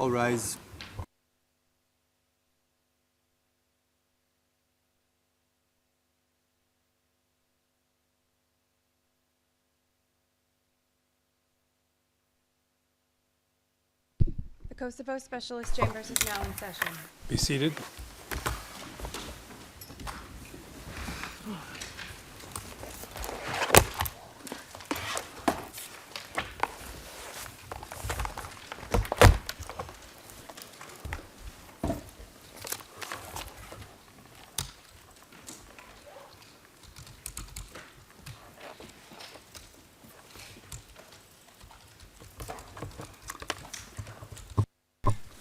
All rise. The Kosovo Specialist Chambers is now in session. Be seated.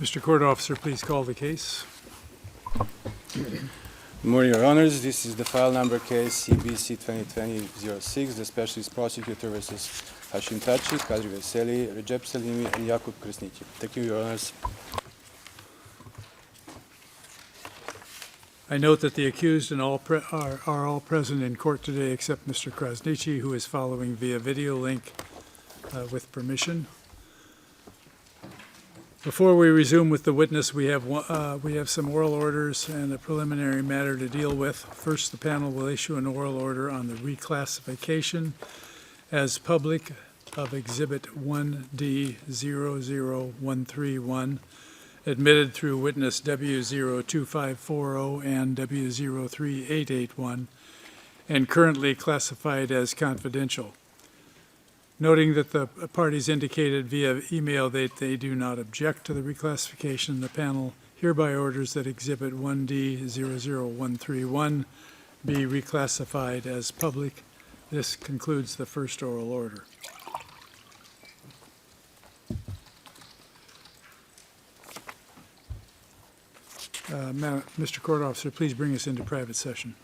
Mr. Court Officer, please call the case. Good morning, Your Honors. This is the file number case CBC 2020-06, the Specialist Prosecutor versus Thaçi, Kadri Veseli, Recep Selimi, and Jakub Krsnici. Thank you, Your Honors. I note that the accused and are all present in court today except Mr. Krasniqi, who is following via video link with permission. Before we resume with the witness, we have some oral orders and a preliminary matter to deal with. First, the panel will issue an oral order on the reclassification as public of Exhibit 1D00131, admitted through witness W02540 and W03881, and currently classified as confidential. Noting that the parties indicated via email that they do not object to the reclassification, the panel hereby orders that Exhibit 1D00131 be reclassified as public. This concludes the first oral order. Mr. Court Officer, please bring us into private session.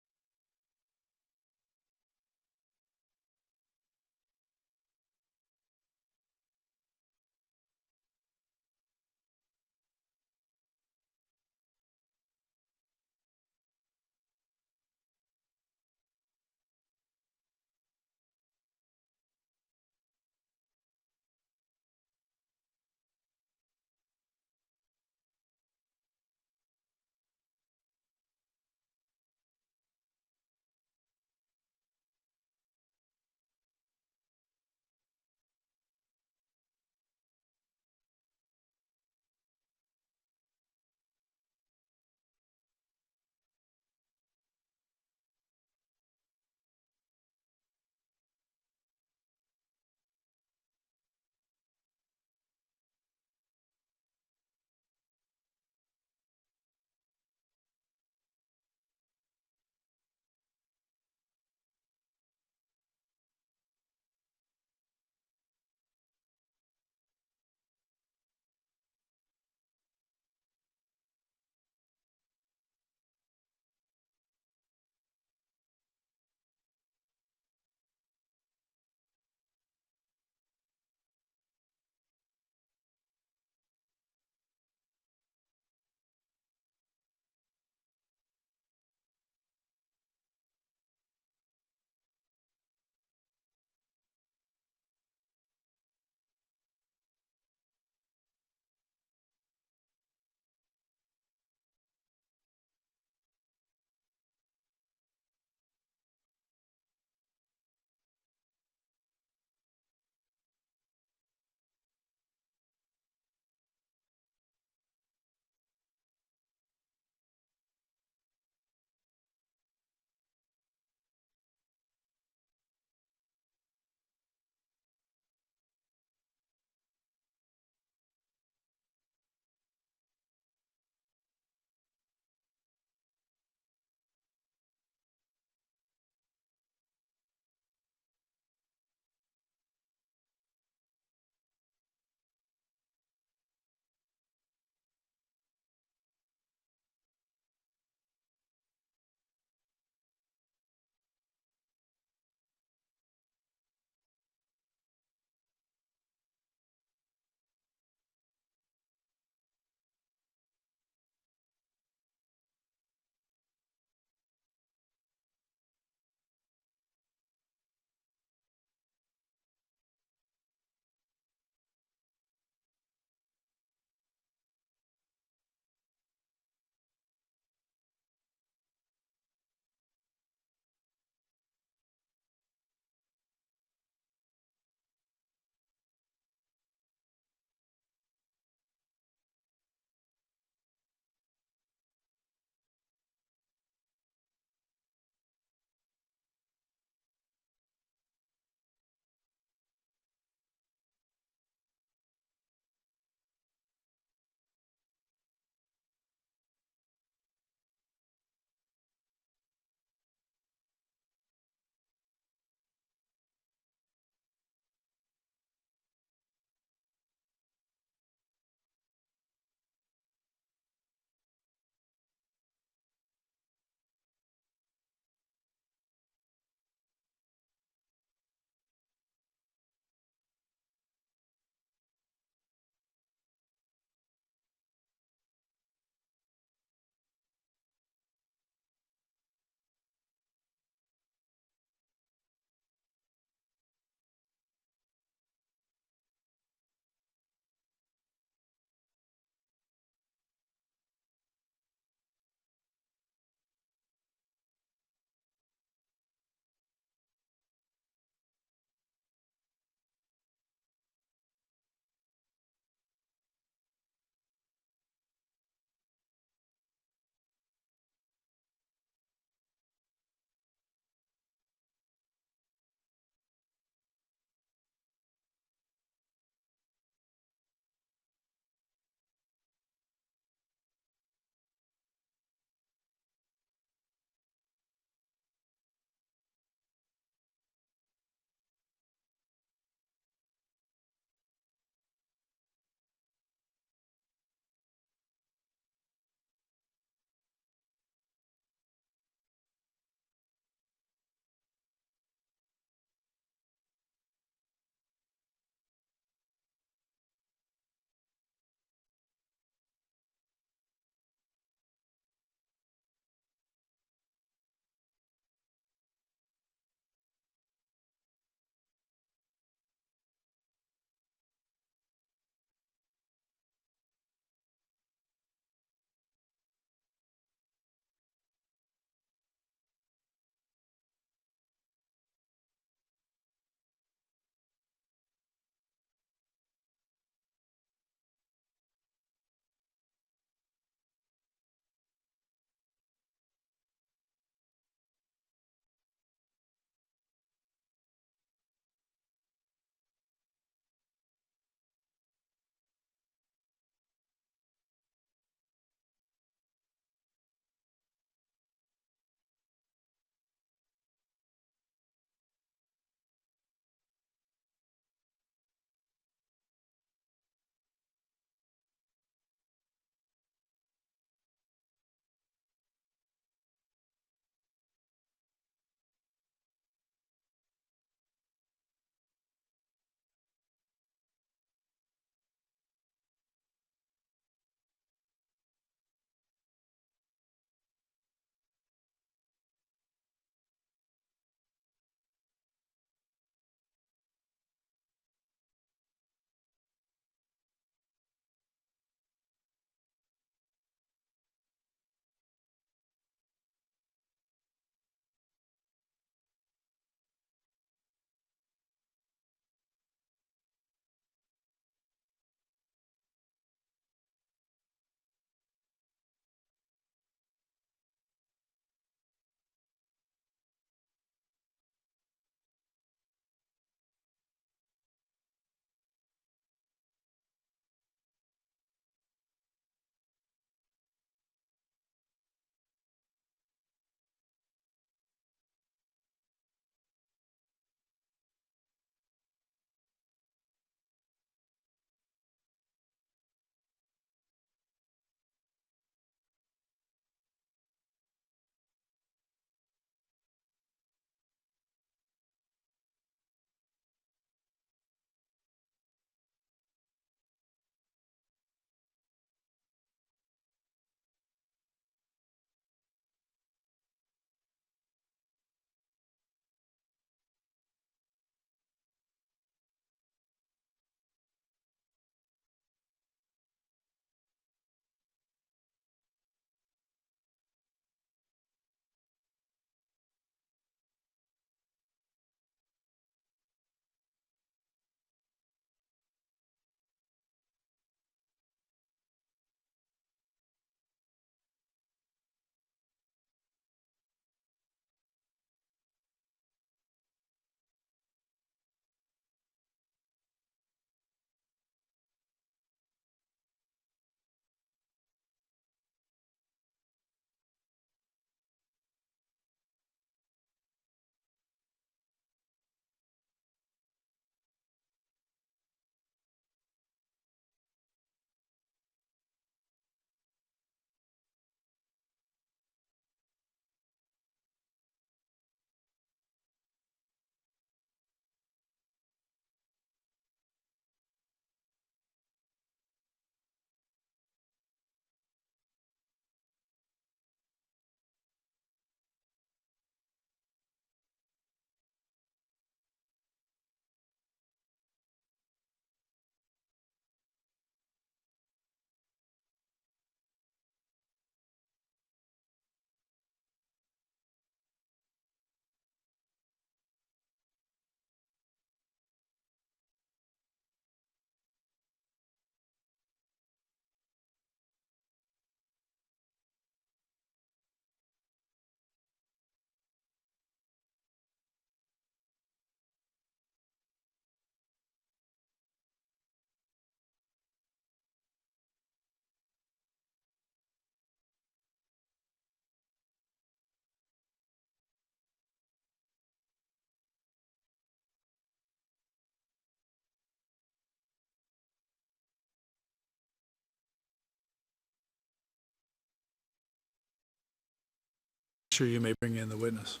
Sure, you may bring in the witness.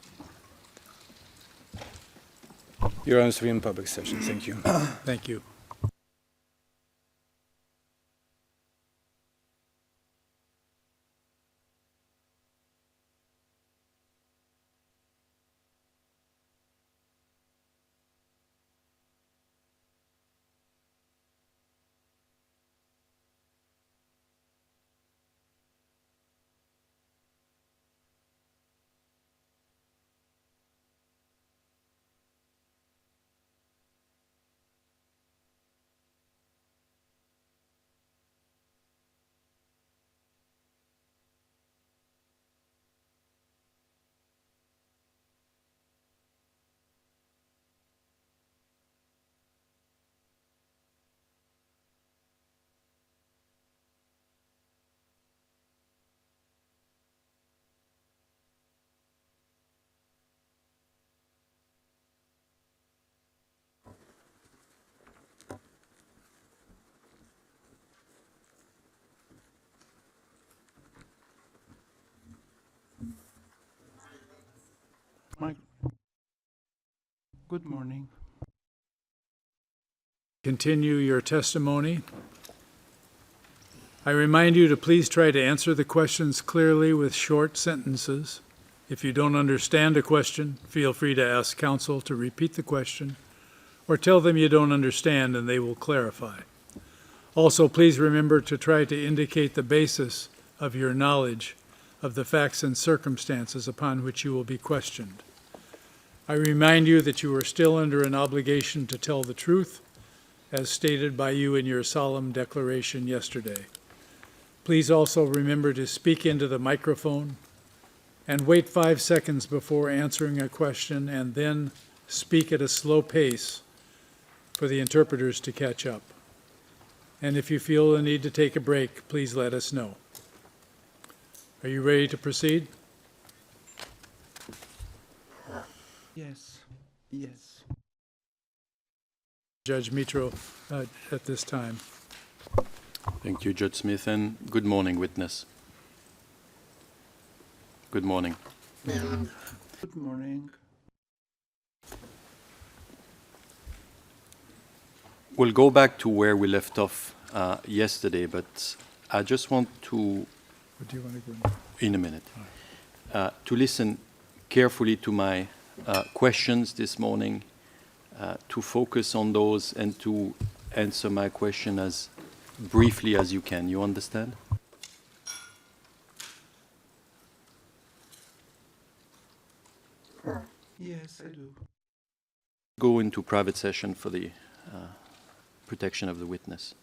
Your Honor, we are in public session. Thank you. Thank you. Mike. Good morning. Continue your testimony. I remind you to please try to answer the questions clearly with short sentences. If you don't understand a question, feel free to ask counsel to repeat the question or tell them you don't understand and they will clarify. Also, please remember to try to indicate the basis of your knowledge of the facts and circumstances upon which you will be questioned. I remind you that you are still under an obligation to tell the truth, as stated by you in your solemn declaration yesterday. Please also remember to speak into the microphone and wait 5 seconds before answering a question, and then speak at a slow pace for the interpreters to catch up. And if you feel the need to take a break, please let us know. Are you ready to proceed? Yes. Yes. Judge Mitro, at this time. Thank you, Judge Smith, and good morning, witness. Good morning. Good morning. We'll go back to where we left off yesterday, but I just want to, What do you want to go? in a minute, to listen carefully to my questions this morning, to focus on those and to answer my question as briefly as you can. You understand? Yes, I do. Go into private session for the protection of the witness.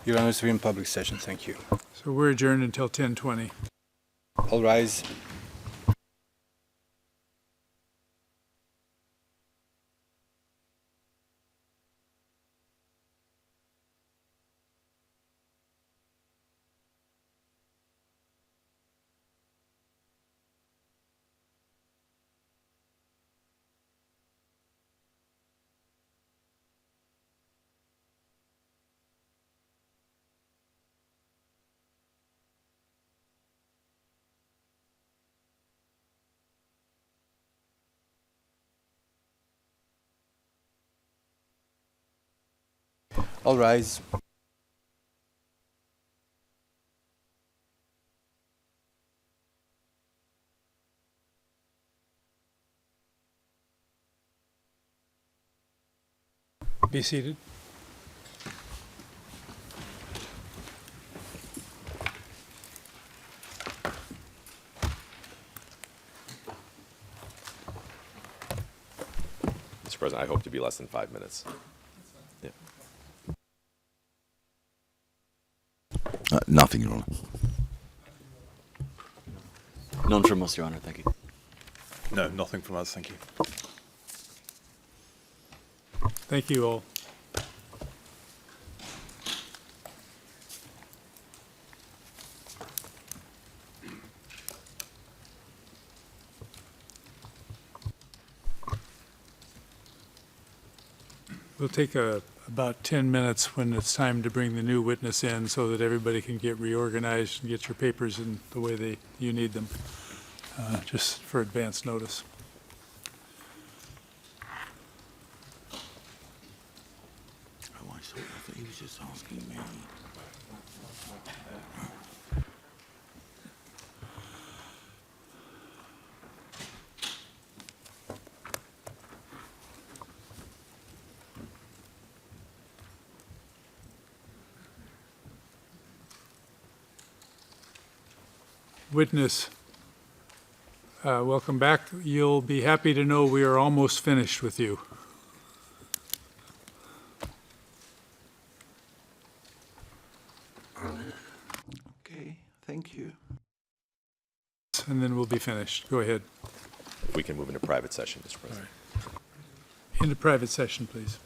Your Honors, we're in public session. Thank you. So we're adjourned until 10:20. All rise. All rise. Be seated. Mr. President, I hope to be less than 5 minutes. Yeah. Nothing, Your Honor. None from us, Your Honor. Thank you. No, nothing from us, thank you. Thank you all. We'll take about 10 minutes when it's time to bring the new witness in so that everybody can get reorganized and get your papers in the way you need them, just for advance notice. I thought he was just asking me. Witness, welcome back. You'll be happy to know we are almost finished with you. Okay, thank you. And then we'll be finished. Go ahead. If we can move into private session, Mr. President. Into private session, please.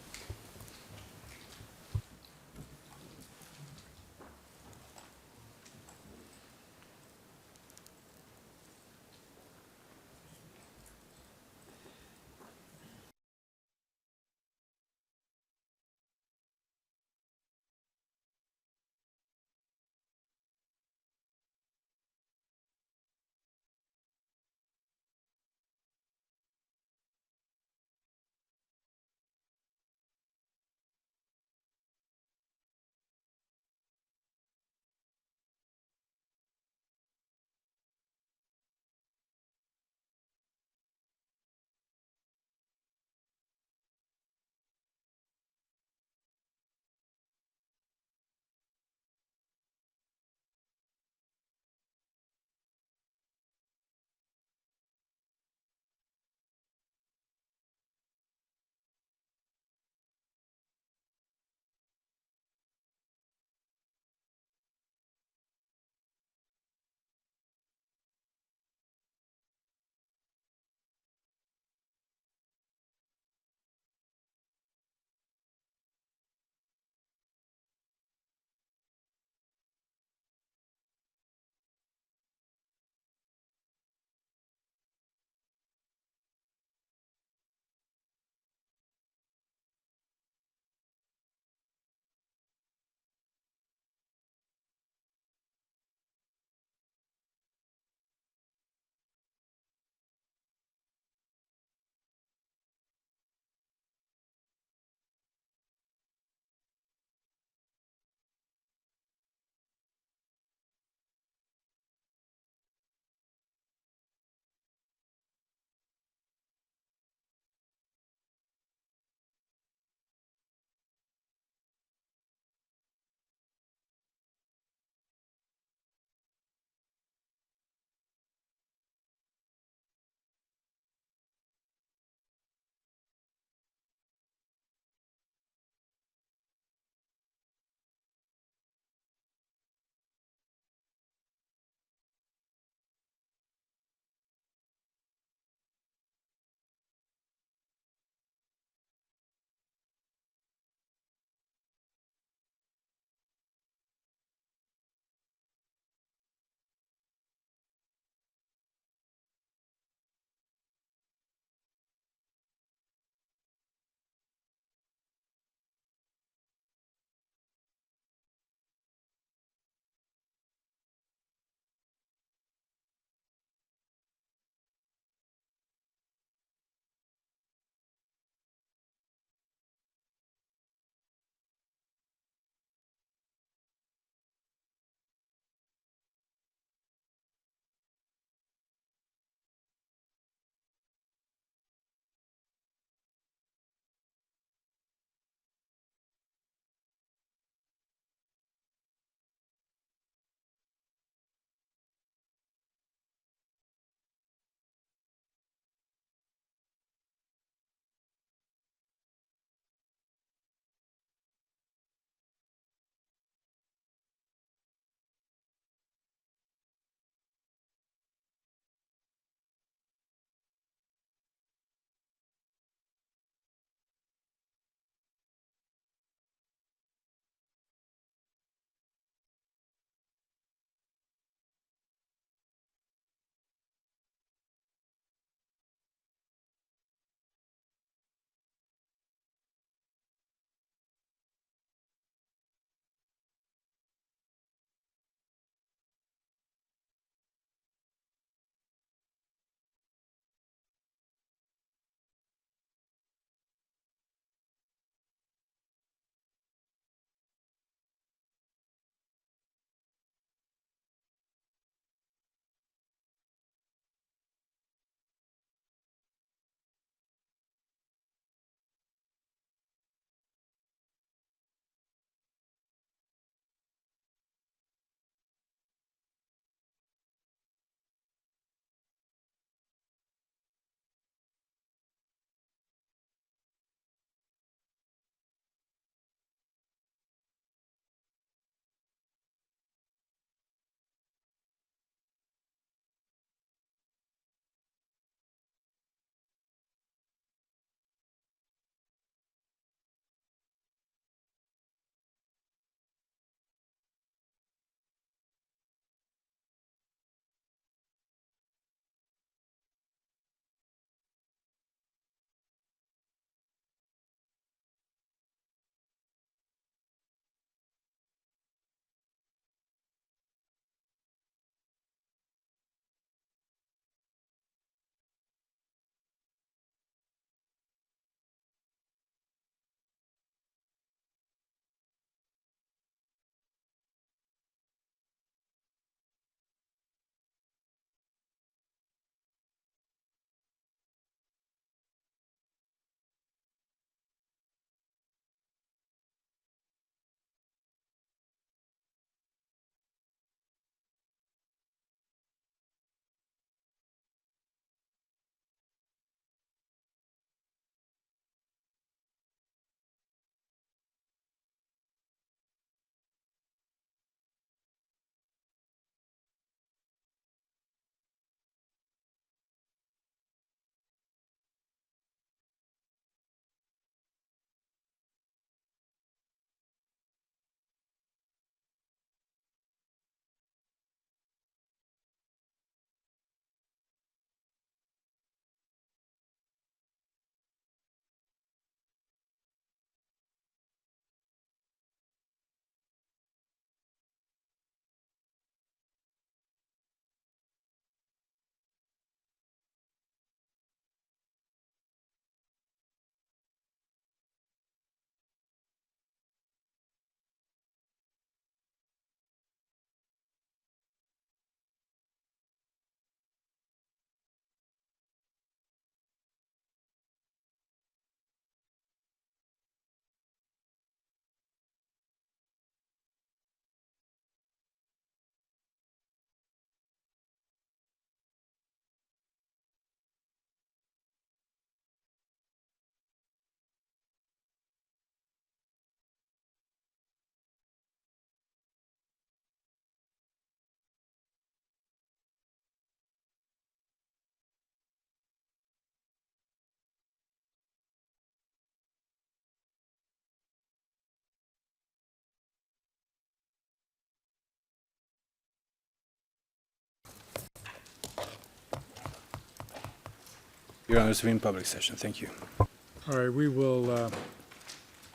Your Honors, we're in public session. Thank you. All right, we will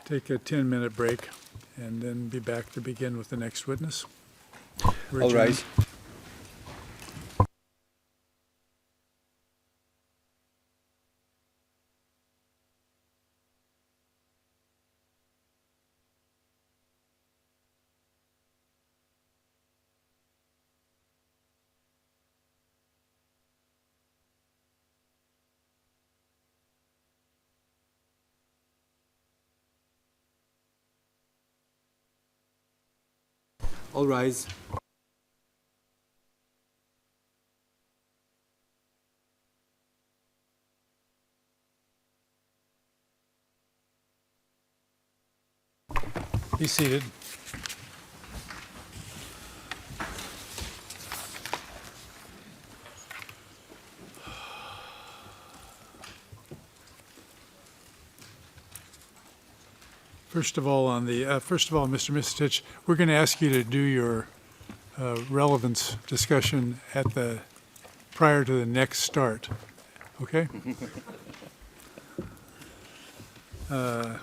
take a 10-minute break and then be back to begin with the next witness. We're All adjourned. rise. All rise. Be seated. First of all, Mr. Mistich, we're going to ask you to do your relevance discussion prior to the next start, okay? The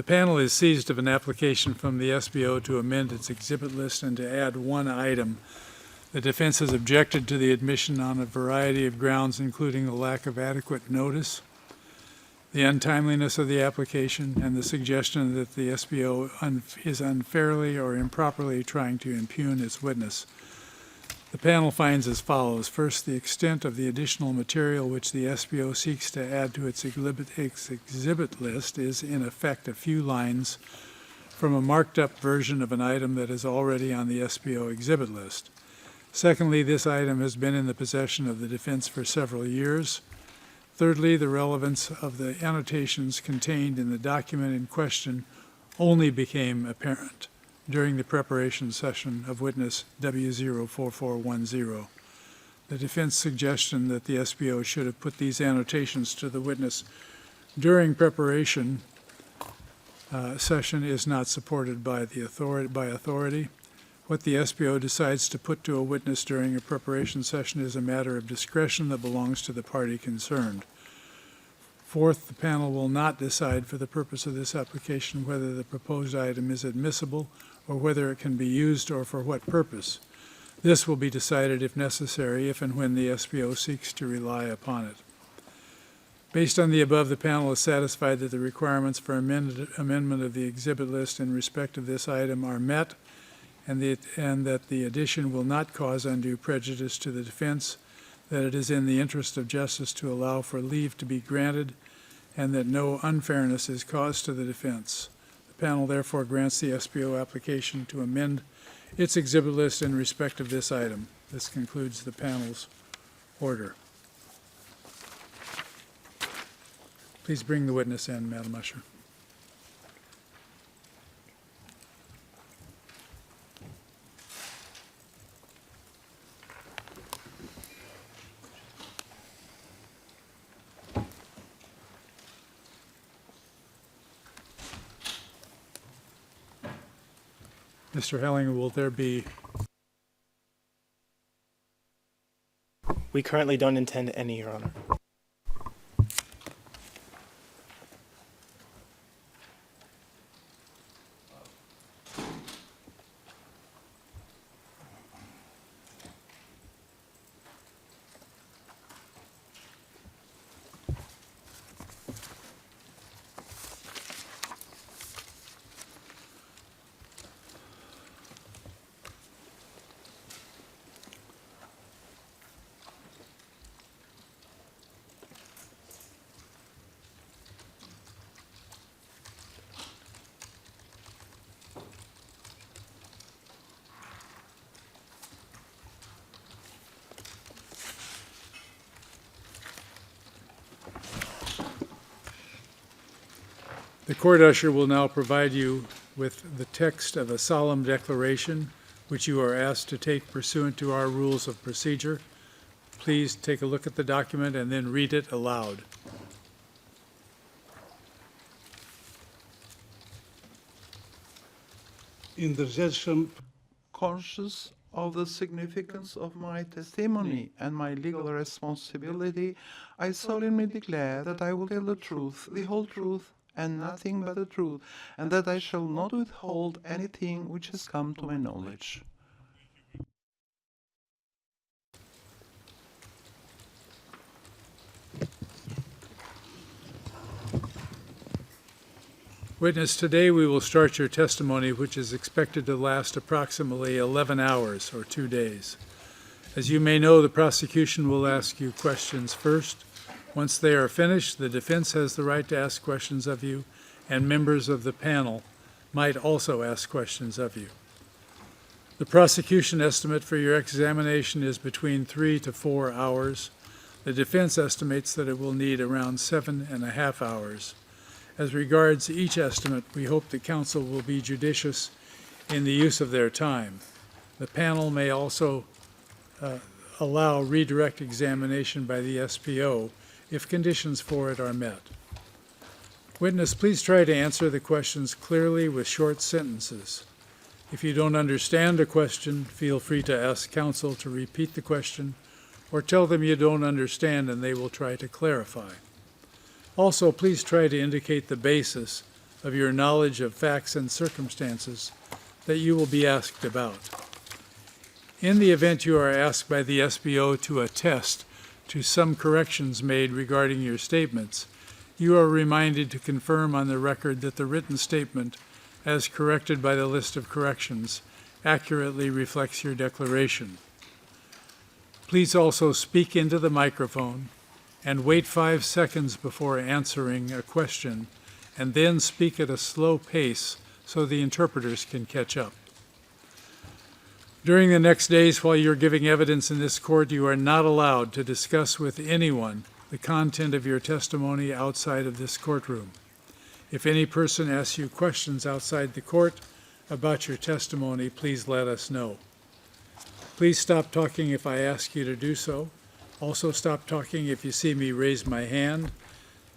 panel is seized of an application from the SBO to amend its exhibit list and to add one item. The defense has objected to the admission on a variety of grounds, including the lack of adequate notice, the untimeliness of the application, and the suggestion that the SBO is unfairly or improperly trying to impugn its witness. The panel finds as follows. First, the extent of the additional material which the SBO seeks to add to its exhibit list is, in effect, a few lines from a marked-up version of an item that is already on the SBO exhibit list. Secondly, this item has been in the possession of the defense for several years. Thirdly, the relevance of the annotations contained in the document in question only became apparent during the preparation session of witness W04410. The defense suggestion that the SBO should have put these annotations to the witness during preparation session is not supported by authority. What the SBO decides to put to a witness during a preparation session is a matter of discretion that belongs to the party concerned. Fourth, the panel will not decide for the purpose of this application whether the proposed item is admissible or whether it can be used or for what purpose. This will be decided if necessary if and when the SBO seeks to rely upon it. Based on the above, the panel is satisfied that the requirements for amendment of the exhibit list in respect of this item are met and that the addition will not cause undue prejudice to the defense, that it is in the interest of justice to allow for leave to be granted, and that no unfairness is caused to the defense. The panel therefore grants the SBO application to amend its exhibit list in respect of this item. This concludes the panel's order. Please bring the witness in, Madam Usher. Mr. Helling, will there be? We currently don't intend any, Your Honor. The court usher will now provide you with the text of a solemn declaration which you are asked to take pursuant to our rules of procedure. Please take a look at the document and then read it aloud. Interjection. Conscious of the significance of my testimony and my legal responsibility, I solemnly declare that I will tell the truth, the whole truth, and nothing but the truth, and that I shall not withhold anything which has come to my knowledge. Witness, today we will start your testimony, which is expected to last approximately 11 hours or 2 days. As you may know, the prosecution will ask you questions first. Once they are finished, the defense has the right to ask questions of you, and members of the panel might also ask questions of you. The prosecution estimate for your examination is between 3 to 4 hours. The defense estimates that it will need around 7.5 hours. As regards each estimate, we hope that counsel will be judicious in the use of their time. The panel may also allow redirect examination by the SPO if conditions for it are met. Witness, please try to answer the questions clearly with short sentences. If you don't understand a question, feel free to ask counsel to repeat the question or tell them you don't understand and they will try to clarify. Also, please try to indicate the basis of your knowledge of facts and circumstances that you will be asked about. In the event you are asked by the SBO to attest to some corrections made regarding your statements, you are reminded to confirm on the record that the written statement, as corrected by the list of corrections, accurately reflects your declaration. Please also speak into the microphone and wait 5 seconds before answering a question, and then speak at a slow pace so the interpreters can catch up. During the next days while you're giving evidence in this court, you are not allowed to discuss with anyone the content of your testimony outside of this courtroom. If any person asks you questions outside the court about your testimony, please let us know. Please stop talking if I ask you to do so. Also, stop talking if you see me raise my hand.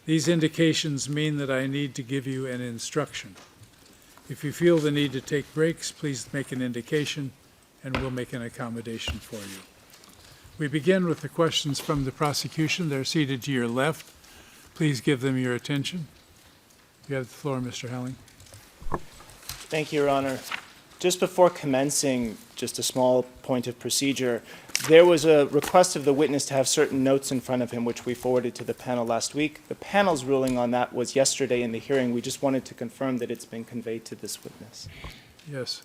These indications mean that I need to give you an instruction. If you feel the need to take breaks, please make an indication and we'll make an accommodation for you. We begin with the questions from the prosecution. They're seated to your left. Please give them your attention. You have the floor, Mr. Helling. Thank you, Your Honor. Just before commencing, just a small point of procedure. There was a request of the witness to have certain notes in front of him, which we forwarded to the panel last week. The panel's ruling on that was yesterday in the hearing. We just wanted to confirm that it's been conveyed to this witness. Yes.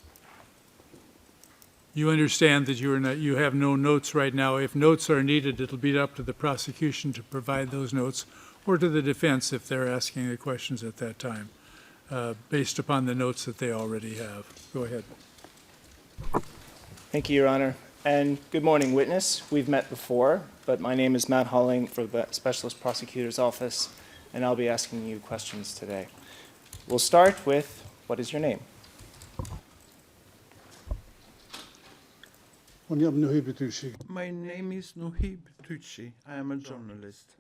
You understand that you have no notes right now. If notes are needed, it'll be up to the prosecution to provide those notes, or to the defense if they're asking the questions at that time, based upon the notes that they already have. Go ahead. Thank you, Your Honor. And good morning, witness. We've met before, but my name is Matt Holling for the Specialist Prosecutor's Office, and I'll be asking you questions today. We'll start with, what is your name? My name is Nuhib Thaçi. I am a journalist.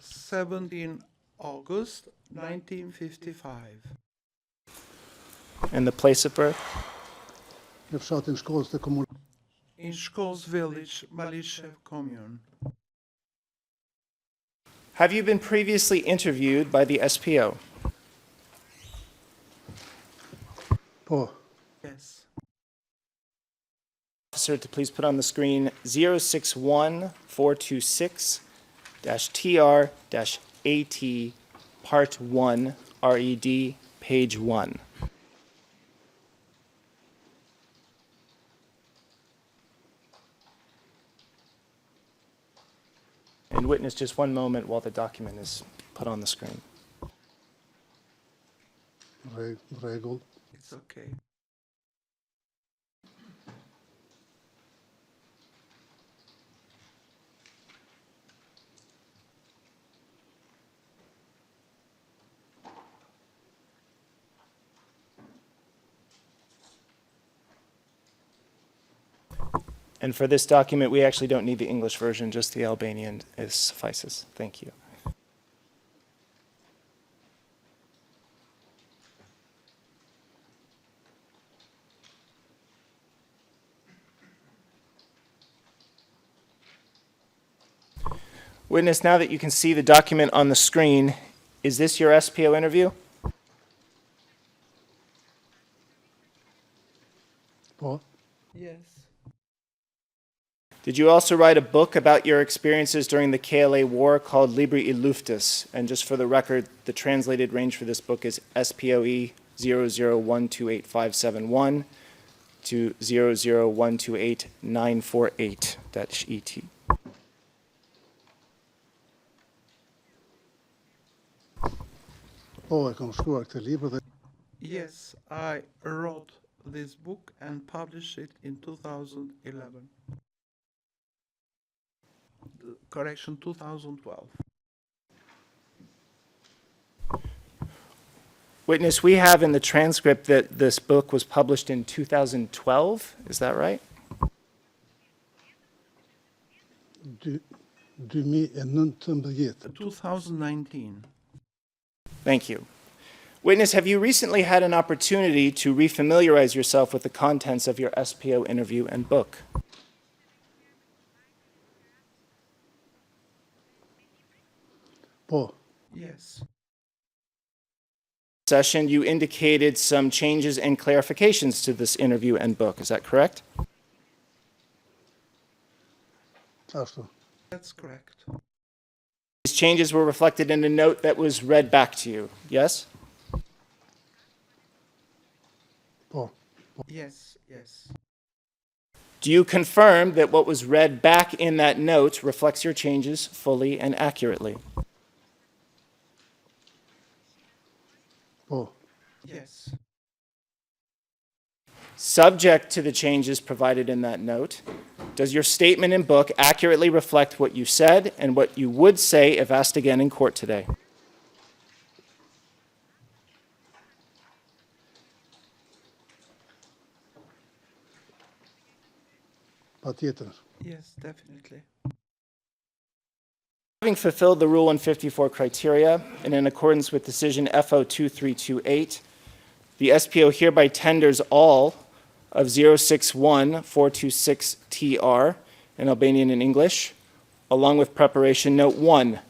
17 August 1955. And the place of birth? In Shkol's village, Malishev commune. Have you been previously interviewed by the SPO? Yes. Officer, to please put on the screen 061426-TR-AT Part 1, RED, page 1. And witness, just one moment while the document is put on the screen. It's okay. And for this document, we actually don't need the English version, just the Albanian suffices. Thank you. Witness, now that you can see the document on the screen, is this your SPO interview? Paul? Yes. Did you also write a book about your experiences during the KLA War called Libri Illuftus? And just for the record, the translated range for this book is SPOE 001288571 to 0012894.et. Yes, I wrote this book and published it in 2011. Correction, 2012. Witness, we have in the transcript that this book was published in 2012. Is that right? 2019. Thank you. Witness, have you recently had an opportunity to refamiliarize yourself with the contents of your SPO interview and book? Paul? Yes. Session, you indicated some changes and clarifications to this interview and book. Is that correct? That's correct. These changes were reflected in a note that was read back to you, yes? Paul? Yes, yes. Do you confirm that what was read back in that note reflects your changes fully and accurately? Paul? Yes. Subject to the changes provided in that note, does your statement and book accurately reflect what you said and what you would say if asked again in court today? Yes, definitely. Having fulfilled the Rule 154 criteria and in accordance with decision FO 2328, the SPO hereby tenders all of 061426TR in Albanian and English, along with preparation note 1,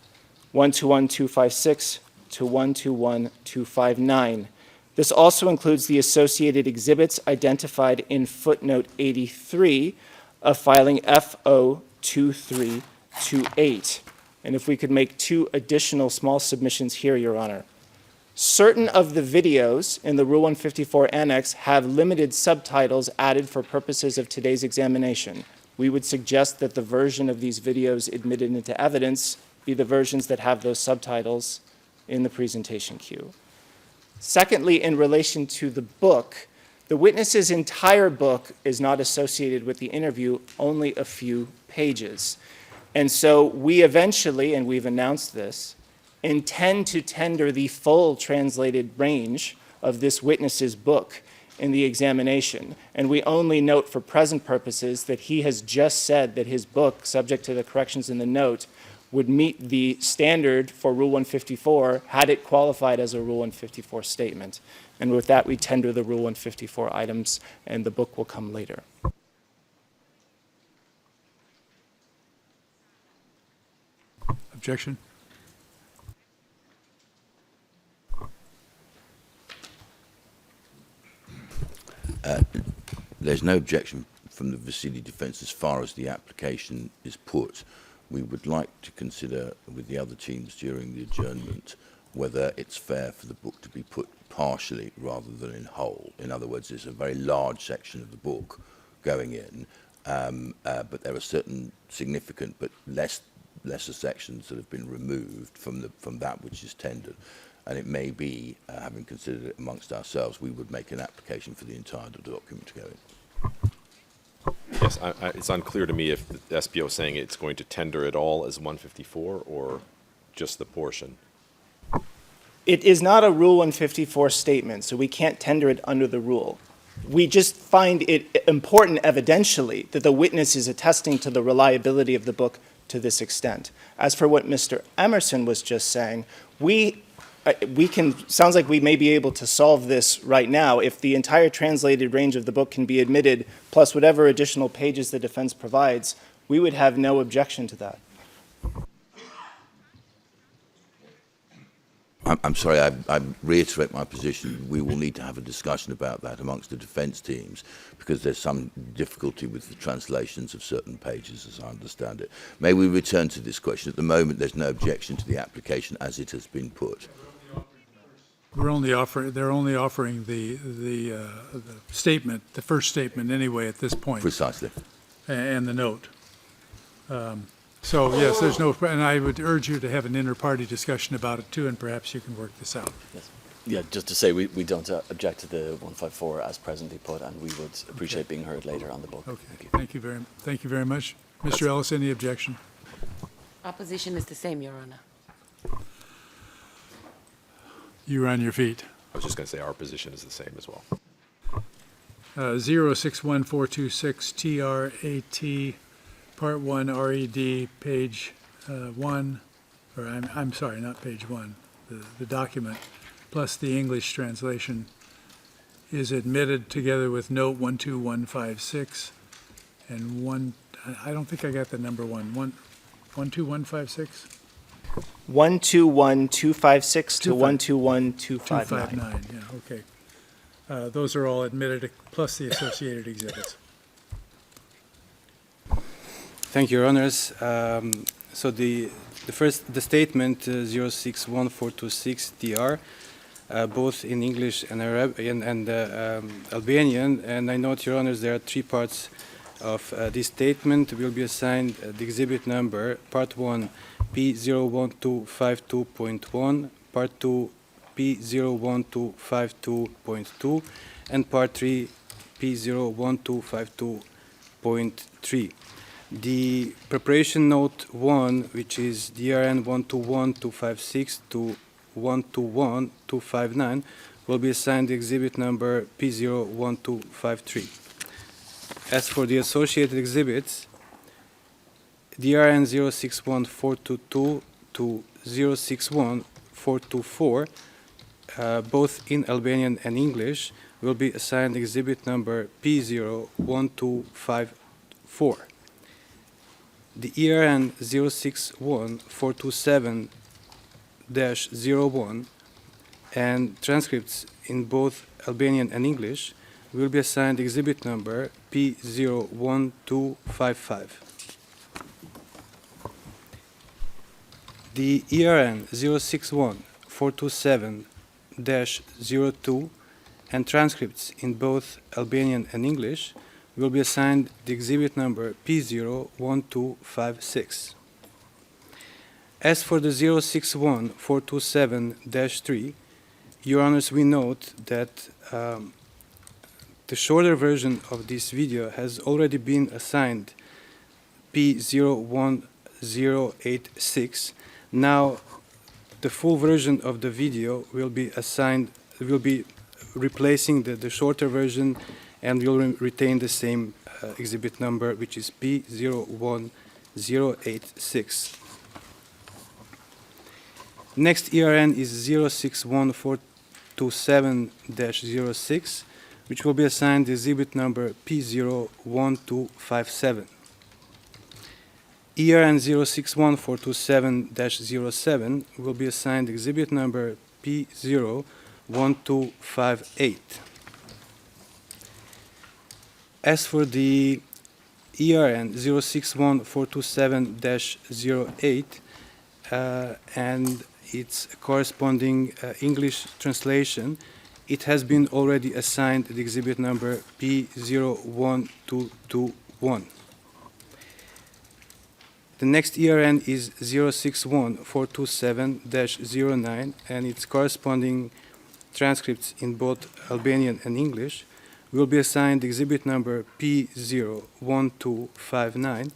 121256 to 121259. This also includes the associated exhibits identified in footnote 83 of filing FO 2328. And if we could make 2 additional small submissions here, Your Honor. Certain of the videos in the Rule 154 Annex have limited subtitles added for purposes of today's examination. We would suggest that the version of these videos admitted into evidence be the versions that have those subtitles in the presentation queue. Secondly, in relation to the book, the witness's entire book is not associated with the interview, only a few pages. And so we eventually, and we've announced this, intend to tender the full translated range of this witness's book in the examination. And we only note for present purposes that he has just said that his book, subject to the corrections in the note, would meet the standard for Rule 154 had it qualified as a Rule 154 statement. And with that, we tender the Rule 154 items, and the book will come later. Objection? There's no objection from the Vasili defence as far as the application is put. We would like to consider with the other teams during the adjournment whether it's fair for the book to be put partially rather than in whole. In other words, it's a very large section of the book going in, but there are certain significant but lesser sections that have been removed from that which is tendered. And it may be, having considered it amongst ourselves, we would make an application for the entire document to go in. Yes, it's unclear to me if the SPO is saying it's going to tender it all as 154 or just the portion. It is not a Rule 154 statement, so we can't tender it under the rule. We just find it important evidentially that the witness is attesting to the reliability of the book to this extent. As for what Mr. Emerson was just saying, sounds like we may be able to solve this right now. If the entire translated range of the book can be admitted, plus whatever additional pages the defense provides, we would have no objection to that. I'm sorry, I reiterate my position. We will need to have a discussion about that amongst the defence teams because there's some difficulty with the translations of certain pages, as I understand it. May we return to this question? At the moment, there's no objection to the application as it has been put. They're only offering the statement, the first statement anyway at this point. Precisely. And the note. So yes, there's no, and I would urge you to have an inter-party discussion about it too, and perhaps you can work this out. Yes. Yeah, just to say we don't object to the 154 as presently put, and we would appreciate being heard later on the book. Okay, thank you very much. Mr. Ellis, any objection? Opposition is the same, Your Honor. You're on your feet. I was just going to say our position is the same as well. 061426 TRAT Part 1 RED, page 1, or I'm sorry, not page 1, the document, plus the English translation is admitted together with note 12156 and I don't think I got the number 12156? 121256 to 121259. 259, yeah, okay. Those are all admitted, plus the associated exhibits. Thank you, Your Honors. So the statement 061426 DR, both in English and Albanian, and I note, Your Honors, there are 3 parts of this statement. Will be assigned the exhibit number, Part 1 P01252.1, Part 2 P01252.2, and Part 3 P01252.3. The preparation note 1, which is DRN 121256 to 121259, will be assigned the exhibit number P01253. As for the associated exhibits, DRN 061422 to 061424, both in Albanian and English, will be assigned exhibit number P01254. The ERN 061427-01 and transcripts in both Albanian and English will be assigned exhibit number P01255. The ERN 061427-02 and transcripts in both Albanian and English will be assigned the exhibit number P01256. As for the 061427-3, Your Honors, we note that the shorter version of this video has already been assigned P01086. Now, the full version of the video will be assigned, will be replacing the shorter version, and will retain the same exhibit number, which is P01086. Next ERN is 061427-06, which will be assigned the exhibit number P01257. ERN 061427-07 will be assigned exhibit number P01258. As for the ERN 061427-08 and its corresponding English translation, it has been already assigned the exhibit number P01221. The next ERN is 061427-09 and its corresponding transcripts in both Albanian and English will be assigned exhibit number P01259.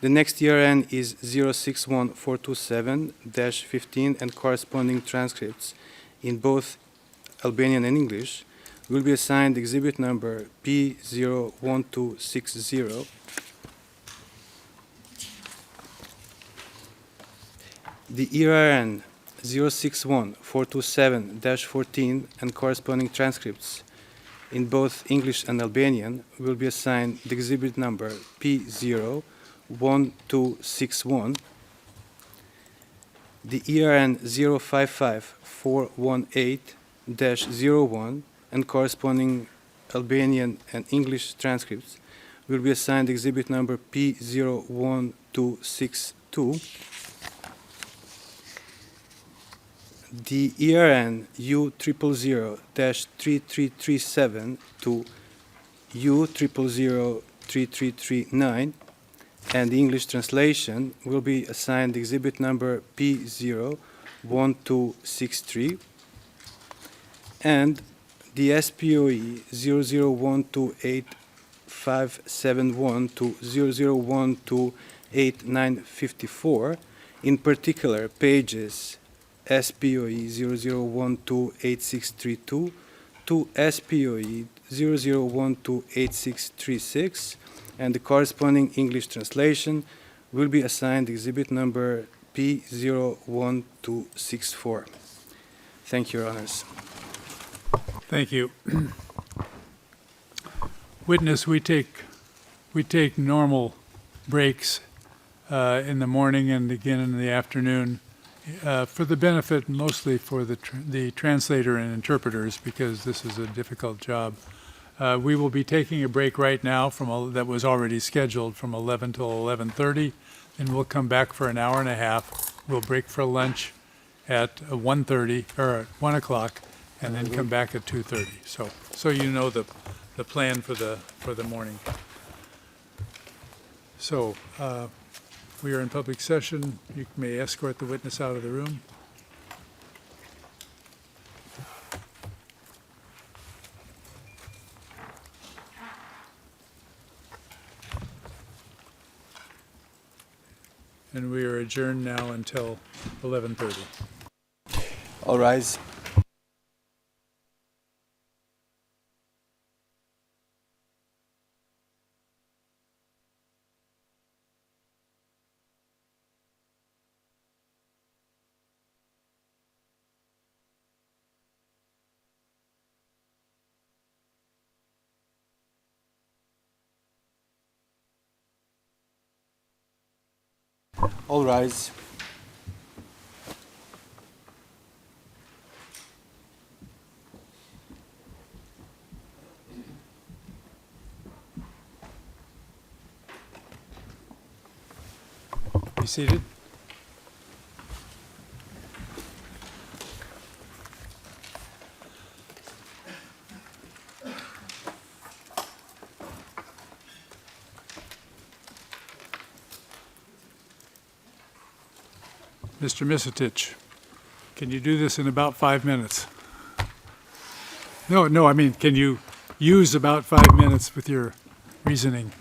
The next ERN is 061427-15 and corresponding transcripts in both Albanian and English will be assigned exhibit number P01260. The ERN 061427-14 and corresponding transcripts in both English and Albanian will be assigned the exhibit number P01261. the ERN 055-418-01 and corresponding Albanian and English transcripts will be assigned exhibit number P01262. The ERN U000-3337 to U000-3339 and the English translation will be assigned exhibit number P01263, and the SPOE 00128571 to 00128954, in particular pages SPOE 00128632 to SPOE 00128636, and the corresponding English translation will be assigned exhibit number P01264. Thank you, Your Honors. Thank you. Witness, we take normal breaks in the morning and again in the afternoon for the benefit, mostly for the translator and interpreters, because this is a difficult job. We will be taking a break right now that was already scheduled from 11 till 11:30, and we'll come back for an hour and a half. We'll break for lunch at 1:30 or at 1 o'clock, and then come back at 2:30. So you know the plan for the morning. So we are in public session. You may escort the witness out of the room. And we are adjourned now until 11:30. All rise. All rise. Be seated. Mr. Misitich, can you do this in about 5 minutes? No, I mean, can you use about 5 minutes with your reasoning?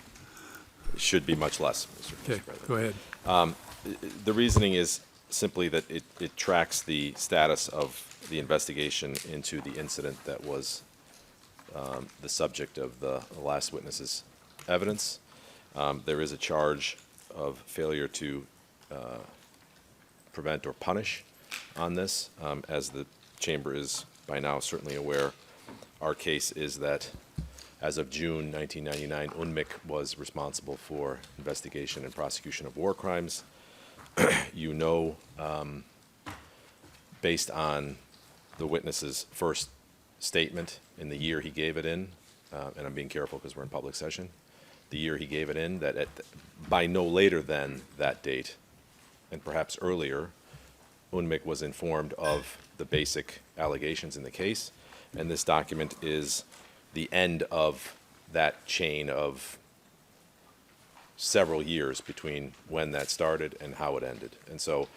It should be much less, Mr. Okay, President. go ahead. The reasoning is simply that it tracks the status of the investigation into the incident that was the subject of the last witness's evidence. There is a charge of failure to prevent or punish on this. As the chamber is by now certainly aware, our case is that as of June 1999, UNMIC was responsible for investigation and prosecution of war crimes. You know, based on the witness's first statement in the year he gave it in, and I'm being careful because we're in public session, the year he gave it in, that by no later than that date, and perhaps earlier, UNMIC was informed of the basic allegations in the case, and this document is the end of that chain of several years between when that started and how it ended. And so,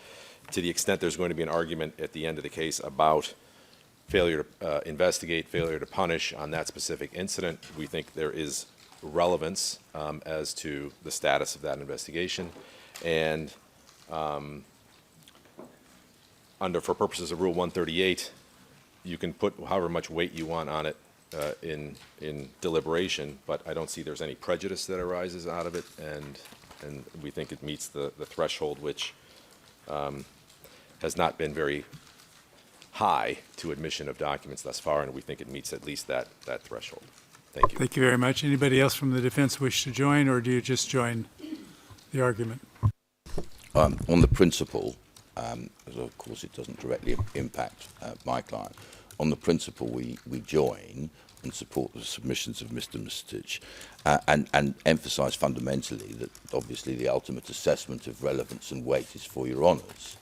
to the extent there's going to be an argument at the end of the case about failure to investigate, failure to punish on that specific incident, we think there is relevance as to the status of that investigation. And for purposes of Rule 138, you can put however much weight you want on it in deliberation, but I don't see there's any prejudice that arises out of it, and we think it meets the threshold, which has not been very high to admission of documents thus far, and we think it meets at least that threshold. Thank you. Thank you very much. Anybody else from the defense wish to join, or do you just join the argument? On the principle, because of course it doesn't directly impact my client. On the principle, we join and support the submissions of Mr. Mistich, and emphasise fundamentally that obviously the ultimate assessment of relevance and weight is for your honours,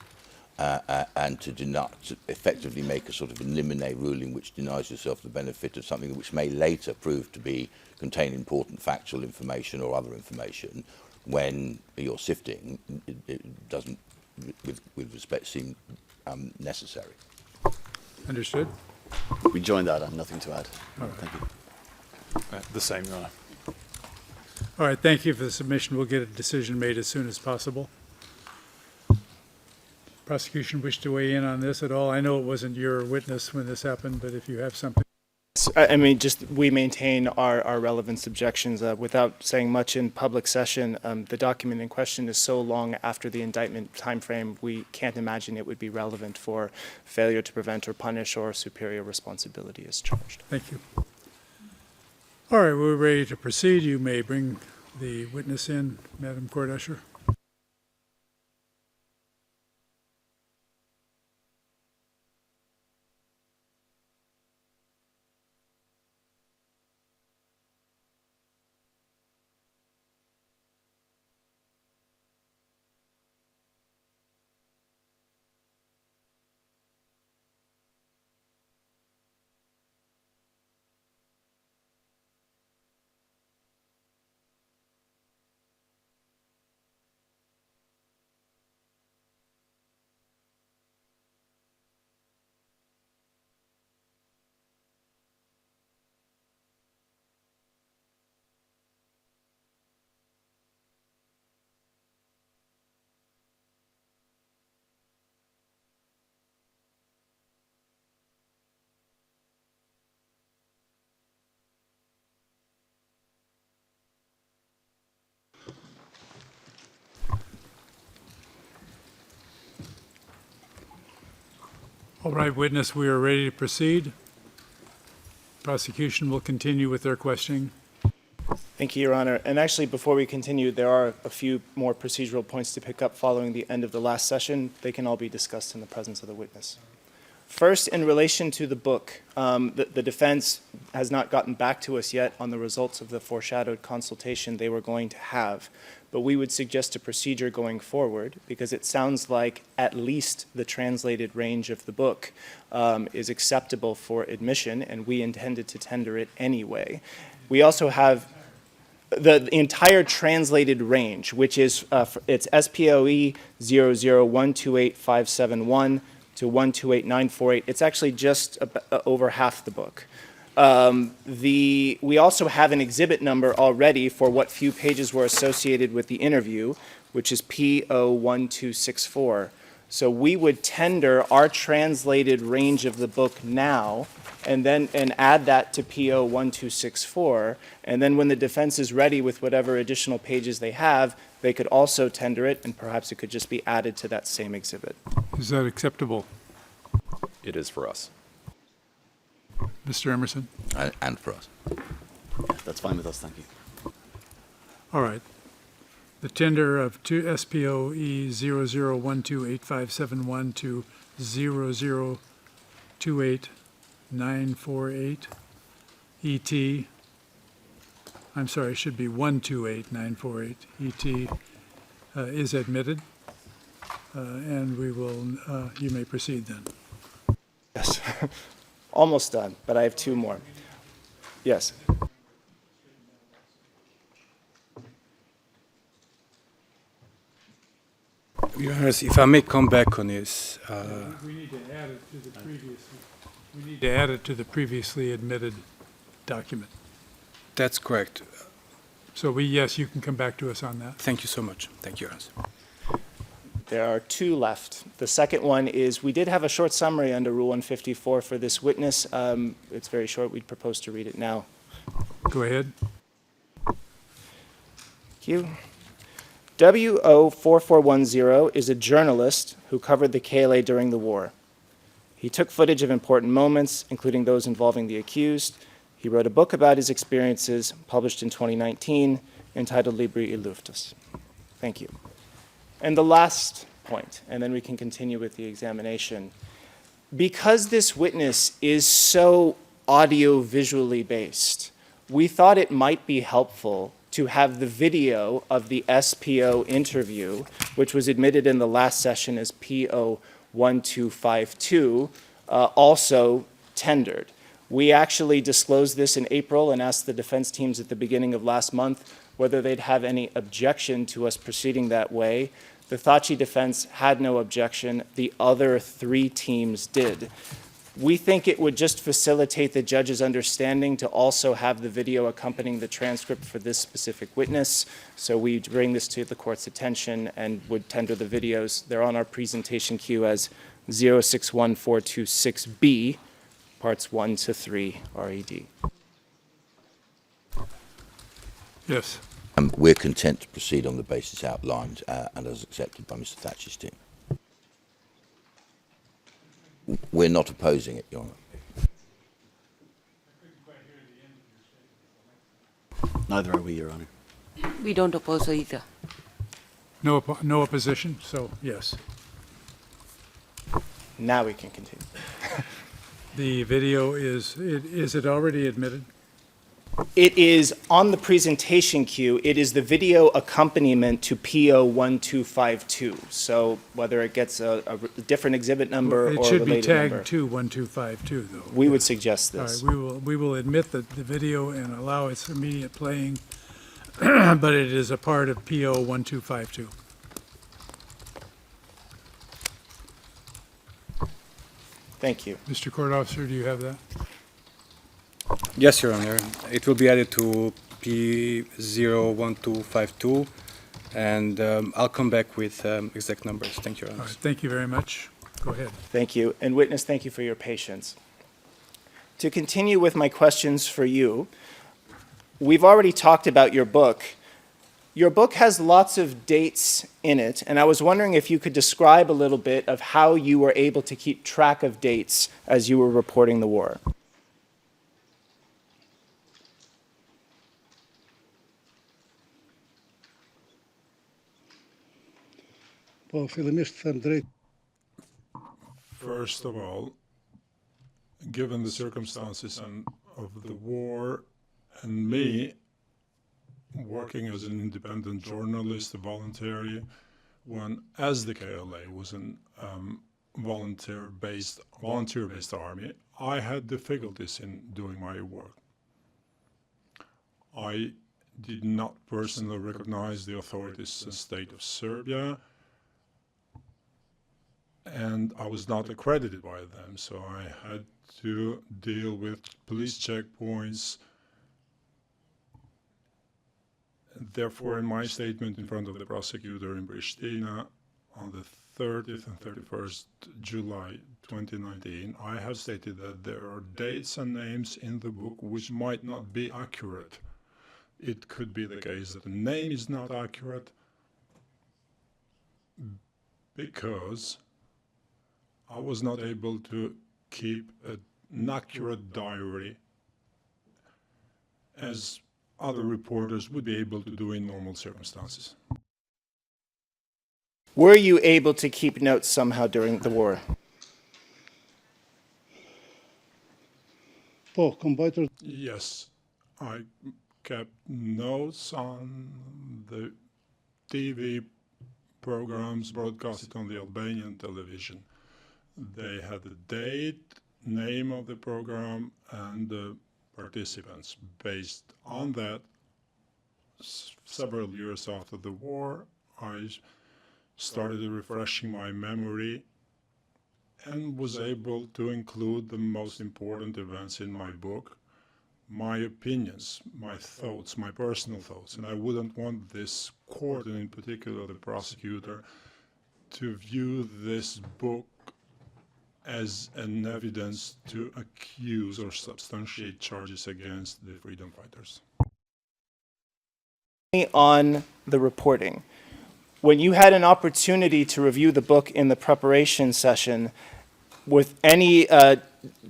and to effectively make a sort of an limine ruling which denies yourself the benefit of something which may later prove to contain important factual information or other information when you're sifting, it doesn't, with respect, seem necessary. Understood? We join that and nothing to add. Thank you. The same, Your Honour. All right, thank you for the submission. We'll get a decision made as soon as possible. Prosecution wish to weigh in on this at all? I know it wasn't your witness when this happened, but if you have something. I mean, just we maintain our relevance objections without saying much in public session. The document in question is so long after the indictment timeframe, we can't imagine it would be relevant for failure to prevent or punish or superior responsibility as charged. Thank you. All right, we're ready to proceed. You may bring the witness in, Madam Court Usher. All right, witness, we are ready to proceed. Prosecution will continue with their questioning. Thank you, Your Honor. And actually, before we continue, there are a few more procedural points to pick up following the end of the last session. They can all be discussed in the presence of the witness. First, in relation to the book, the defense has not gotten back to us yet on the results of the foreshadowed consultation they were going to have. But we would suggest a procedure going forward because it sounds like at least the translated range of the book is acceptable for admission, and we intended to tender it anyway. We also have the entire translated range, which is it's SPOE 00128.571 to 128948. It's actually just over half the book. We also have an exhibit number already for what few pages were associated with the interview, which is PO1264. So we would tender our translated range of the book now and add that to PO1264. And then when the defense is ready with whatever additional pages they have, they could also tender it, and perhaps it could just be added to that same exhibit. Is that acceptable? It is for us. Mr. Emerson? And for us. That's fine with us, thank you. All right. The tender of SPOE 00128571 to 0028948 ET, I'm sorry, it should be 128948 ET, is admitted. And we will, you may proceed then. Yes. Almost done, but I have two more. Yes. Your Honor, if I may come back on this. We need to add it to the previously. We need to add it to the previously admitted document. That's correct. So yes, you can come back to us on that. Thank you so much. Thank you, Your Honor. There are two left. The second one is we did have a short summary under Rule 154 for this witness. It's very short. We'd propose to read it now. Go ahead. Thank you. WO4410 is a journalist who covered the KLA during the war. He took footage of important moments, including those involving the accused. He wrote a book about his experiences, published in 2019, entitled Libri Illuftus. Thank you. And the last point, and then we can continue with the examination. Because this witness is so audio-visually based, we thought it might be helpful to have the video of the SPO interview, which was admitted in the last session as PO 1252, also tendered. We actually disclosed this in April and asked the defense teams at the beginning of last month whether they'd have any objection to us proceeding that way. The Thaçi defense had no objection. The other 3 teams did. We think it would just facilitate the judge's understanding to also have the video accompanying the transcript for this specific witness. So we bring this to the court's attention and would tender the videos. They're on our presentation queue as 061426B, parts 1 to 3 RED. Yes. We're content to proceed on the basis outlined and as accepted by Mr. Thaçi's team. We're not opposing it, Your Honour. Neither are we, Your Honour. We don't oppose either. No opposition, so yes. Now we can continue. The video is it already admitted? It is on the presentation queue. It is the video accompaniment to PO 1252. So whether it gets a different exhibit number or It a should be related number, tagged to 1252, though. we would suggest All this. right, we will admit the video and allow its immediate playing, but it is a part of PO 1252. Thank you. Mr. Court Officer, do you have that? Yes, Your Honor. It will be added to P01252, and I'll come back with exact numbers. Thank you, Your All Honor. right, thank you very much. Go ahead. Thank you. And witness, thank you for your patience. To continue with my questions for you, we've already talked about your book. Your book has lots of dates in it, and I was wondering if you could describe a little bit of how you were able to keep track of dates as you were reporting the war. First of all, given the circumstances of the war and me working as an independent journalist, a voluntary one, as the KLA was an volunteer-based army, I had difficulties in doing my work. I did not personally recognize the authorities in the state of Serbia, and I was not accredited by them, so I had to deal with police checkpoints. Therefore, in my statement in front of the prosecutor in Pristina on the 30th and 31st July 2019, I have stated that there are dates and names in the book which might not be accurate. It could be the case that the name is not accurate because I was not able to keep an accurate diary as other reporters would be able to do in normal circumstances. Were you able to keep notes somehow during the war? Yes, I kept notes on the TV programs broadcasted on the Albanian television. They had the date, name of the program, and the participants. Based on that, several years after the war, I started refreshing my memory and was able to include the most important events in my book, my opinions, my thoughts, my personal thoughts. And I wouldn't want this court, and in particular the prosecutor, to view this book as an evidence to accuse or substantiate charges against the freedom fighters. On the reporting, when you had an opportunity to review the book in the preparation session, with any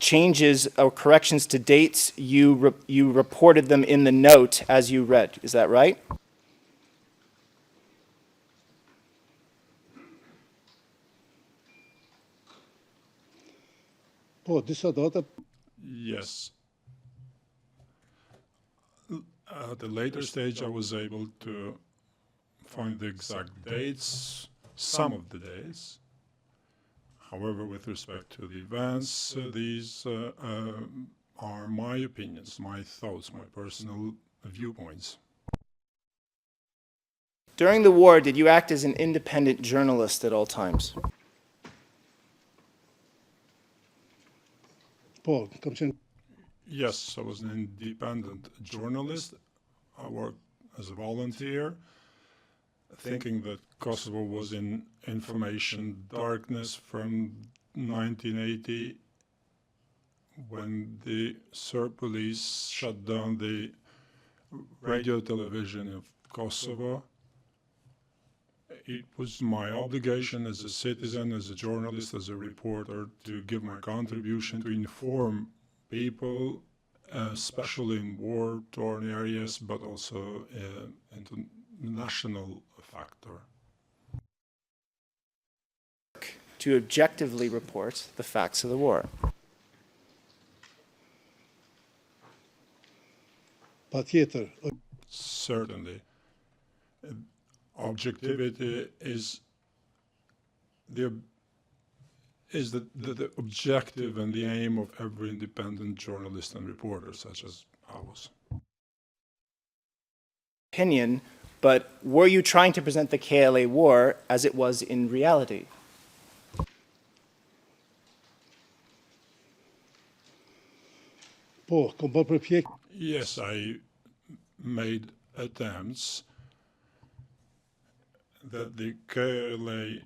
changes or corrections to dates, you reported them in the note as you read. Is that right? Yes. At a later stage, I was able to find the exact dates, some of the dates. However, with respect to the events, these are my opinions, my thoughts, my personal viewpoints. During the war, did you act as an independent journalist at all times? Yes, I was an independent journalist. I worked as a volunteer, thinking that Kosovo was in information darkness from 1980, when the Serb police shut down the radio television of Kosovo. It was my obligation as a citizen, as a journalist, as a reporter, to give my contribution to inform people, especially in war-torn areas, but also into national factor. To objectively report the facts of the war. Certainly. Objectivity is the objective and the aim of every independent journalist and reporter, such as I was. Opinion, but were you trying to present the KLA war as it was in reality? Yes, I made attempts that the KLA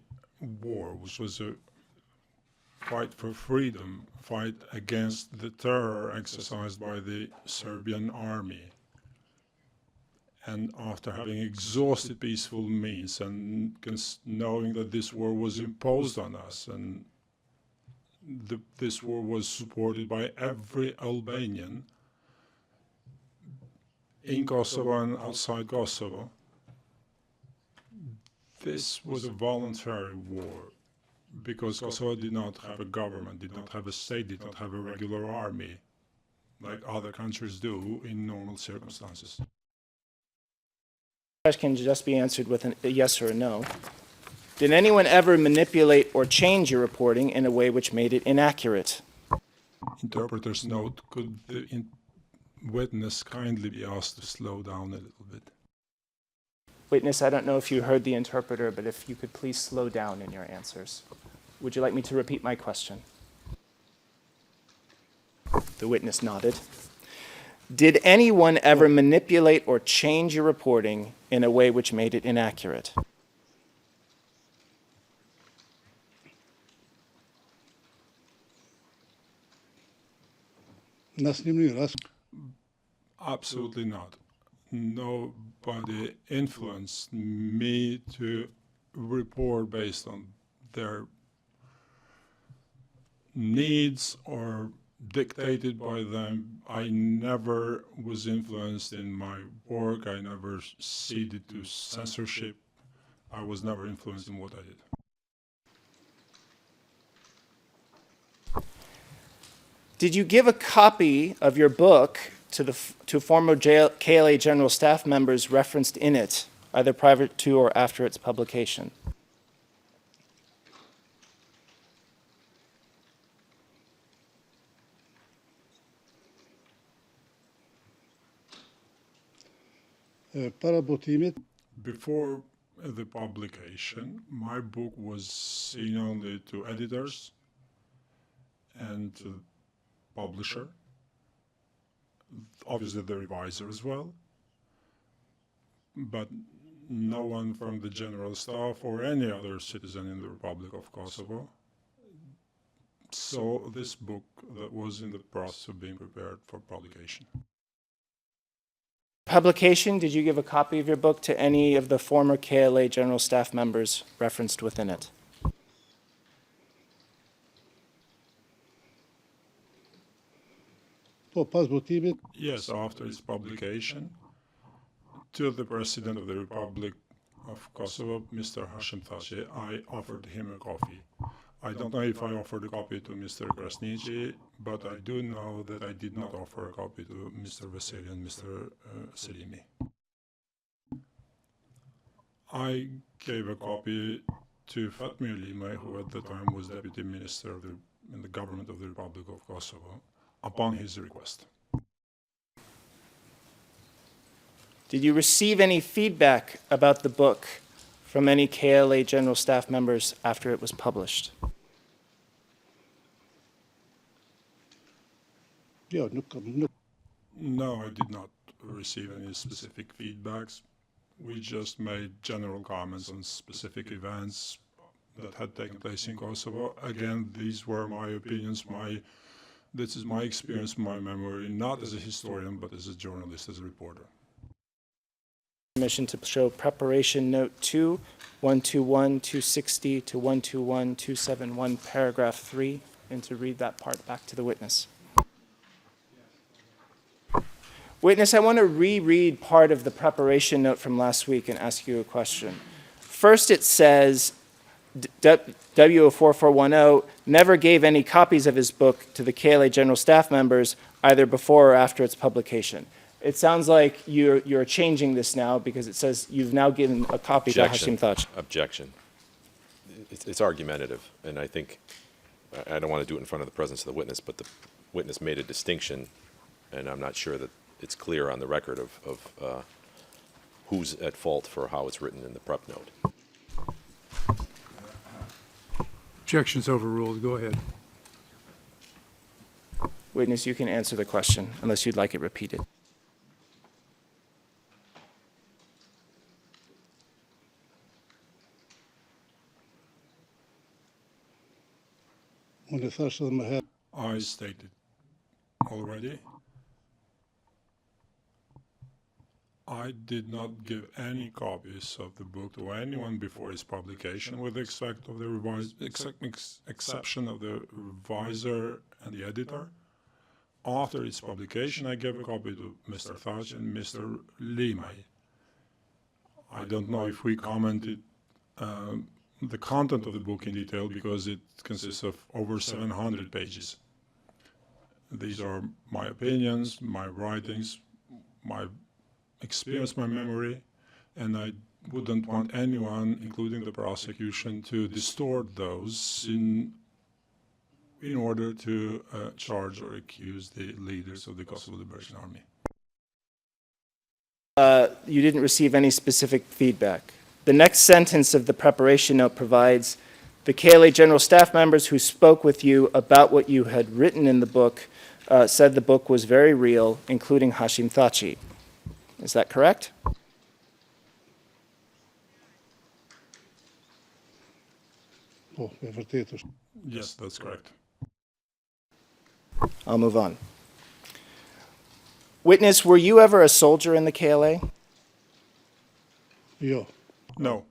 war, which was a fight for freedom, fight against the terror exercised by the Serbian army. And after having exhausted peaceful means and knowing that this war was imposed on us, and this war was supported by every Albanian in Kosovo and outside Kosovo, this was a voluntary war, because Kosovo did not have a government, did not have a state, did not have a regular army, like other countries do in normal circumstances. The question can just be answered with a yes or a no. Did anyone ever manipulate or change your reporting in a way which made it inaccurate? Interpreter's note, could the witness kindly be asked to slow down a little bit? Witness, I don't know if you heard the interpreter, but if you could please slow down in your answers. Would you like me to repeat my question? The witness nodded. Did anyone ever manipulate or change your reporting in a way which made it inaccurate? Absolutely not. Nobody influenced me to report based on their needs or dictated by them. I never was influenced in my work. I never ceded to censorship. I was never influenced in what I did. Did you give a copy of your book to former KLA General Staff members referenced in it, either prior to or after its publication? Before the publication, my book was seen only to editors and to the publisher, obviously the reviser as well, but no one from the General Staff or any other citizen in the Republic of Kosovo saw this book that was in the process of being prepared for publication. Publication, did you give a copy of your book to any of the former KLA General Staff members referenced within it? Yes, after its publication, to the President of the Republic of Kosovo, Mr. Thaçi, I offered him a copy. I don't know if I offered a copy to Mr. Krasniqi, but I do know that I did not offer a copy to Mr. Vasily and Mr. Selimi. I gave a copy to Fatmir Limay, who at the time was Deputy Minister in the government of the Republic of Kosovo, upon his request. Did you receive any feedback about the book from any KLA General Staff members after it was published? No, I did not receive any specific feedbacks. We just made general comments on specific events that had taken place in Kosovo. Again, these were my opinions, this is my experience, my memory, not as a historian, but as a journalist, as a reporter. Permission to show preparation note 2, 121, 260 to 121, 271, paragraph 3, and to read that part back to the witness. Witness, I want to reread part of the preparation note from last week and ask you a question. First, it says W4410 never gave any copies of his book to the KLA General Staff members either before or after its publication. It sounds like you're changing this now because it says you've now given a copy to Hashim Thaçi. Objection. It's argumentative, and I think, I don't want to do it in front of the presence of the witness, but the witness made a distinction, and I'm not sure that it's clear on the record of who's at fault for how it's written in the prep note. Objection's overruled. Go ahead. Witness, you can answer the question unless you'd like it repeated. I stated already, I did not give any copies of the book to anyone before its publication, with the exception of the reviser and the editor. After its publication, I gave a copy to Mr. Thaçi and Mr. Limay. I don't know if we commented the content of the book in detail because it consists of over 700 pages. These are my opinions, my writings, my experience, my memory, and I wouldn't want anyone, including the prosecution, to distort those in order to charge or accuse the leaders of the Kosovo Liberation Army. You didn't receive any specific feedback. The next sentence of the preparation note provides, the KLA General Staff members who spoke with you about what you had written in the book said the book was very real, including Hashim Thaçi. Is that correct? Yes, that's correct. I'll move on. Witness, were you ever a soldier in the KLA? No.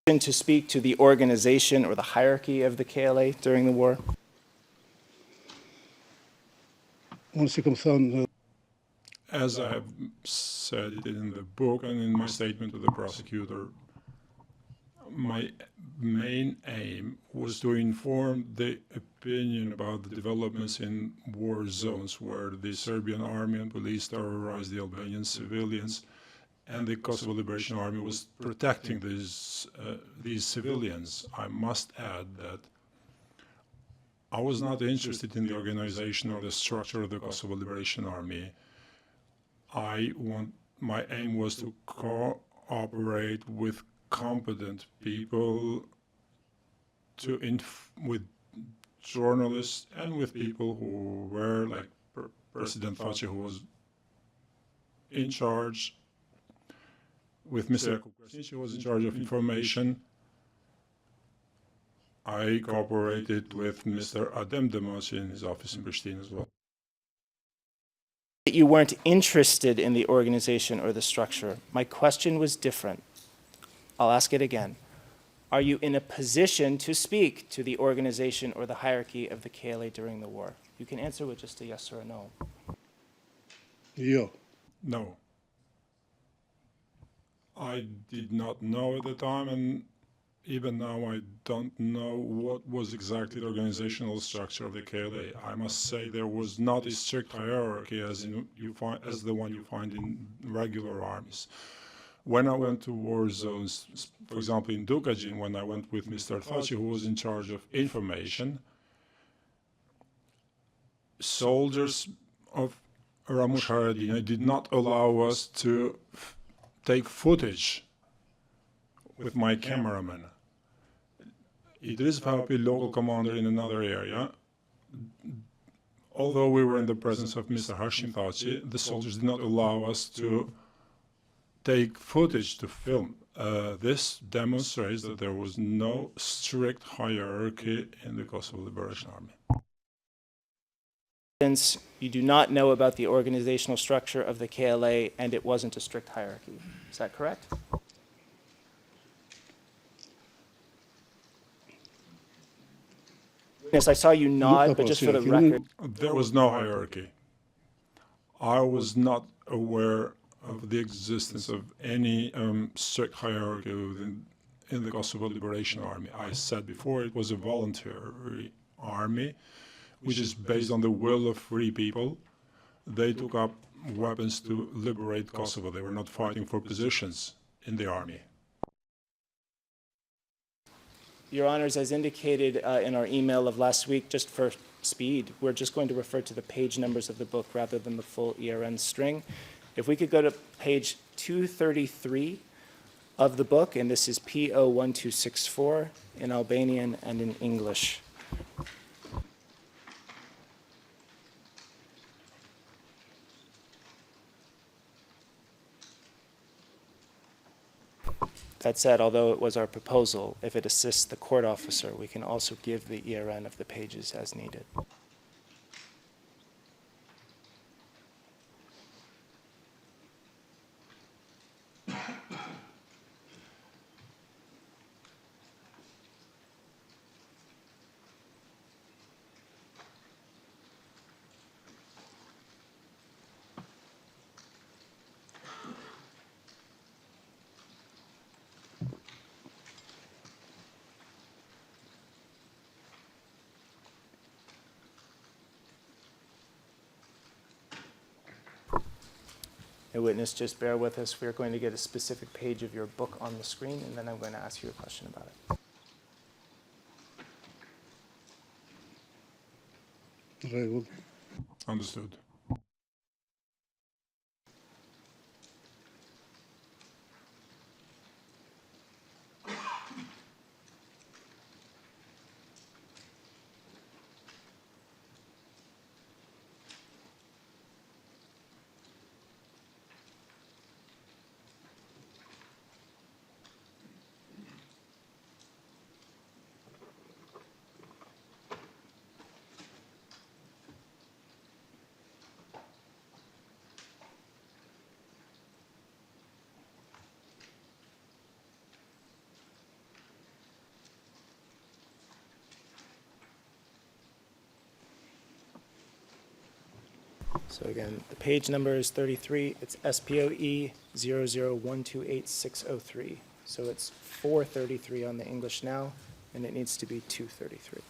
To speak to the organization or the hierarchy of the KLA during the war? As I have said it in the book and in my statement to the prosecutor, my main aim was to inform the opinion about the developments in war zones where the Serbian army and police terrorized the Albanian civilians, and the Kosovo Liberation Army was protecting these civilians. I must add that I was not interested in the organization or the structure of the Kosovo Liberation Army. My aim was to cooperate with competent people, with journalists and with people who were like President Thaçi, who was in charge, with Mr. Krasniqi, who was in charge of information. I cooperated with Mr. Adem Demosi in his office in Pristina as well. You weren't interested in the organization or the structure. My question was different. I'll ask it again. Are you in a position to speak to the organization or the hierarchy of the KLA during the war? You can answer with just a yes or a no. No. I did not know at the time, and even now I don't know what was exactly the organizational structure of the KLA. I must say there was not a strict hierarchy as the one you find in regular armies. When I went to war zones, for example in Dukajin, when I went with Mr. Thaçi, who was in charge of information, soldiers of Ramush Haradina did not allow us to take footage with my cameraman. Idris Vahapi, local commander in another area, although we were in the presence of Mr. Hashim Thaçi, the soldiers did not allow us to take footage to film. This demonstrates that there was no strict hierarchy in the Kosovo Liberation Army. Since you do not know about the organizational structure of the KLA and it wasn't a strict hierarchy. Is that correct? Yes, I saw you nod, but just for the record. There was no hierarchy. I was not aware of the existence of any strict hierarchy in the Kosovo Liberation Army. I said before it was a voluntary army, which is based on the will of free people. They took up weapons to liberate Kosovo. They were not fighting for positions in the army. Your Honors, as indicated in our email of last week, just for speed, we're just going to refer to the page numbers of the book rather than the full ERN string. If we could go to page 233 of the book, and this is PO1264 in Albanian and in English. That said, although it was our proposal, if it assists the court officer, we can also give the ERN of the pages as needed. Hey, witness, just bear with us. We're going to get a specific page of your book on the screen, and then I'm going to ask you a question about it. Understood. So again, the page number is 33. It's SPOE 00128-603. So it's 433 on the English now, and it needs to be 233.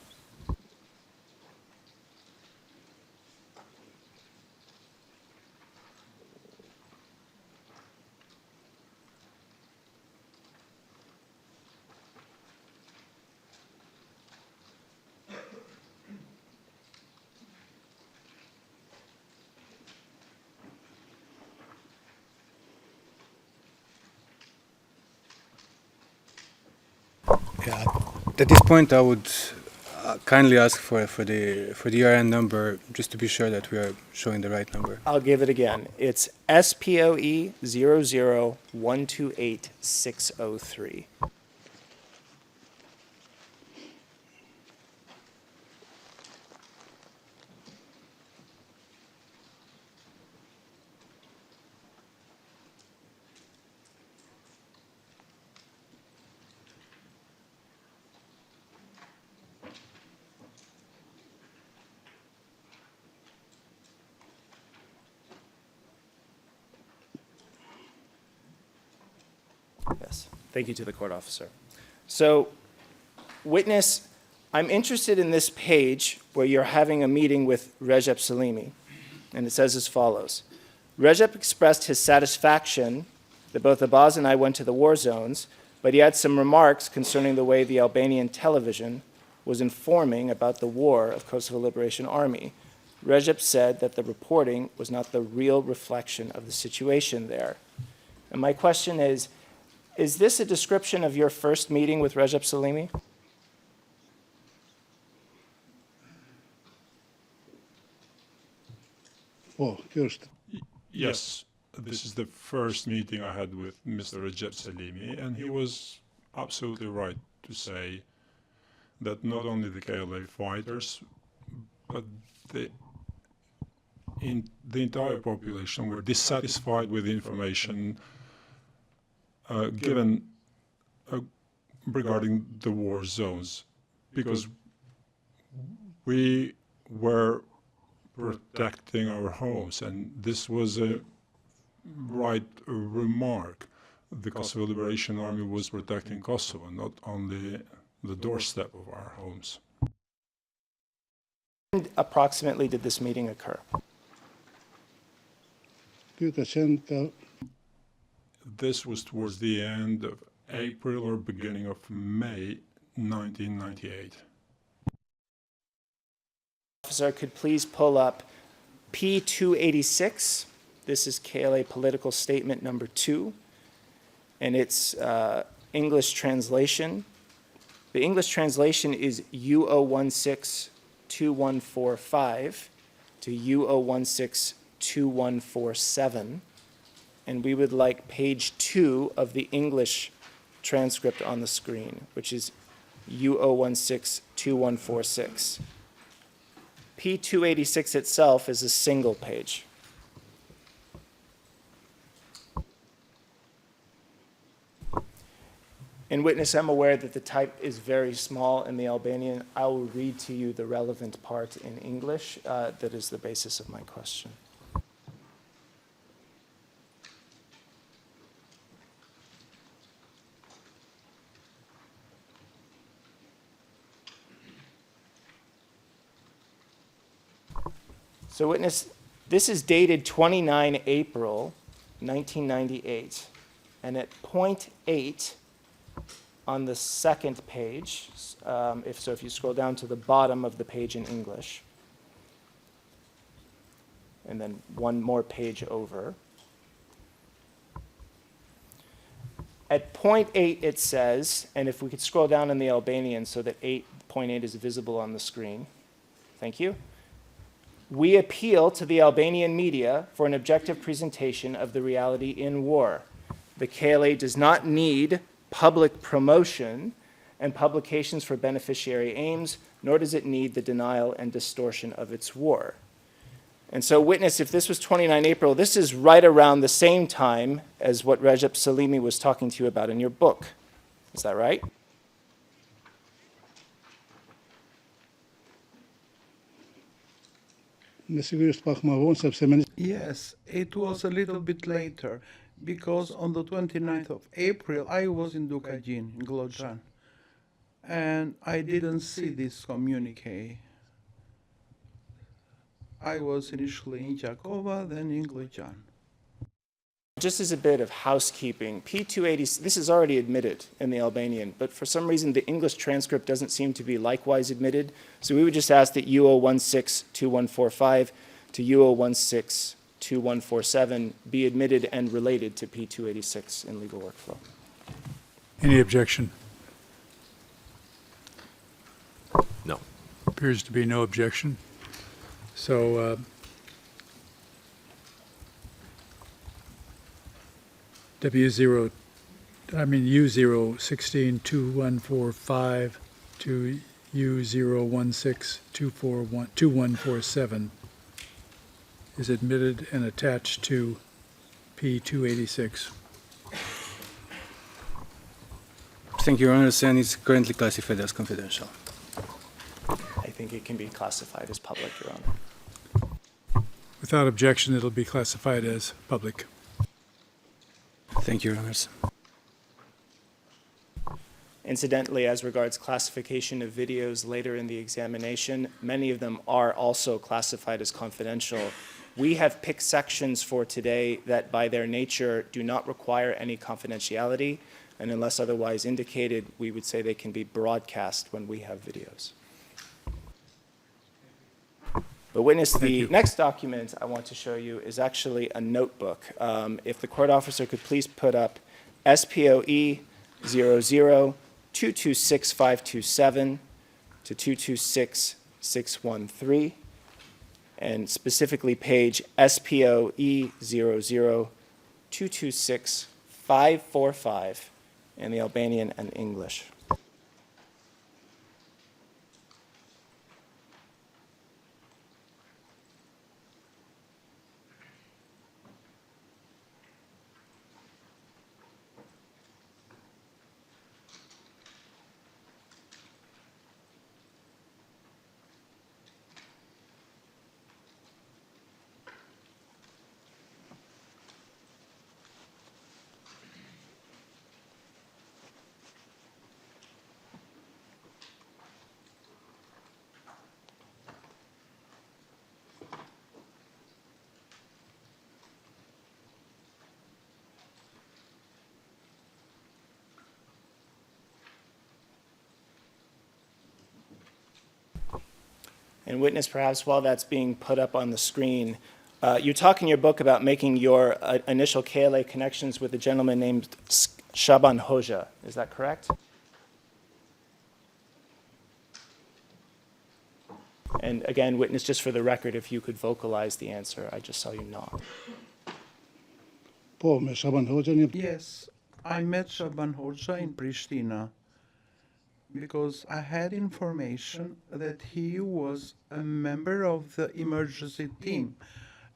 Yeah, at this point, I would kindly ask for the ERN number, just to be sure that we are showing the right number. I'll give it again. It's SPOE 00128-603. Yes. Thank you to the court officer. So, witness, I'm interested in this page where you're having a meeting with Recep Salimi, and it says as follows. Recep expressed his satisfaction that both Abbas and I went to the war zones, but he had some remarks concerning the way the Albanian television was informing about the war of Kosovo Liberation Army. Recep said that the reporting was not the real reflection of the situation there. And my question is this a description of your first meeting with Recep Salimi? Yes, this is the first meeting I had with Mr. Recep Salimi, and he was absolutely right to say that not only the KLA fighters, but the entire population were dissatisfied with the information given regarding the war zones, because we were protecting our homes, and this was a right remark. The Kosovo Liberation Army was protecting Kosovo, not only the doorstep of our homes. When approximately did this meeting occur? This was towards the end of April or beginning of May 1998. Officer, could please pull up P286. This is KLA Political Statement number 2, and it's English translation. The English translation is U0162145 to U0162147, and we would like page 2 of the English transcript on the screen, which is U0162146. P286 itself is a single page. In witness, I'm aware that the type is very small in the Albanian. I will read to you the relevant part in English. That is the basis of my question. So witness, this is dated 29 April 1998, and at point 8 on the second page, if you scroll down to the bottom of the page in English, and then one more page over, at point 8 it says, and if we could scroll down in the Albanian so that point 8 is visible on the screen, thank you. We appeal to the Albanian media for an objective presentation of the reality in war. The KLA does not need public promotion and publications for beneficiary aims, nor does it need the denial and distortion of its war. And so, witness, if this was 29 April, this is right around the same time as what Recep Salimi was talking to you about in your book. Is that right? Yes, it was a little bit later, because on the 29th of April, I was in Dukajin, in Glojan, and I didn't see this communique. I was initially in Jakova, then in Glojan. Just as a bit of housekeeping, P280, this is already admitted in the Albanian, but for some reason the English transcript doesn't seem to be likewise admitted. So we would just ask that U0162145 to U0162147 be admitted and related to P286 in legal workflow. Any objection? No. Appears to be no objection. So U0162145 to U0162147 is admitted and attached to P286. Thank you, Your Honor, and it's currently classified as confidential. I think it can be classified as public, Your Honor. Without objection, it'll be classified as public. Thank you, Your Honors. Incidentally, as regards classification of videos later in the examination, many of them are also classified as confidential. We have picked sections for today that by their nature do not require any confidentiality, and unless otherwise indicated, we would say they can be broadcast when we have videos. But witness, the next document I want to show you is actually a notebook. If the court officer could please put up SPOE 00226527 to 226613, and specifically page SPOE 002265545 in the Albanian and English. And witness, perhaps while that's being put up on the screen, you talk in your book about making your initial KLA connections with a gentleman named Shaban Hoja. Is that correct? And again, witness, just for the record, if you could vocalize the answer. I just saw you nod. Yes, I met Shaban Hoja in Pristina because I had information that he was a member of the emergency team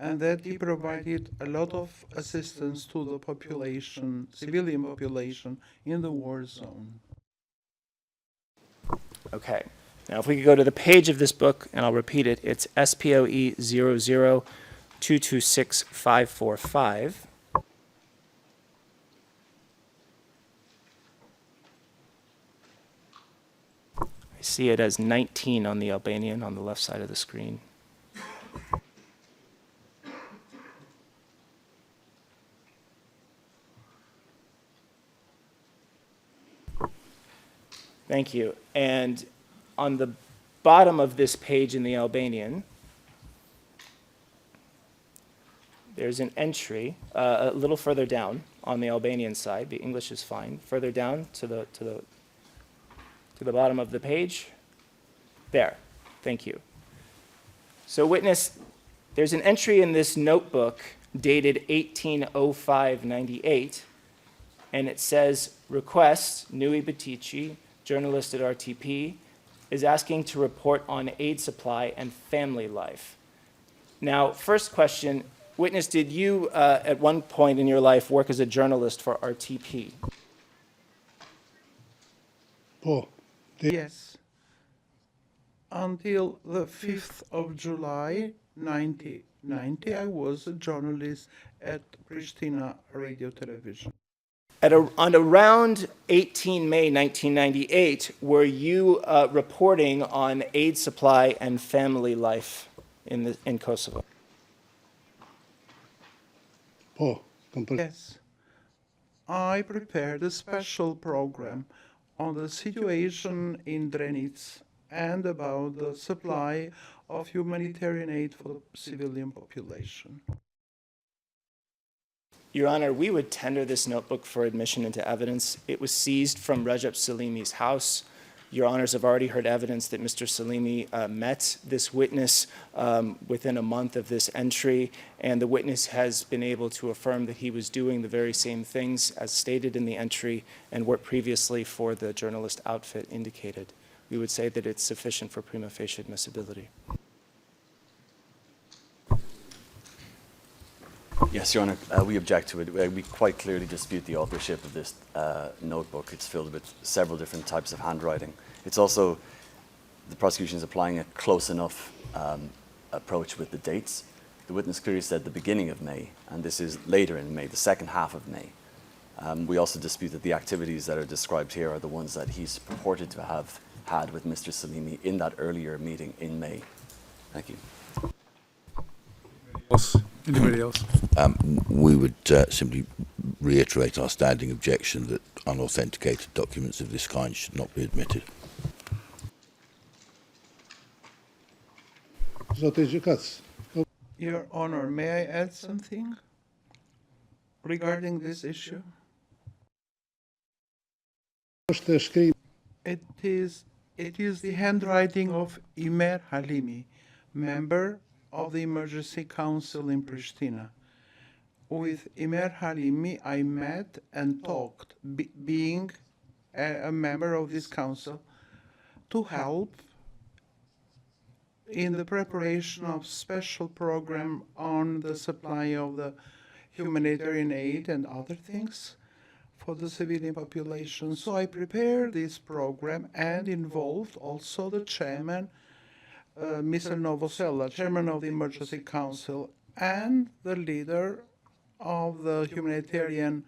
and that he provided a lot of assistance to the population, civilian population in the war zone. Okay. Now, if we could go to the page of this book, and I'll repeat it, it's SPOE 002265545. I see it as 19 on the Albanian on the left side of the screen. Thank you. And on the bottom of this page in the Albanian, there's an entry a little further down on the Albanian side. The English is fine. Further down to the bottom of the page. There. Thank you. So witness, there's an entry in this notebook dated 1805-98, and it says, request, Nui Batici, journalist at RTP, is asking to report on aid supply and family life. Now, first question, witness, did you at one point in your life work as a journalist for RTP? Yes. Until the 5th of July, 1990, I was a journalist at Pristina Radio Television. On around 18 May 1998, were you reporting on aid supply and family life in Kosovo? Yes. I prepared a special program on the situation in Drenica and about the supply of humanitarian aid for the civilian population. Your Honor, we would tender this notebook for admission into evidence. It was seized from Recep Salimi's house. Your Honors have already heard evidence that Mr. Salimi met this witness within a month of this entry, and the witness has been able to affirm that he was doing the very same things as stated in the entry and what previously for the journalist outfit indicated. We would say that it's sufficient for prima facie admissibility. Yes, Your Honour, we object to it. We quite clearly dispute the authorship of this notebook. It's filled with several different types of handwriting. It's also, the prosecution is applying a close enough approach with the dates. The witness clearly said the beginning of May, and this is later in May, the second half of May. We also dispute that the activities that are described here are the ones that he's purported to have had with Mr. Salimi in that earlier meeting in May. Thank you. Anybody else? We would simply reiterate our standing objection that unauthenticated documents of this kind should not be admitted. Your Honor, may I add something regarding this issue? It is the handwriting of Imer Halimi, member of the Emergency Council in Pristina. With Imer Halimi, I met and talked, being a member of this council, to help in the preparation of special program on the supply of the humanitarian aid and other things for the civilian population. So I prepared this program and involved also the chairman, Mr. Novosela, chairman of the Emergency Council, and the leader of the Humanitarian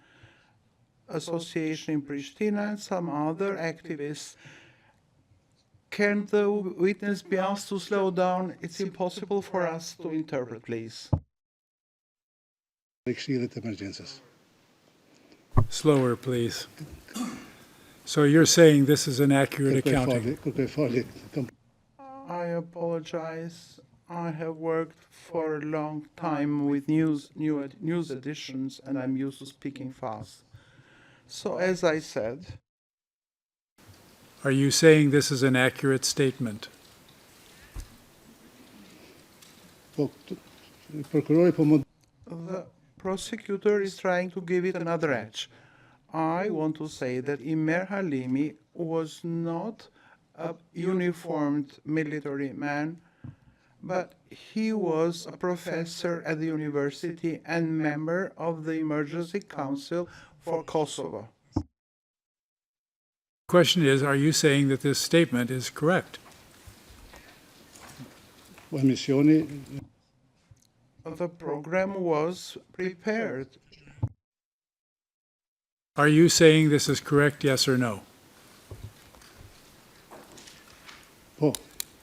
Association in Pristina and some other activists. Can the witness be asked to slow down? It's impossible for us to interpret, please. Slower, please. So you're saying this is an accurate accounting? I apologize. I have worked for a long time with news editions, and I'm used to speaking fast. So as I said, Are you saying this is an accurate statement? the prosecutor is trying to give it another edge. I want to say that Imer Halimi was not a uniformed military man, but he was a professor at the university and member of the Emergency Council for Kosovo. Question is, are you saying that this statement is correct? The program was prepared. Are you saying this is correct, yes or no?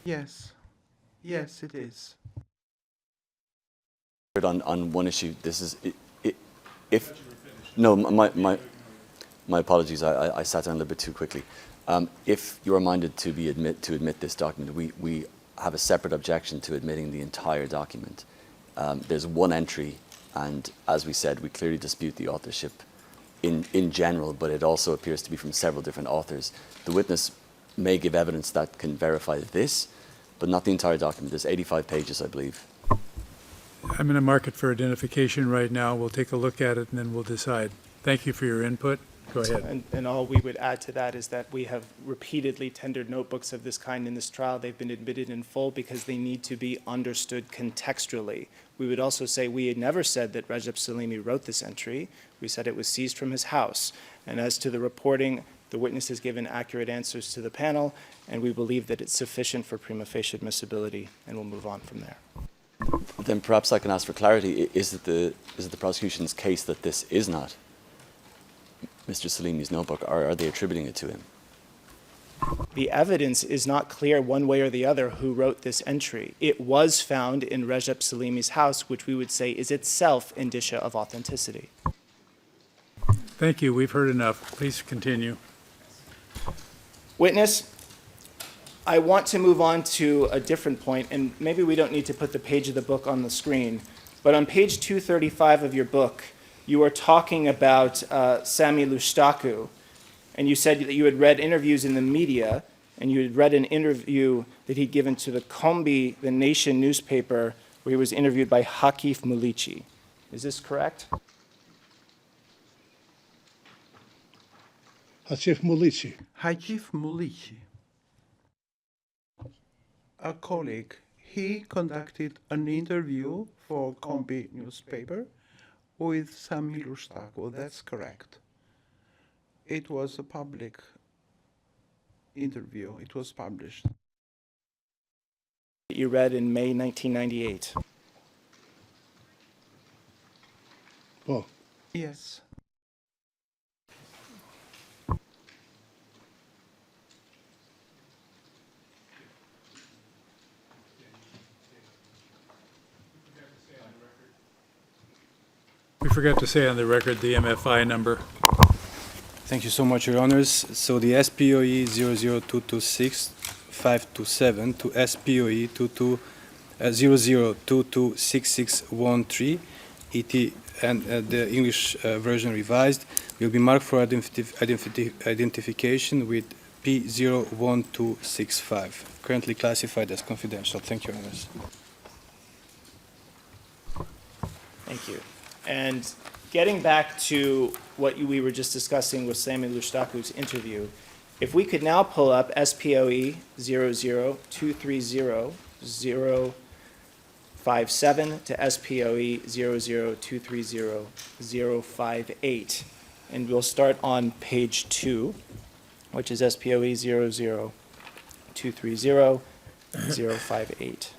Yes. Yes, it is. On one issue, this is if no, my apologies. I sat down a little bit too quickly. If you are minded to admit this document, we have a separate objection to admitting the entire document. There's one entry, and as we said, we clearly dispute the authorship in general, but it also appears to be from several different authors. The witness may give evidence that can verify this, but not the entire document. There's 85 pages, I believe. I'm in a market for identification right now. We'll take a look at it and then we'll decide. Thank you for your input. Go ahead. And all we would add to that is that we have repeatedly tendered notebooks of this kind in this trial. They've been admitted in full because they need to be understood contextually. We would also say we had never said that Recep Salimi wrote this entry. We said it was seized from his house. And as to the reporting, the witness has given accurate answers to the panel, and we believe that it's sufficient for prima facie admissibility, and we'll move on from there. Then perhaps I can ask for clarity. Is it the prosecution's case that this is not Mr. Salimi's notebook, or are they attributing it to him? The evidence is not clear one way or the other who wrote this entry. It was found in Recep Salimi's house, which we would say is itself indicia of authenticity. Thank you. We've heard enough. Please continue. Witness, I want to move on to a different point, and maybe we don't need to put the page of the book on the screen, but on page 235 of your book, you are talking about Sami Lustaku, and you said that you had read interviews in the media, and you had read an interview that he'd given to the Kombi, the Nation newspaper, where he was interviewed by Hakif Mulici. Is this correct? Hakif Mulici, a colleague, he conducted an interview for Kombi newspaper with Sami Lustaku. That's correct. It was a public interview. It was published. You read in May 1998. Yes. forgot to say on the record the MFI number. Thank you so much, Your Honors. So the SPOE 00226-527 to SPOE 00226613 ET and the English version revised will be marked for identification with P01265, currently classified as confidential. Thank you, Your Honors. Thank you. And getting back to what we were just discussing with Sami Lushtaku's interview, if we could now pull up SPOE 00230-057 to SPOE 00230-058. And we'll start on page 2, which is SPOE 00230-058.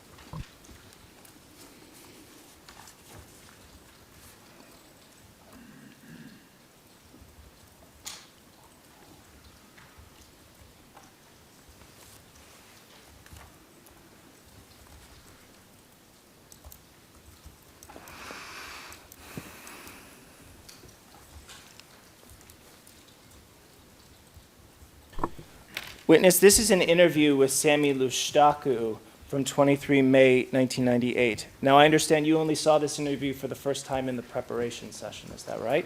Witness, this is an interview with Sami Lushtaku from 23 May 1998. Now, I understand you only saw this interview for the first time in the preparation session. Is that right?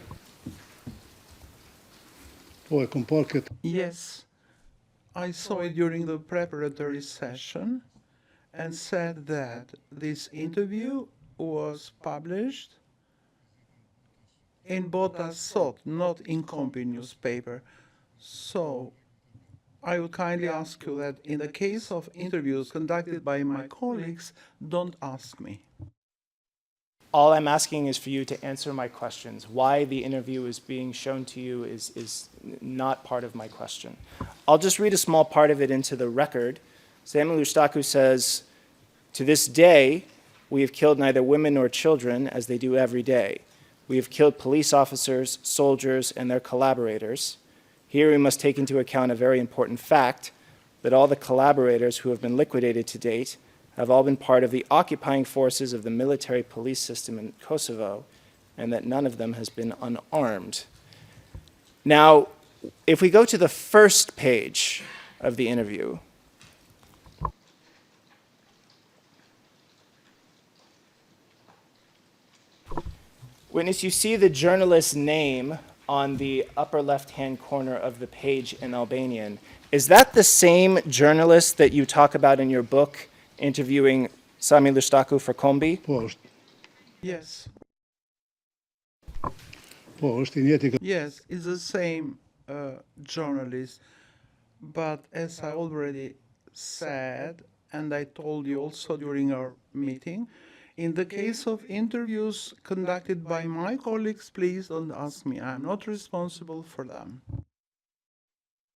Yes, I saw it during the preparatory session and said that this interview was published in Bota Sot, not in Compi newspaper. So I would kindly ask you that in the case of interviews conducted by my colleagues, don't ask me. All I'm asking is for you to answer my questions. Why the interview is being shown to you is not part of my question. I'll just read a small part of it into the record. Sami Lushtaku says, "To this day, we have killed neither women nor children, as they do every day. We have killed police officers, soldiers, and their collaborators. Here we must take into account a very important fact, that all the collaborators who have been liquidated to date have all been part of the occupying forces of the military police system in Kosovo, and that none of them has been unarmed." Now, if we go to the first page of the interview, witness, you see the journalist's name on the upper left-hand corner of the page in Albanian. Is that the same journalist that you talk about in your book, interviewing Sami Lushtaku for Kombi? Yes. Yes, it's the same journalist. But as I already said, and I told you also during our meeting, in the case of interviews conducted by my colleagues, please don't ask me. I'm not responsible for them.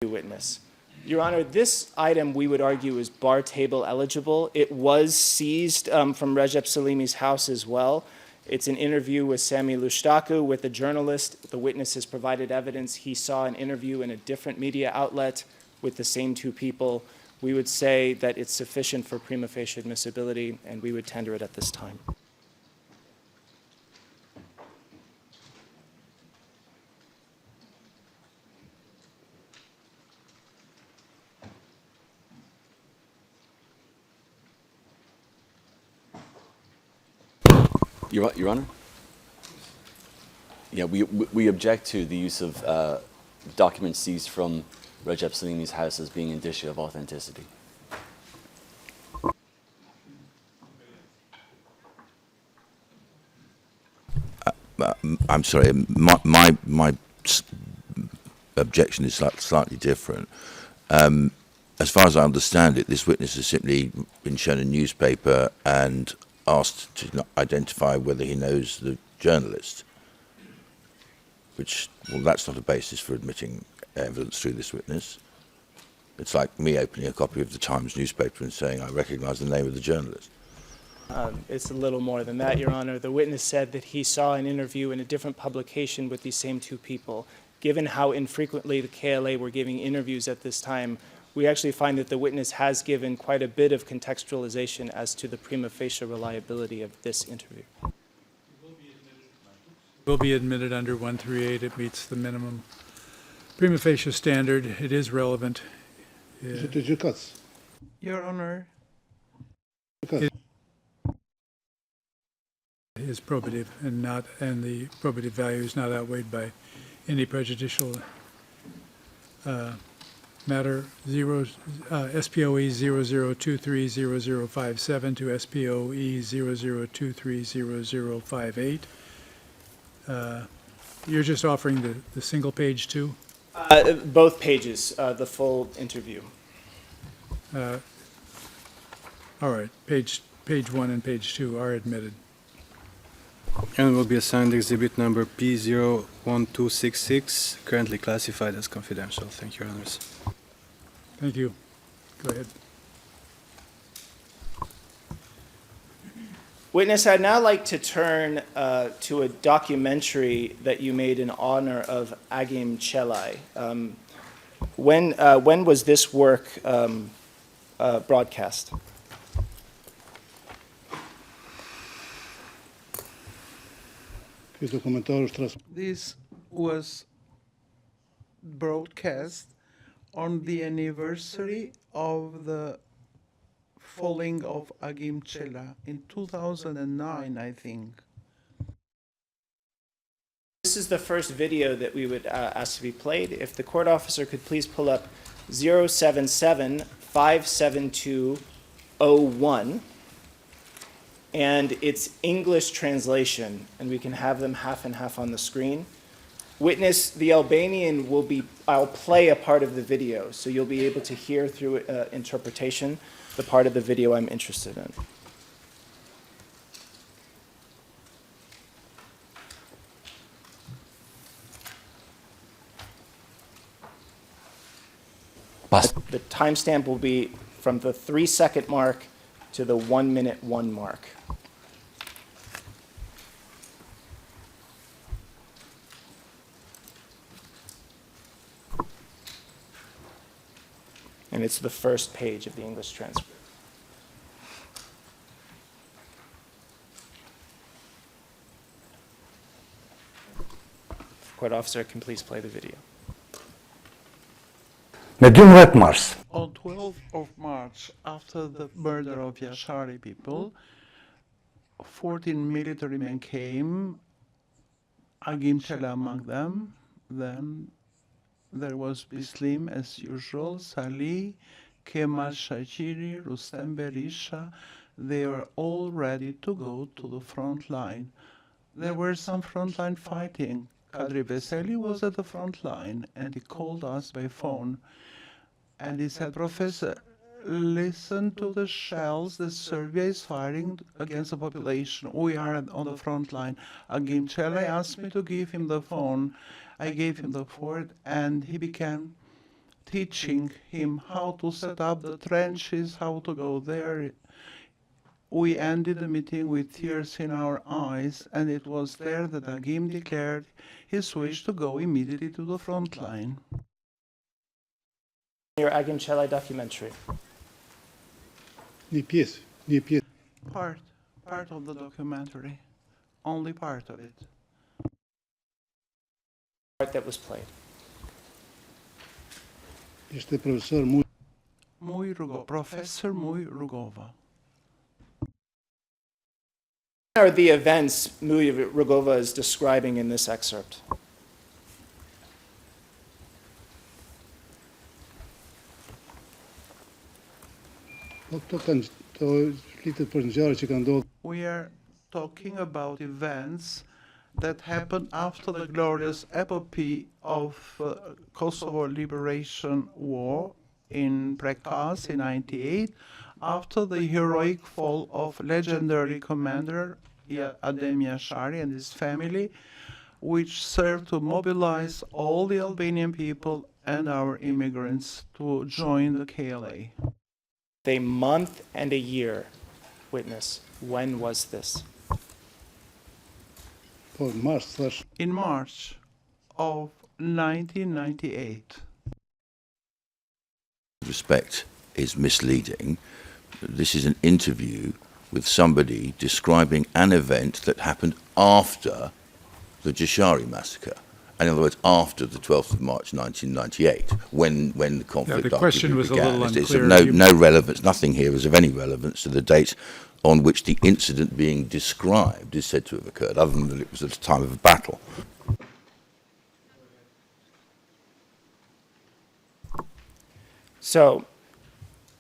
Witness. Your Honor, this item we would argue is bar table eligible. It was seized from Recep Salimi's house as well. It's an interview with Sami Lushtaku with a journalist. The witness has provided evidence he saw an interview in a different media outlet with the same two people. We would say that it's sufficient for prima facie admissibility, and we would tender it at this time. Your Honor? Yeah, we object to the use of documents seized from Recep Salimi's house as being indicia of authenticity. I'm sorry, my objection is slightly different. As far as I understand it, this witness has simply been shown a newspaper and asked to identify whether he knows the journalist, which, well, that's not a basis for admitting evidence through this witness. It's like me opening a copy of the Times newspaper and saying I recognize the name of the journalist. It's a little more than that, Your Honor. The witness said that he saw an interview in a different publication with these same two people. Given how infrequently the KLA were giving interviews at this time, we actually find that the witness has given quite a bit of contextualization as to the prima facie reliability of this interview. It will be admitted under 138. It meets the minimum prima facie standard. It is relevant. Your Honor, Is probative and the probative value is not outweighed by any prejudicial matter. SPOE 00230057 to SPOE 00230058. You're just offering the single page too? Both pages, the full interview. All right, page 1 and page 2 are admitted. And will be assigned exhibit number P01266, currently classified as confidential. Thank you, Your Honors. Thank you. Go ahead. Witness, I'd now like to turn to a documentary that you made in honor of Agim Chelai. When was this work broadcast? this was broadcast on the anniversary of the falling of Agim Chelai in 2009, I think. This is the first video that we would ask to be played. If the court officer could please pull up 077-572-01 and its English translation, and we can have them half and half on the screen. Witness, the Albanian will be, I'll play a part of the video, so you'll be able to hear through interpretation the part of the video I'm interested in. The timestamp will be from the 3-second mark to the 1-minute 1 mark. And it's the first page of the English transcript. Court officer can please play the video. On 12th of March, after the murder of Yashari people, 14 military men came, Agim Chelai among them. Then there was Bislim as usual, Salih, Kemal Shachiri, Rustem Berisha. They were all ready to go to the front line. There were some frontline fighting. Kadri Veseli was at the front line and he called us by phone. And he said, Professor, listen to the shells that Serbia is firing against the population. We are on the front line. Agim Chelai asked me to give him the phone. I gave him the phone, and he began teaching him how to set up the trenches, how to go there. We ended the meeting with tears in our eyes, and it was there that Agim declared his wish to go immediately to the front line. Your Agim Chelai documentary. Part of the documentary, only part of it. Part that was played. Professor Muj Rugova. What are the events Muj Rugova is describing in this excerpt? We are talking about events that happened after the glorious epopee of Kosovo Liberation War in Prekaz in 1998, after the heroic fall of legendary commander Adem Yashari and his family, which served to mobilize all the Albanian people and our immigrants to join the KLA. A month and a year. Witness, when was this? In March of 1998. Respect is misleading. This is an interview with somebody describing an event that happened after the Jashari massacre. In other words, after the 12th of March 1998, when the conflict the question arguably was a began. little It's of unclear. no relevance, nothing here is of any relevance to the date on which the incident being described is said to have occurred, other than that it was at the time of a battle. So,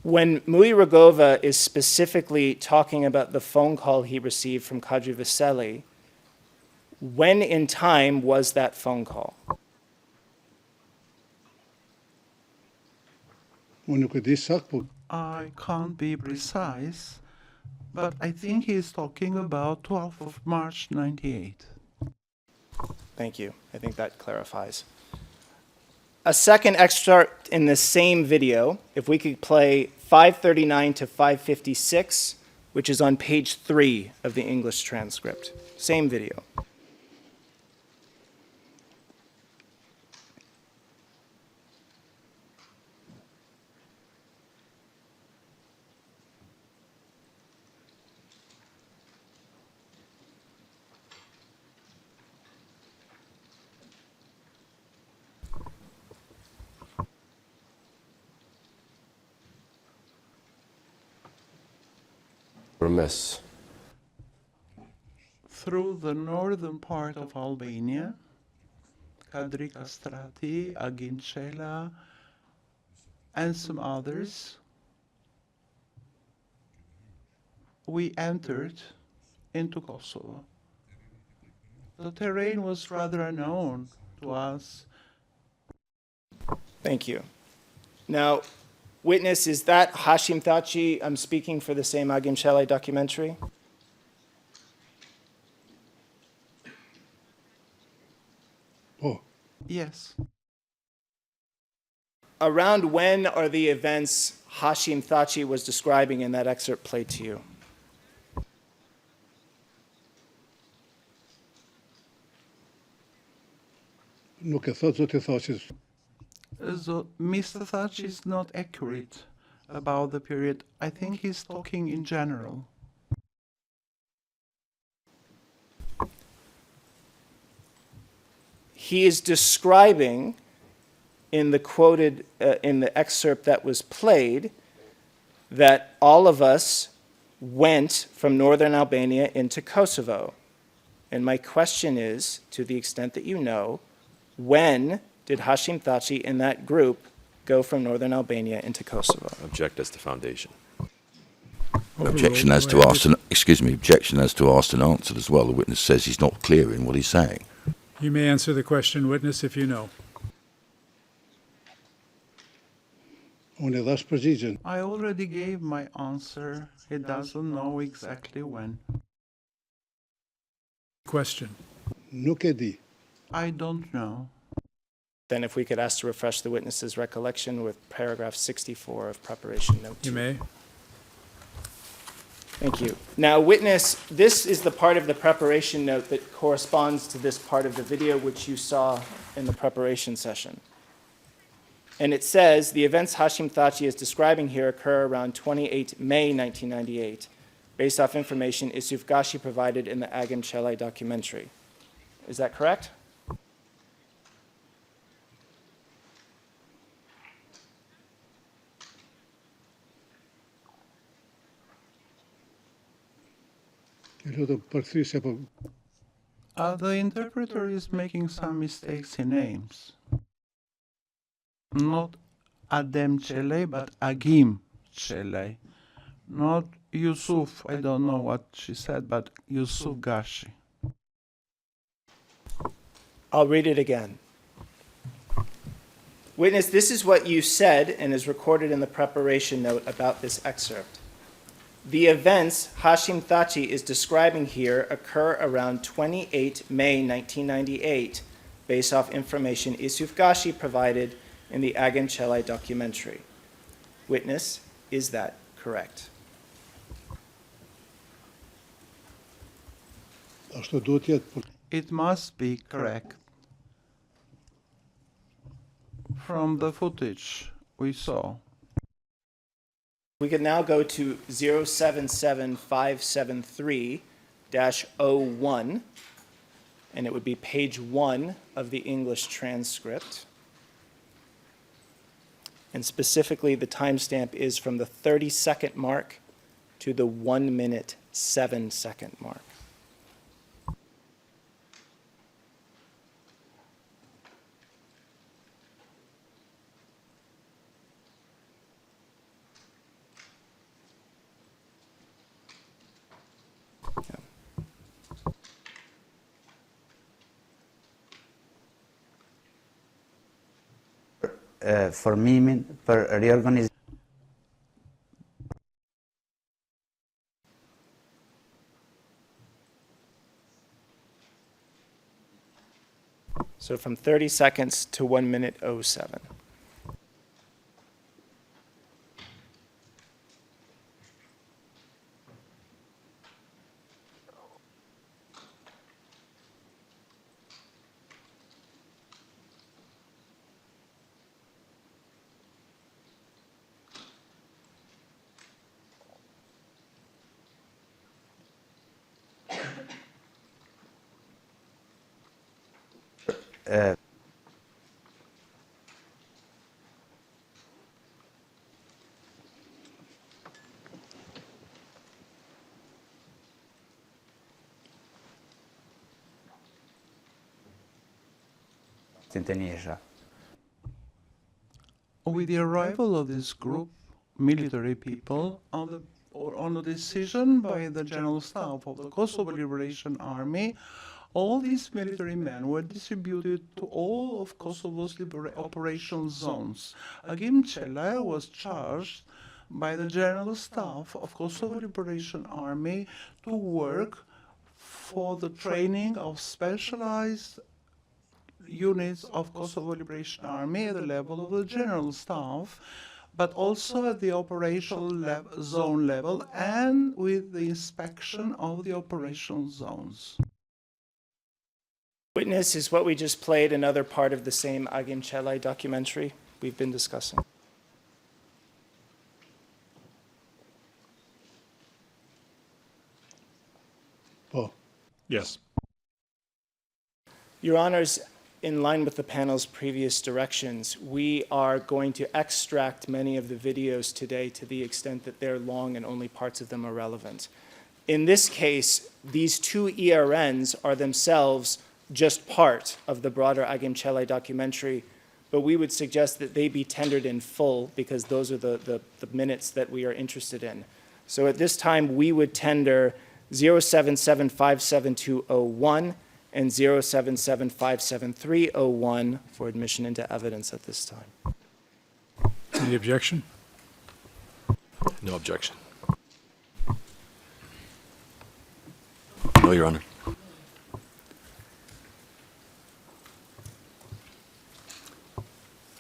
when Mui Rogova is specifically talking about the phone call he received from Kadri Veseli, when in time was that phone call? I can't be precise, but I think he's talking about 12th of March 98. Thank you. I think that clarifies. A second excerpt in the same video, if we could play 539 to 556, which is on page 3 of the English transcript. Same video. Remiss. Through the northern part of Albania, Kadri Castrati, Agincela, and some others, we entered into Kosovo. The terrain was rather unknown to us. Thank you. Now, witness, is that Hashim Thaçi? I'm speaking for the same Agim Shelley documentary. Yes. Around when are the events Hashim Thaçi was describing in that excerpt played to you? So Mr. Thaçi is not accurate about the period. I think he's talking in general. He is describing in the quoted, in the excerpt that was played, that all of us went from northern Albania into Kosovo. And my question is, to the extent that you know, when did Hashim Thaçi in that group go from northern Albania into Kosovo? Object as to foundation. Objection as to asked and, objection as to asked and answered as well. The witness says he's not clear in what he's saying. You may answer the question, witness, if you know. I already gave my answer. He doesn't know exactly when. Question. I don't know. Then if we could ask to refresh the witness's recollection with paragraph 64 of preparation note 2. You may. Thank you. Now, witness, this is the part of the preparation note that corresponds to this part of the video which you saw in the preparation session. And it says, the events Hashim Thaçi is describing here occur around 28 May 1998, based off information Isuf Gashi provided in the Agim Shelley documentary. Is that correct? The interpreter is making some mistakes in names. Not Adem Chele, but Agim Chele. Not Yusuf, I don't know what she said, but Yusuf Gashi. I'll read it again. Witness, this is what you said and is recorded in the preparation note about this excerpt. The events Hashim Thaçi is describing here occur around 28 May 1998, based off information Isuf Gashi provided in the Agim Shelley documentary. Witness, is that correct? It must be correct. From the footage we saw. We can now go to 077573-01, and it would be page 1 of the English transcript. And specifically, the timestamp is from the 30-second mark to the 1 minute, 7-second mark. For me, for reorganization. So from 30 seconds to 1 minute 07. Indonesia. With the arrival of this group, military people, on a decision by the General Staff of the Kosovo Liberation Army, all these military men were distributed to all of Kosovo's operation zones. Agim Cela was charged by the General Staff of Kosovo Liberation Army to work for the training of specialized units of Kosovo Liberation Army at the level of the General Staff, but also at the operational zone level and with the inspection of the operational zones. Witness is what we just played, another part of the same Agim Cela documentary we've been discussing. Paul? Yes. Your Honors, in line with the panel's previous directions, we are going to extract many of the videos today to the extent that they're long and only parts of them are relevant. In this case, these two ERNs are themselves just part of the broader Agim Cela documentary, but we would suggest that they be tendered in full because those are the minutes that we are interested in. So at this time, we would tender 077-57201 and 077-57301 for admission into evidence at this time. Any objection? No objection. No, Your Honor.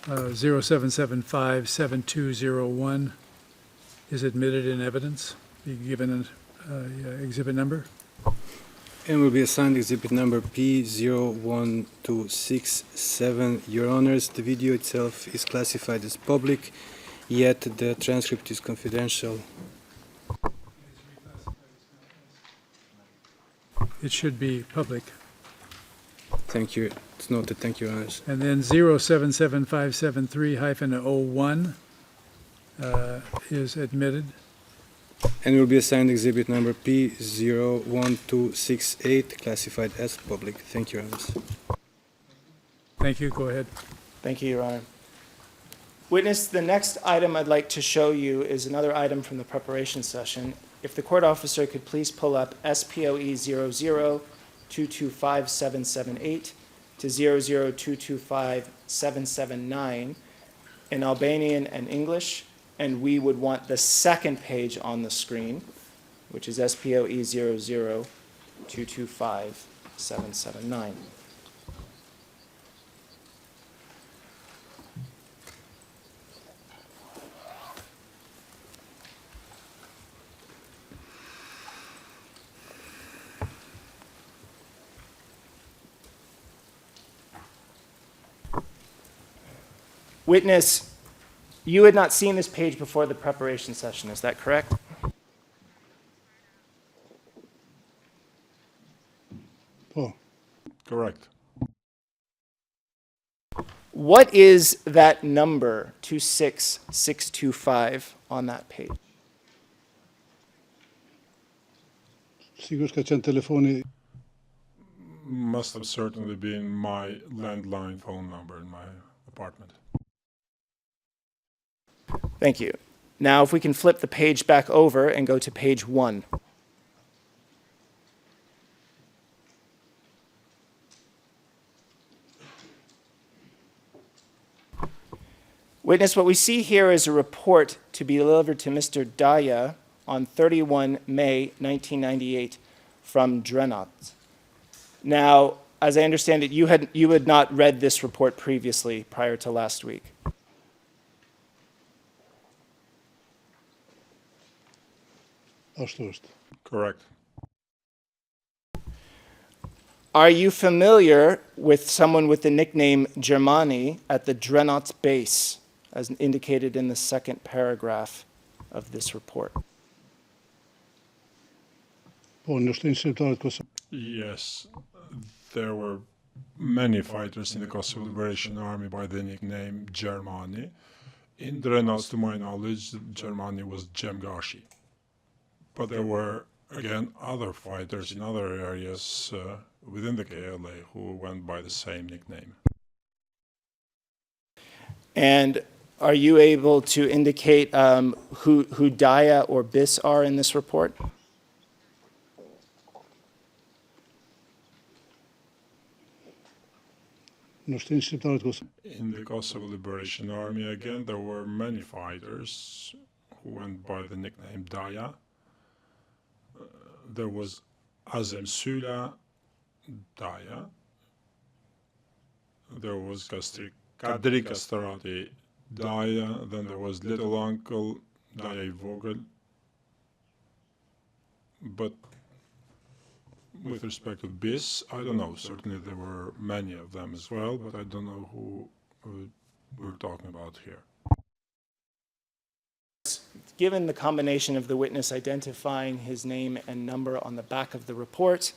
Uh, 0775-7201 is admitted in evidence. Be given an exhibit number. And will be assigned exhibit number P01267. Your Honors, the video itself is classified as public, yet the transcript is confidential. It should be public. Thank you. It's noted. Thank you, Your Honors. And then 077573-01 is admitted. And will be assigned exhibit number P01268, classified as public. Thank you, Your Honors. Thank you. Go ahead. Thank you, Your Honor. Witness, the next item I'd like to show you is another item from the preparation session. If the court officer could please pull up SPOE 00225-778 to 00225-779 in Albanian and English, and we would want the second page on the screen, which is SPOE 00225-779. Witness, you had not seen this page before the preparation session, is that correct? Paul? correct. What is that number, 26625, on that page? Must have certainly been my landline phone number in my apartment. Thank you. Now, if we can flip the page back over and go to page 1. Witness, what we see here is a report to be delivered to Mr. Daya on 31 May 1998 from Drenot. Now, as I understand it, you had not read this report previously prior to last week. Correct. Are you familiar with someone with the nickname Germani at the Drenot base, as indicated in the second paragraph of this report? Yes, there were many fighters in the Kosovo Liberation Army by the nickname Germani. In Drenos, to my knowledge, Germani was Cemgashi. But there were, again, other fighters in other areas within the KLA who went by the same nickname. And are you able to indicate who Daya or Bis are in this report? In the Kosovo Liberation Army, again, there were many fighters who went by the nickname Daya. There was Azem Sula Daya. There was Kadri Kastarati Daya. Then there was Little Uncle Daya Vogel. But with respect to Bis, I don't know. Certainly there were many of them as well, but I don't know who we're talking about here. Given the combination of the witness identifying his name and number on the back of the report,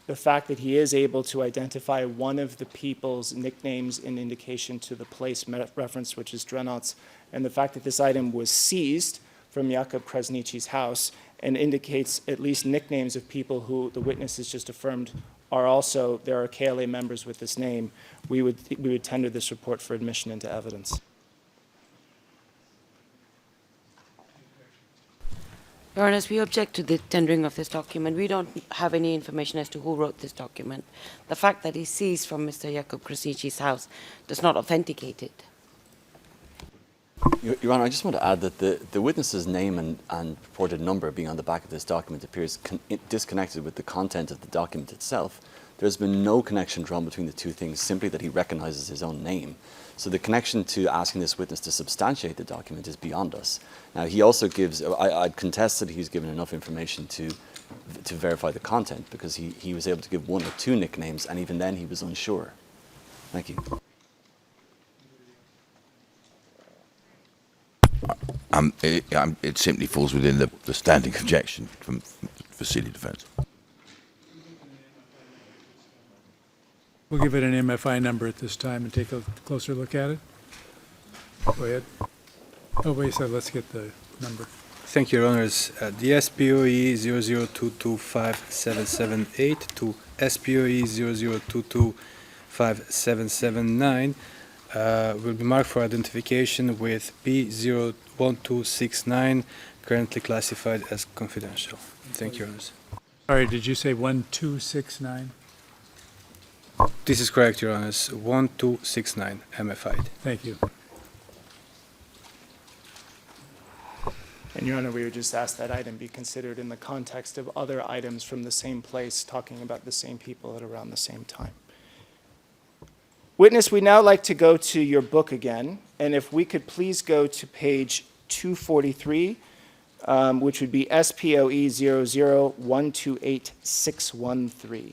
the fact that he is able to identify one of the people's nicknames in indication to the place reference, which is Drenots, and the fact that this item was seized from Jakub Krasnici's house and indicates at least nicknames of people who the witness has just affirmed are also, there are KLA members with this name, we would tender this report for admission into evidence. Your Honor, we object to the tendering of this document. We don't have any information as to who wrote this document. The fact that he seized from Mr. Jakub Krasnici's house does not authenticate it. Your Honor, I just want to add that the witness's name and purported number being on the back of this document appears disconnected with the content of the document itself. There's been no connection drawn between the two things, simply that he recognizes his own name. So the connection to asking this witness to substantiate the document is beyond us. Now, he also gives, I'd contest that he's given enough information to verify the content, because he was able to give one or two nicknames, and even then he was unsure. Thank you. It simply falls within the standing objection from Vasily Defense. We'll give it an MFI number at this time and take a closer look at it. Go ahead. Oh, wait, so let's get the number. Thank you, Your Honors. The SPOE 00225778 to SPOE 00225779 will be marked for identification with P01269, currently classified as confidential. Thank you, Your Honors. Sorry, did you say 1269? This is correct, Your Honors. 1269 MFI'd. Thank you. And Your Honor, we would just ask that item be considered in the context of other items from the same place, talking about the same people at around the same time. Witness, we'd now like to go to your book again, and if we could please go to page 243, which would be SPOE 00128613.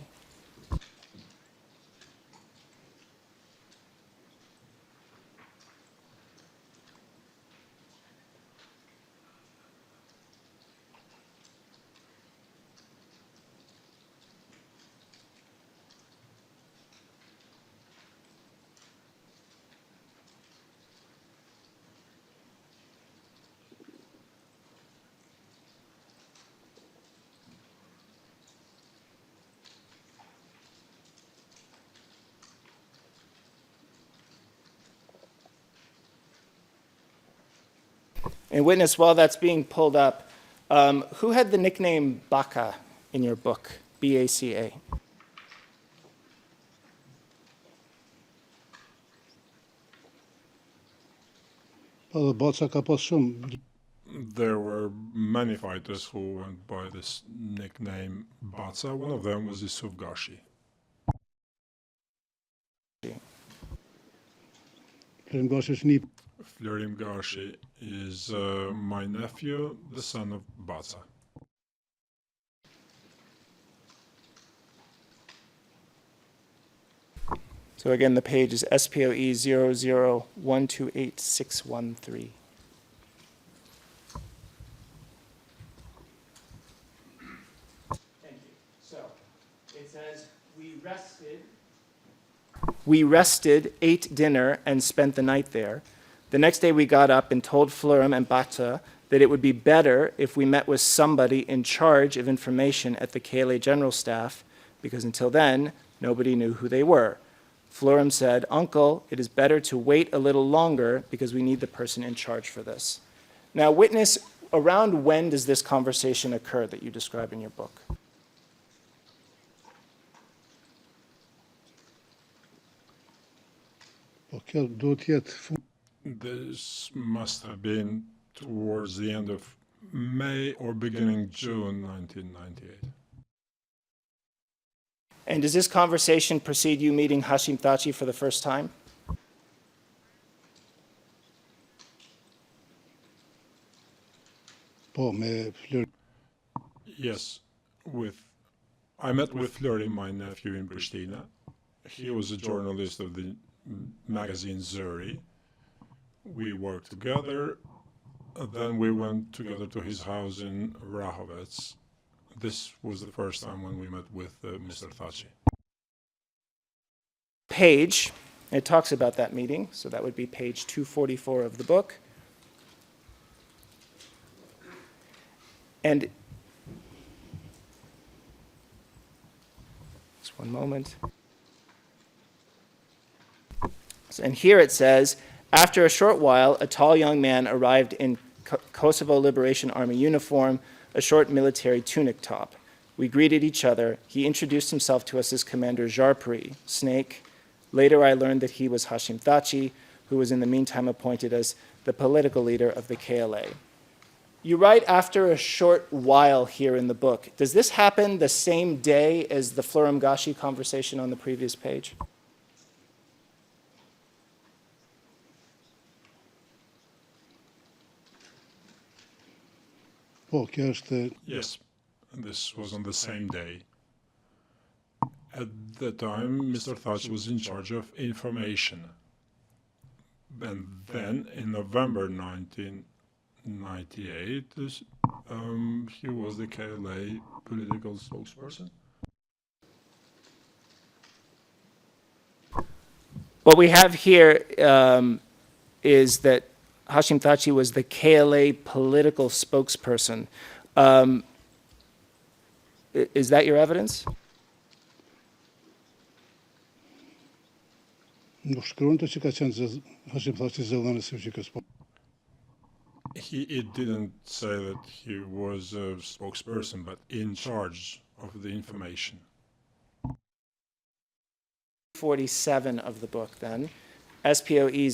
And witness, while that's being pulled up, who had the nickname Baka in your book, B-A-C-A? There were many fighters who went by this nickname Batsa. One of them was Yusuf Gashi. Flerim Gashi is my nephew, the son of Batsa. So again, the page is SPOE 00128613. Thank you. So it says, we rested, ate dinner, and spent the night there. The next day we got up and told Flurim and Bata that it would be better if we met with somebody in charge of information at the KLA General Staff, because until then, nobody knew who they were. Flurim said, "Uncle, it is better to wait a little longer because we need the person in charge for this." Now, witness, around when does this conversation occur that you describe in your book? This must have been towards the end of May or beginning June 1998. And does this conversation precede you meeting Hashim Thaçi for the first time? Yes, I met with Fleury, my nephew, in Pristina. He was a journalist of the magazine Zuri. We worked together. Then we went together to his house in Rahovec. This was the first time when we met with Mr. Thaçi. Page, it talks about that meeting, so that would be page 244 of the book. And just one moment. And here it says, after a short while, a tall young man arrived in Kosovo Liberation Army uniform, a short military tunic top. We greeted each other. He introduced himself to us as Commander Jarpri, Snake. Later, I learned that he was Hashim Thaçi, who was in the meantime appointed as the political leader of the KLA. You write after a short while here in the book. Does this happen the same day as the Flurim Gashi conversation on the previous page? Yes, this was on the same day. At the time, Mr. Thaçi was in charge of information. And then, in November 1998, he was the KLA political spokesperson. What we have here is that Hashim Thaçi was the KLA political spokesperson. Is that your evidence? It didn't say that he was a spokesperson, but in charge of the information. 47 of the book, then, SPOE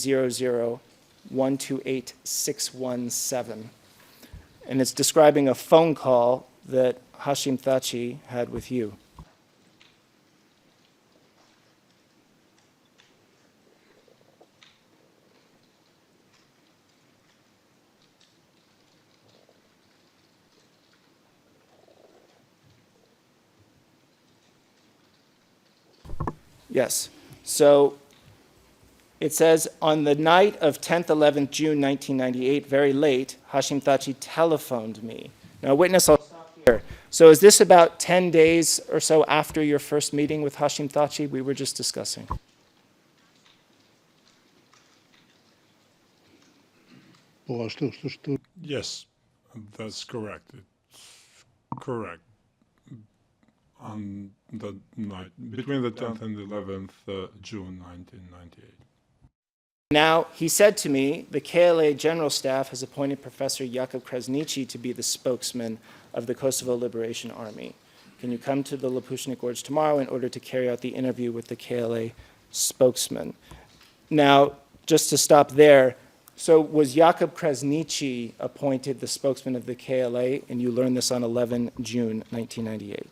00128617. And it's describing a phone call that Hashim Thaçi had with you. Yes. So it says, on the night of 10th, 11th June 1998, very late, Hashim Thaçi telephoned me. Now, witness, I'll stop here. So is this about 10 days or so after your first meeting with Hashim Thaçi we were just discussing? Yes, that's correct. It's correct. On the night, between the 10th and 11th June 1998. Now, he said to me, the KLA General Staff has appointed Professor Jakub Krasniqi to be the spokesman of the Kosovo Liberation Army. Can you come to the Lapushnik Gorge tomorrow in order to carry out the interview with the KLA spokesman? Now, just to stop there, so was Jakub Krasniqi appointed the spokesman of the KLA, and you learned this on 11 June 1998?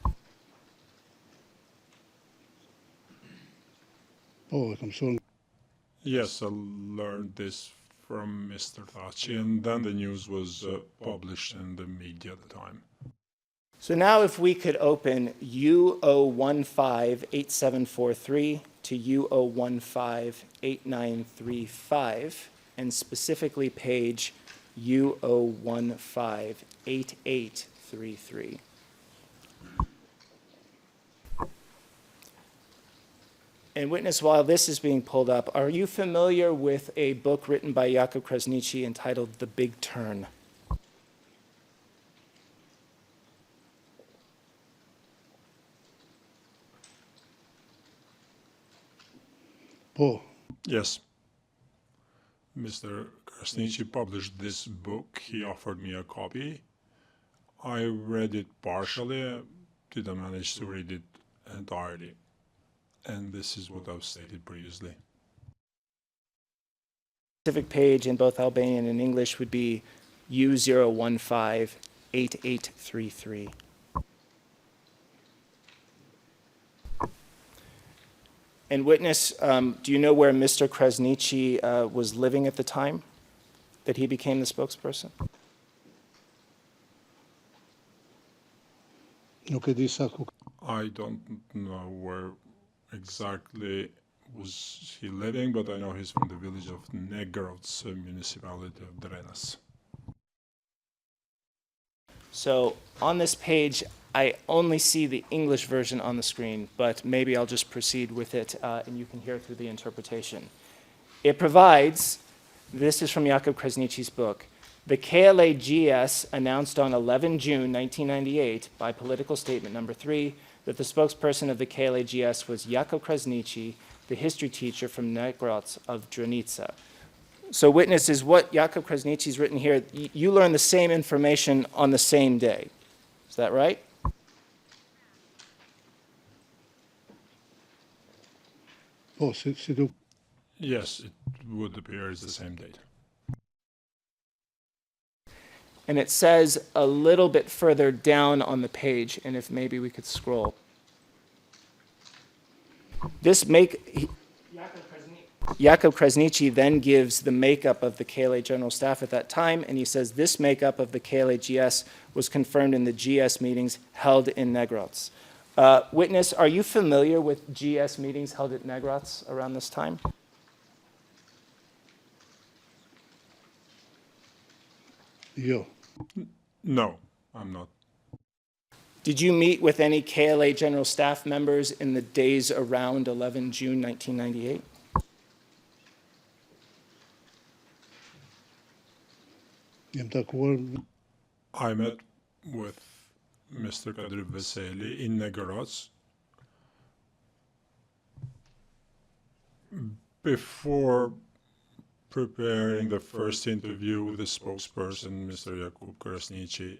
Yes, I learned this from Mr. Thaçi, and then the news was published in the media at the time. So now if we could open U015-8743 to U015-8935, and specifically page U015-8833. And witness, while this is being pulled up, are you familiar with a book written by Jakub Krasniqi entitled The Big Turn? Yes. Mr. Krasniqi published this book. He offered me a copy. I read it partially, didn't manage to read it entirely. And this is what I've stated previously. Specific page in both Albanian and English would be U015-8833. And witness, do you know where Mr. Krasniqi was living at the time that he became the spokesperson? I don't know where exactly was he living, but I know he's from the village of Negrovc, municipality of Drenas. So on this page, I only see the English version on the screen, but maybe I'll just proceed with it and you can hear through the interpretation. It provides, this is from Jakub Krasniqi's book, the KLA-GS announced on 11 June 1998 by political statement number 3 that the spokesperson of the KLA-GS was Jakub Krasniqi, the history teacher from Negrovc of Drenica. So witness is what Jakub Krasniqi's written here. You learned the same information on the same day. Is that right? Yes, it would appear it's the same date. And it says a little bit further down on the page, and if maybe we could scroll. Jakub Krasniqi then gives the makeup of the KLA General Staff at that time, and he says this makeup of the KLA-GS was confirmed in the GS meetings held in Negrovc. Witness, are you familiar with GS meetings held at Negrovc around this time? No, I'm not. Did you meet with any KLA General Staff members in the days around 11 June 1998? I met with Mr. Kadir Veseli in Negrovc before preparing the first interview with the spokesperson, Mr. Jakub Krasniqi,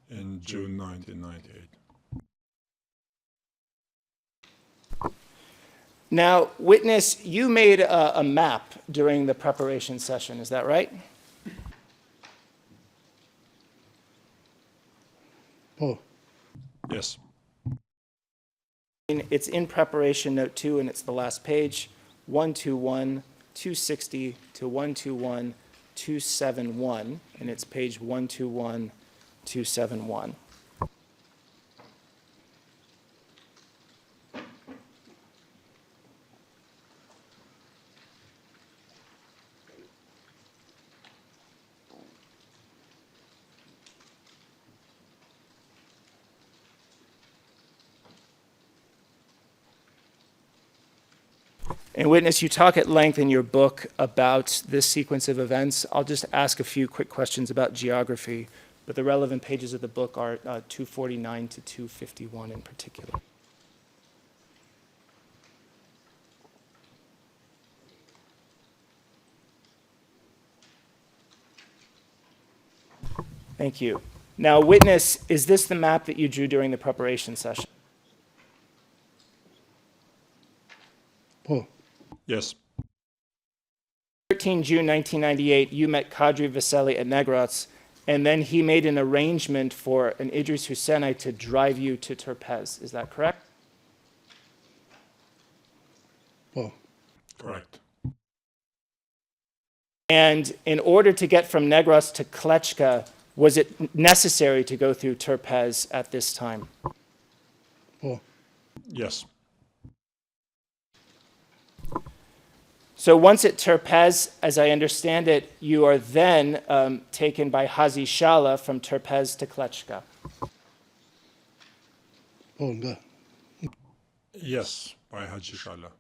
in June 1998. Now, witness, you made a map during the preparation session, is that right? Yes. It's in preparation note 2, and it's the last page, 121, 260 to 121, 271, and it's page 121, 271. And witness, you talk at length in your book about this sequence of events. I'll just ask a few quick questions about geography, but the relevant pages of the book are 249 to 251 in particular. Thank you. Now, witness, is this the map that you drew during the preparation session? Yes. 13 June 1998, you met Kadri Vaseli at Negros, and then he made an arrangement for an Idris Husseini to drive you to Terpez. Is that correct? Correct. And in order to get from Negros to Klečka, was it necessary to go through Terpez at this time? Yes. So once at Terpez, as I understand it, you are then taken by Hazi Shala from Terpez to Klečka. Yes, by Haji Shala.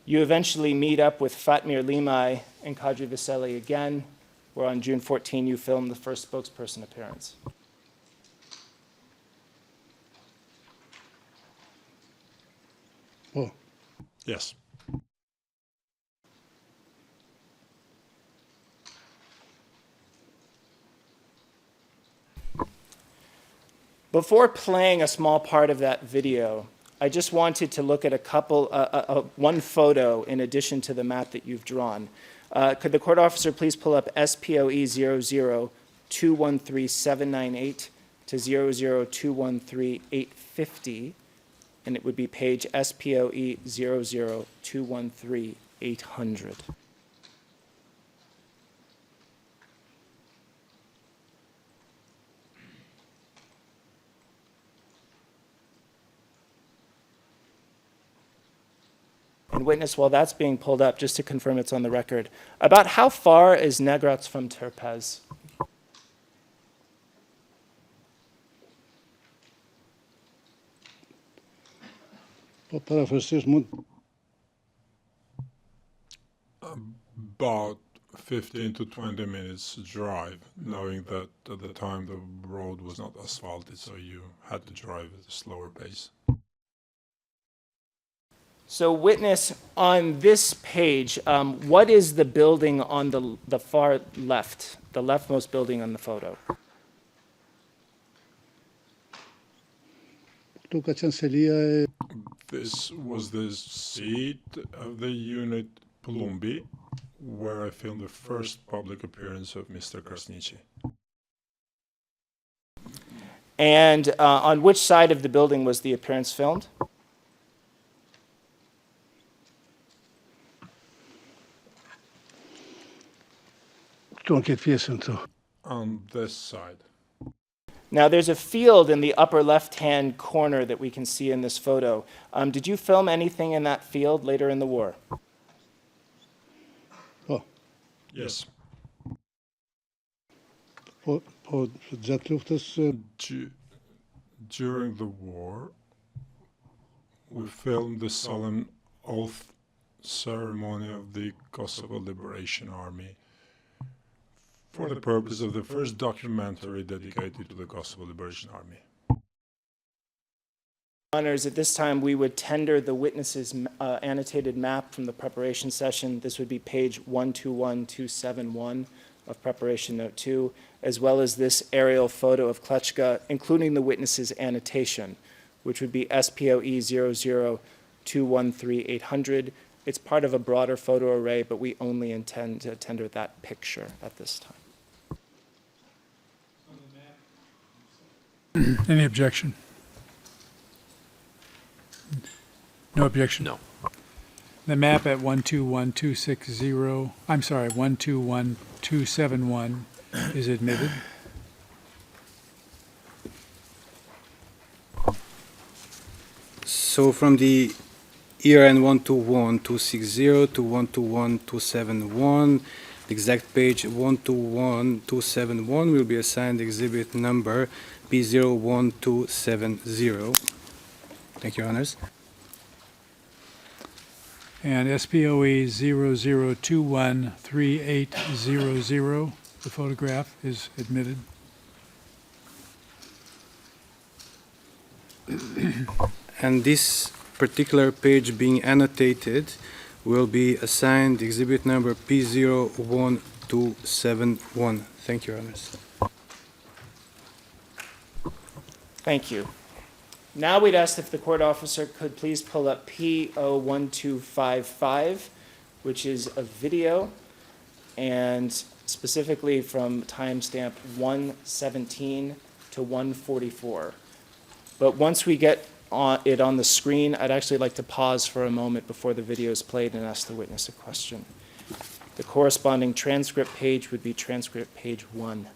You eventually meet up with Fatmir Limay and Kadri Vaseli again, where on June 14 you filmed the first spokesperson appearance. Yes. Before playing a small part of that video, I just wanted to look at one photo in addition to the map that you've drawn. Could the court officer please pull up SPOE 00213798 to 00213-850, and it would be page SPOE 00213-800. And witness, while that's being pulled up, just to confirm it's on the record, about how far is Negros from Terpez? About 15 to 20 minutes drive, knowing that at the time the road was not asphalted, so you had to drive at a slower pace. So witness, on this page, what is the building on the far left, the leftmost building on the photo? This was the seat of the unit Plumbi, where I filmed the first public appearance of Mr. Krasniqi. And on which side of the building was the appearance filmed? On this side. Now, there's a field in the upper left-hand corner that we can see in this photo. Did you film anything in that field later in the war? Yes. During the war, we filmed the solemn oath ceremony of the Kosovo Liberation Army for the purpose of the first documentary dedicated to the Kosovo Liberation Army. Honors, at this time, we would tender the witness's annotated map from the preparation session. This would be page 121271 of preparation note 2, as well as this aerial photo of Klečka, including the witness's annotation, which would be SPOE 00213-800. It's part of a broader photo array, but we only intend to tender that picture at this time. Any objection? No objection? No. The map at 121260, I'm sorry, 121271 is admitted. So from the ERN 121260 to 121271, the exact page 121271 will be assigned exhibit number P01270. Thank you, Honors. And SPOE 00213800, the photograph is admitted. And this particular page being annotated will be assigned exhibit number P012 271. Thank you, Your Honors. Thank you. Now we'd ask if the court officer could please pull up P01255, which is a video, and specifically from timestamp 117 to 144. But once we get it on the screen, I'd actually like to pause for a moment before the video is played and ask the witness a question. The corresponding transcript page would be transcript page 1.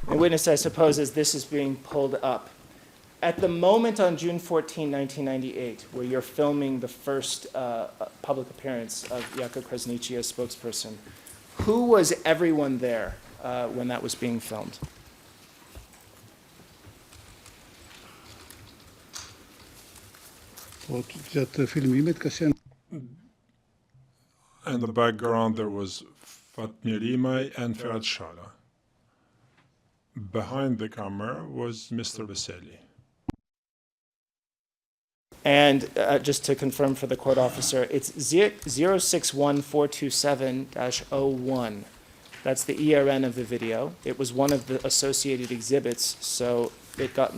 And witness, I suppose, as this is being pulled up, at the moment on June 14, 1998, where you're filming the first public appearance of Jakub Krasniqi as spokesperson, who was everyone there when that was being filmed? In the background, there was Fatmi Limay and Ferhat Shala. Behind the camera was Mr. Veseli. And just to confirm for the court officer, it's 061427-01. That's the ERN of the video. It was one of the associated exhibits, so it got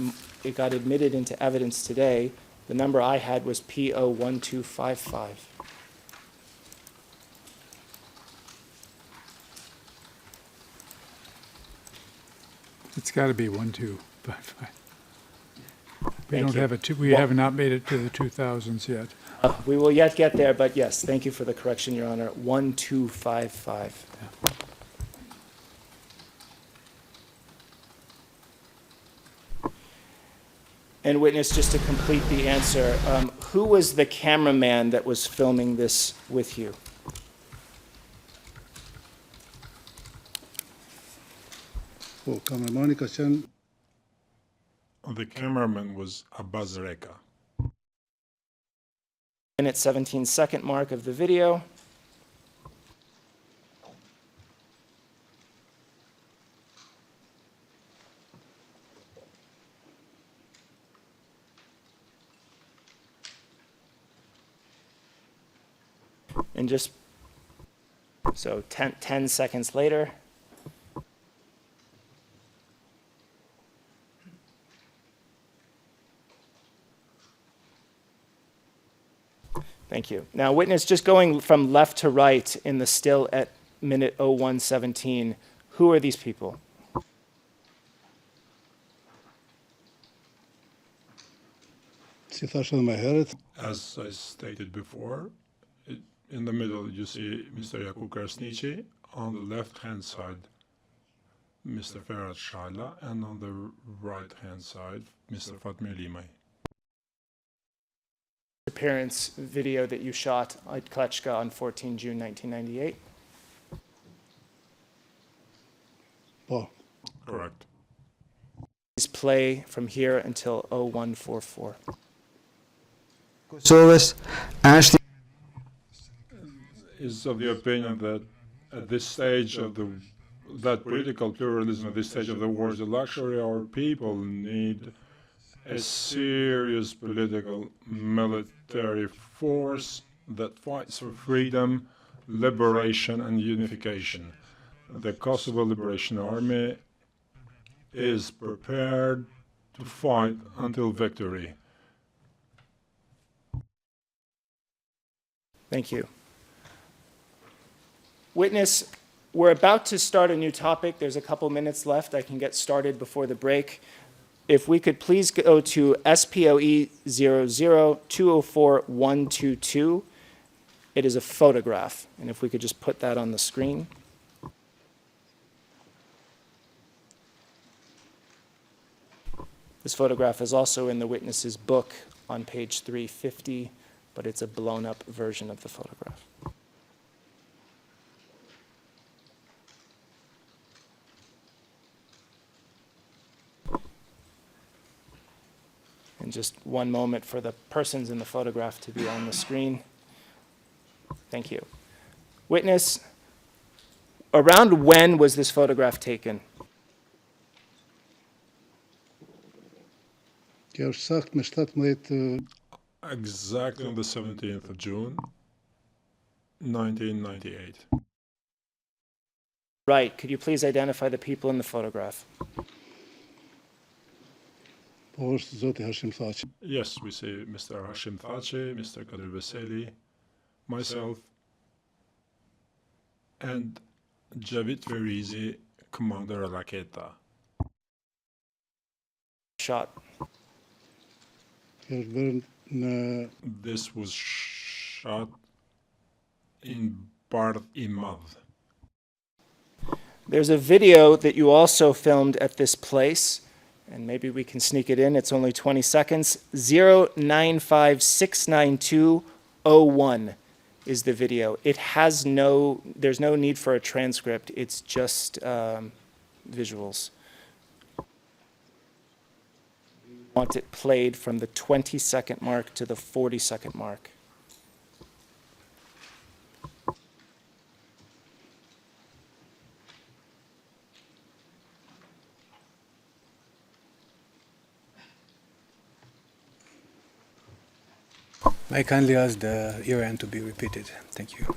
admitted into evidence today. The number I had was P01255. It's got to be 1255. We Thank don't you. have it, we have not made it to the 2000s yet. We will yet get there, but yes, thank you for the correction, Your Honor. 1255. And witness, just to complete the answer, who was the cameraman that was filming this with you? The cameraman was Abbas Reka. Minute 17-second mark of the video. And just, so 10 seconds later. Thank you. Now, witness, just going from left to right in the still at minute 01:17, who are these people? As I stated before, in the middle you see Mr. Jakub Krasniqi, on the left-hand side Mr. Ferhat Shala, and on the right-hand side Mr. Fatmi Limay. Appearance video that you shot at Klečka on 14 June 1998. Correct. Please play from here until 0144. Is of the opinion that at this stage of that political pluralism at this stage of the war is a luxury. Our people need a serious political military force that fights for freedom, liberation, and unification. The Kosovo Liberation Army is prepared to fight until victory. Thank you. Witness, we're about to start a new topic. There's a couple minutes left. I can get started before the break. If we could please go to SPOE 00204122. It is a photograph, and if we could just put that on the screen. This photograph is also in the witness's book on page 350, but it's a blown-up version of the photograph. just one moment for the persons in the photograph to be on the screen. Thank you. Witness, around when was this photograph taken? Exactly on the 17th of June, 1998. Right. Could you please identify the people in the photograph? Yes, we see Mr. Hashim Thaçi, Mr. Kadir Veseli, myself, and Javid Ferizi, Commander Raketa. Shot. This was shot in Bar Imad. There's a video that you also filmed at this place, and maybe we can sneak it in. It's only 20 seconds. 095692001 is the video. It has there's no need for a transcript. It's just visuals. I want it played from the 20-second mark to the 40-second mark. I kindly ask the year end to be repeated. Thank you.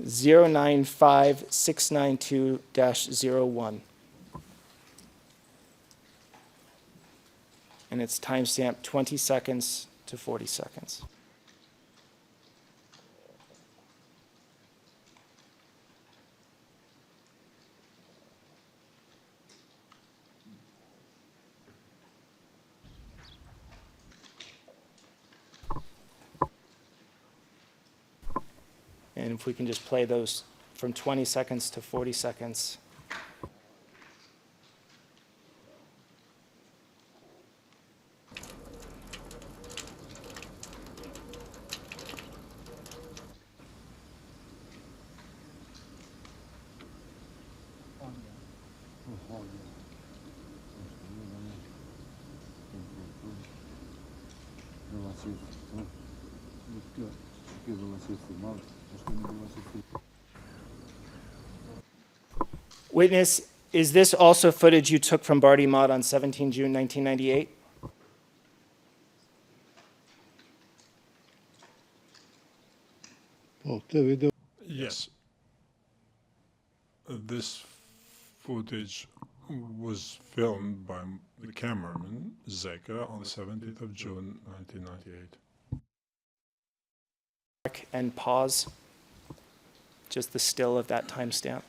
0956920-01. And it's timestamp 20 seconds to 40 seconds. And if we can just play those from 20 seconds to 40 seconds. Witness, is this also footage you took from Bardi Mod on 17 June 1998? Yes. This footage was filmed by the cameraman, Zeka, on the 17th of June 1998. And pause. Just the still of that timestamp.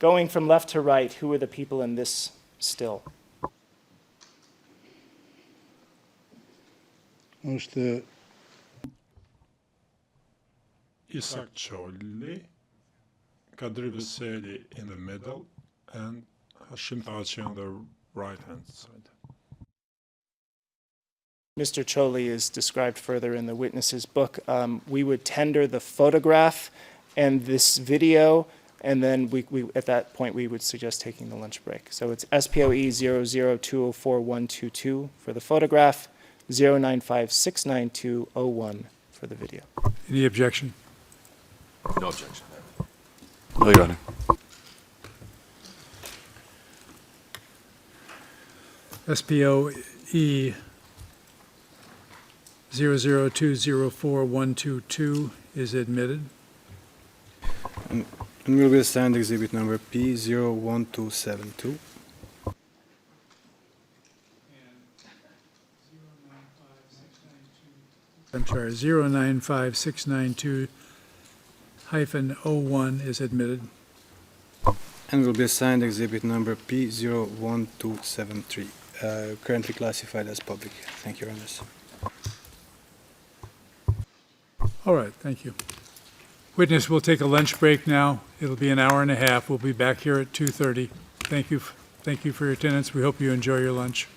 Going from left to right, who are the people in this still? Isaac Choli, Kadir Veseli in the middle, and Hashim Thaçi on the right-hand side. Mr. Choli is described further in the witness's book. We would tender the photograph and this video, and then we at that point we would suggest taking the lunch break. So it's SPOE 00204-122 for the photograph, 095692001 for the video. Any objection? No objection. No, Your Honor. SPOE 00204-122 is admitted. And will be assigned exhibit number P01272. I'm sorry, 0956920-01 is admitted. And will be assigned exhibit number P01273, currently classified as public. Thank you, Your Honors. All right, thank you. Witness, we'll take a lunch break now. It'll be an hour and a half. We'll be back here at 2:30. Thank you for your attendance. We hope you enjoy your lunch.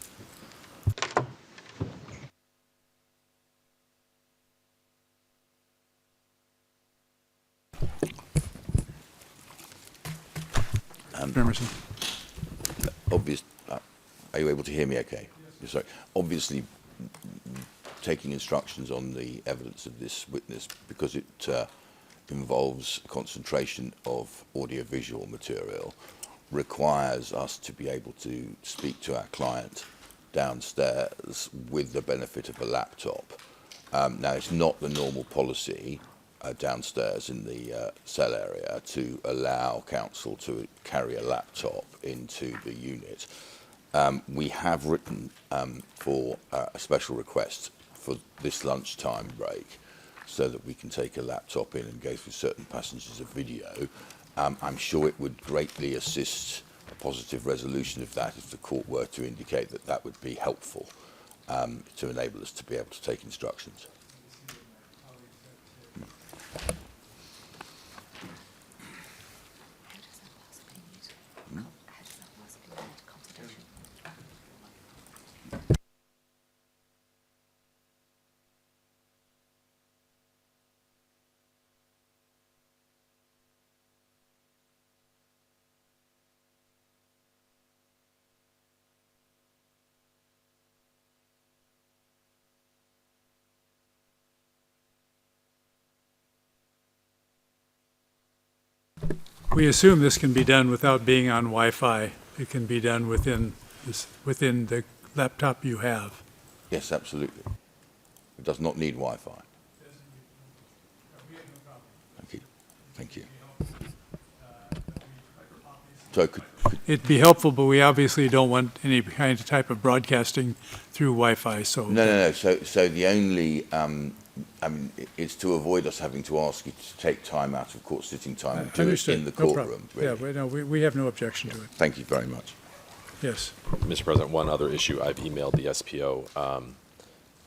Emerson. are you able to hear me okay? Sorry. Obviously, taking instructions on the evidence of this witness, because it involves concentration of audiovisual material, requires us to be able to speak to our client downstairs with the benefit of a laptop. Now, it's not the normal policy downstairs in the cell area to allow counsel to carry a laptop into the unit. We have written for a special request for this lunchtime break so that we can take a laptop in and go through certain passages of video. I'm sure it would greatly assist a positive resolution of that if the court were to indicate that that would be helpful to enable us to be able to take instructions. We assume this can be done without being on Wi-Fi. It can be done within the laptop you have. Yes, absolutely. It does not need Wi-Fi. Thank you. Thank you. So It'd be helpful, but we obviously don't want any kind of type of broadcasting through Wi-Fi, so. No. So the only, it's to avoid us having to ask you to take time out of court sitting time and do it in the courtroom. Yeah, we have no objection to it. Thank you very much. Yes. Mr. President, one other issue. I've emailed the SPO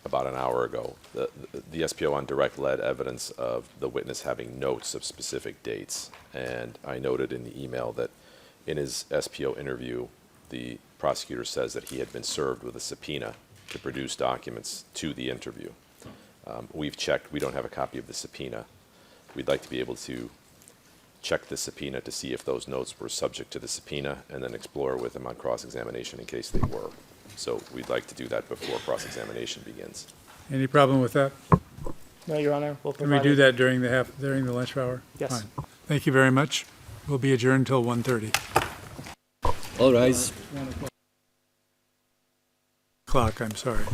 about an hour ago. The SPO on direct led evidence of the witness having notes of specific dates. And I noted in the email that in his SPO interview, the prosecutor says that he had been served with a subpoena to produce documents to the interview. We've checked. We don't have a copy of the subpoena. We'd like to be able to check the subpoena to see if those notes were subject to the subpoena and then explore with him on cross-examination in case they were. So we'd like to do that before cross-examination begins. Any problem with that? No, Your Honor, we'll Can provide we do it. that during the lunch hour? Yes. Fine. Thank you very much. We'll be adjourned until 1:30. All rise. Clock, I'm sorry.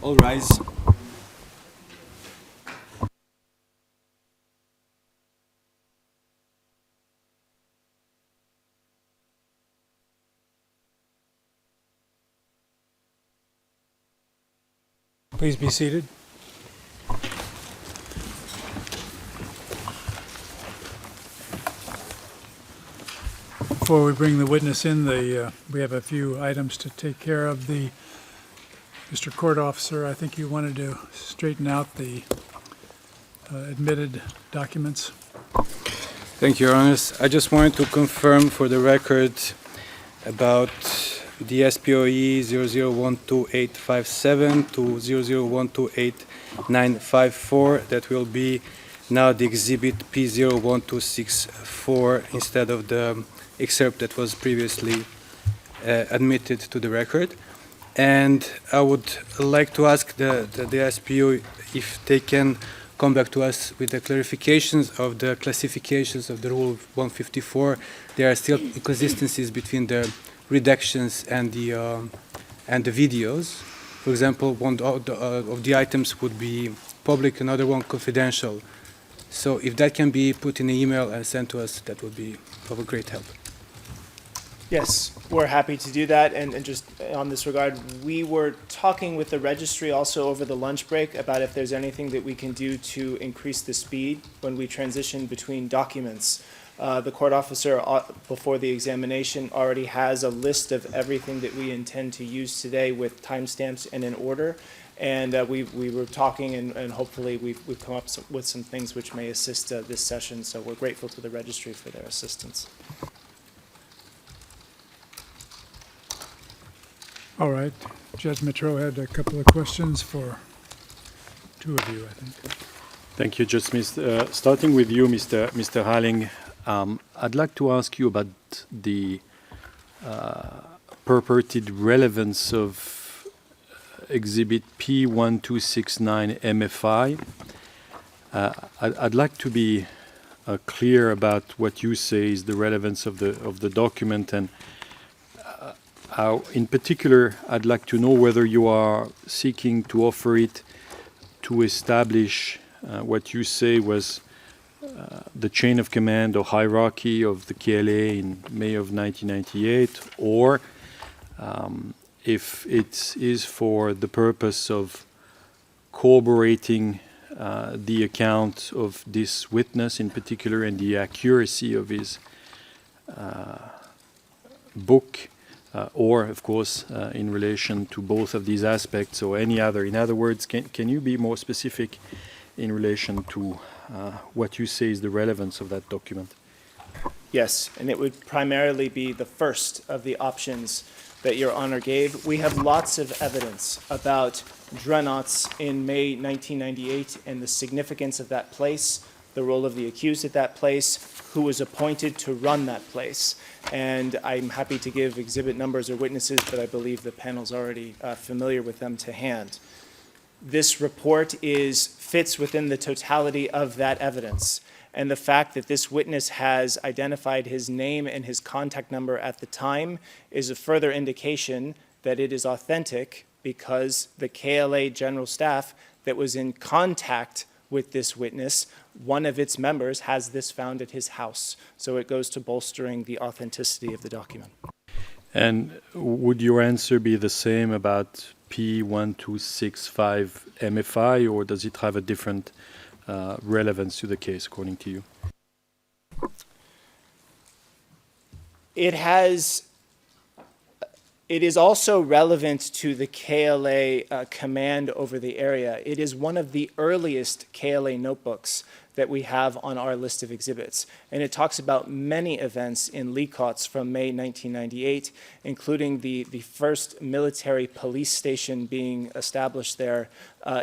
All rise. Please be seated. Before we bring the witness in, we have a few items to take care of. Mr. Court Officer, I think you wanted to straighten out the admitted documents. Thank you, Your Honor. I just wanted to confirm for the record about the SPOE 00128557 to 00128954 that will be now the exhibit P01264 instead of the excerpt that was previously admitted to the record. And I would like to ask the SPO if they can come back to us with the clarifications of the classifications of the Rule 154. There are still inconsistencies between the redactions and the videos. For example, one of the items would be public, another one confidential. So if that can be put in an email and sent to us, that would be of a great help. Yes, we're happy to do that. And just on this regard, we were talking with the registry also over the lunch break about if there's anything that we can do to increase the speed when we transition between documents. The court officer, before the examination, already has a list of everything that we intend to use today with timestamps and in order. And we were talking, and hopefully we've come up with some things which may assist this session. So we're grateful to the registry for their assistance. All right. Judge Mitro had a couple of questions for two of you, I think. Thank you, Judge Smith. Starting with you, Mr. Halling, I'd like to ask you about the purported relevance of Exhibit P1269 MFI. I'd like to be clear about what you say is the relevance of the document, and in particular, I'd like to know whether you are seeking to offer it to establish what you say was the chain of command or hierarchy of the KLA in May of 1998, or if it is for the purpose of corroborating the account of this witness in particular and the accuracy of his book, or, of course, in relation to both of these aspects or any other. In other words, can you be more specific in relation to what you say is the relevance of that document? Yes, and it would primarily be the first of the options that Your Honor gave. We have lots of evidence about Drenotz in May 1998 and the significance of that place, the role of the accused at that place, who was appointed to run that place. And I'm happy to give exhibit numbers or witnesses, but I believe the panel's already familiar with them to hand. This report fits within the totality of that evidence. And the fact that this witness has identified his name and his contact number at the time is a further indication that it is authentic, because the KLA general staff that was in contact with this witness, one of its members has this found at his house. So it goes to bolstering the authenticity of the document. And would your answer be the same about P1265 MFI, or does it have a different relevance to the case, according to you? It is also relevant to the KLA command over the area. It is one of the earliest KLA notebooks that we have on our list of exhibits. And it talks about many events in Likotsk from May 1998, including the first military police station being established there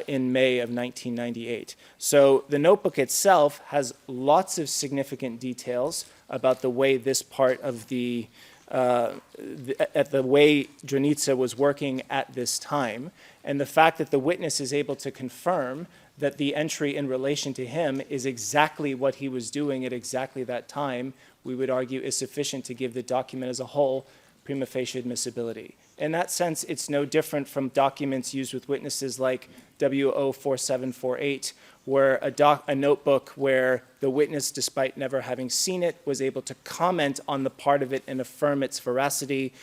in May of 1998. So the notebook itself has lots of significant details about the way this part of the way Drenitsa was working at this time, and the fact that the witness is able to confirm that the entry in relation to him is exactly what he was doing at exactly that time, we would argue is sufficient to give the document as a whole prima facie admissibility. In that sense, it's no different from documents used with witnesses like WO4748, where a notebook where the witness, despite never having seen it, was able to comment on the part of it and affirm its veracity,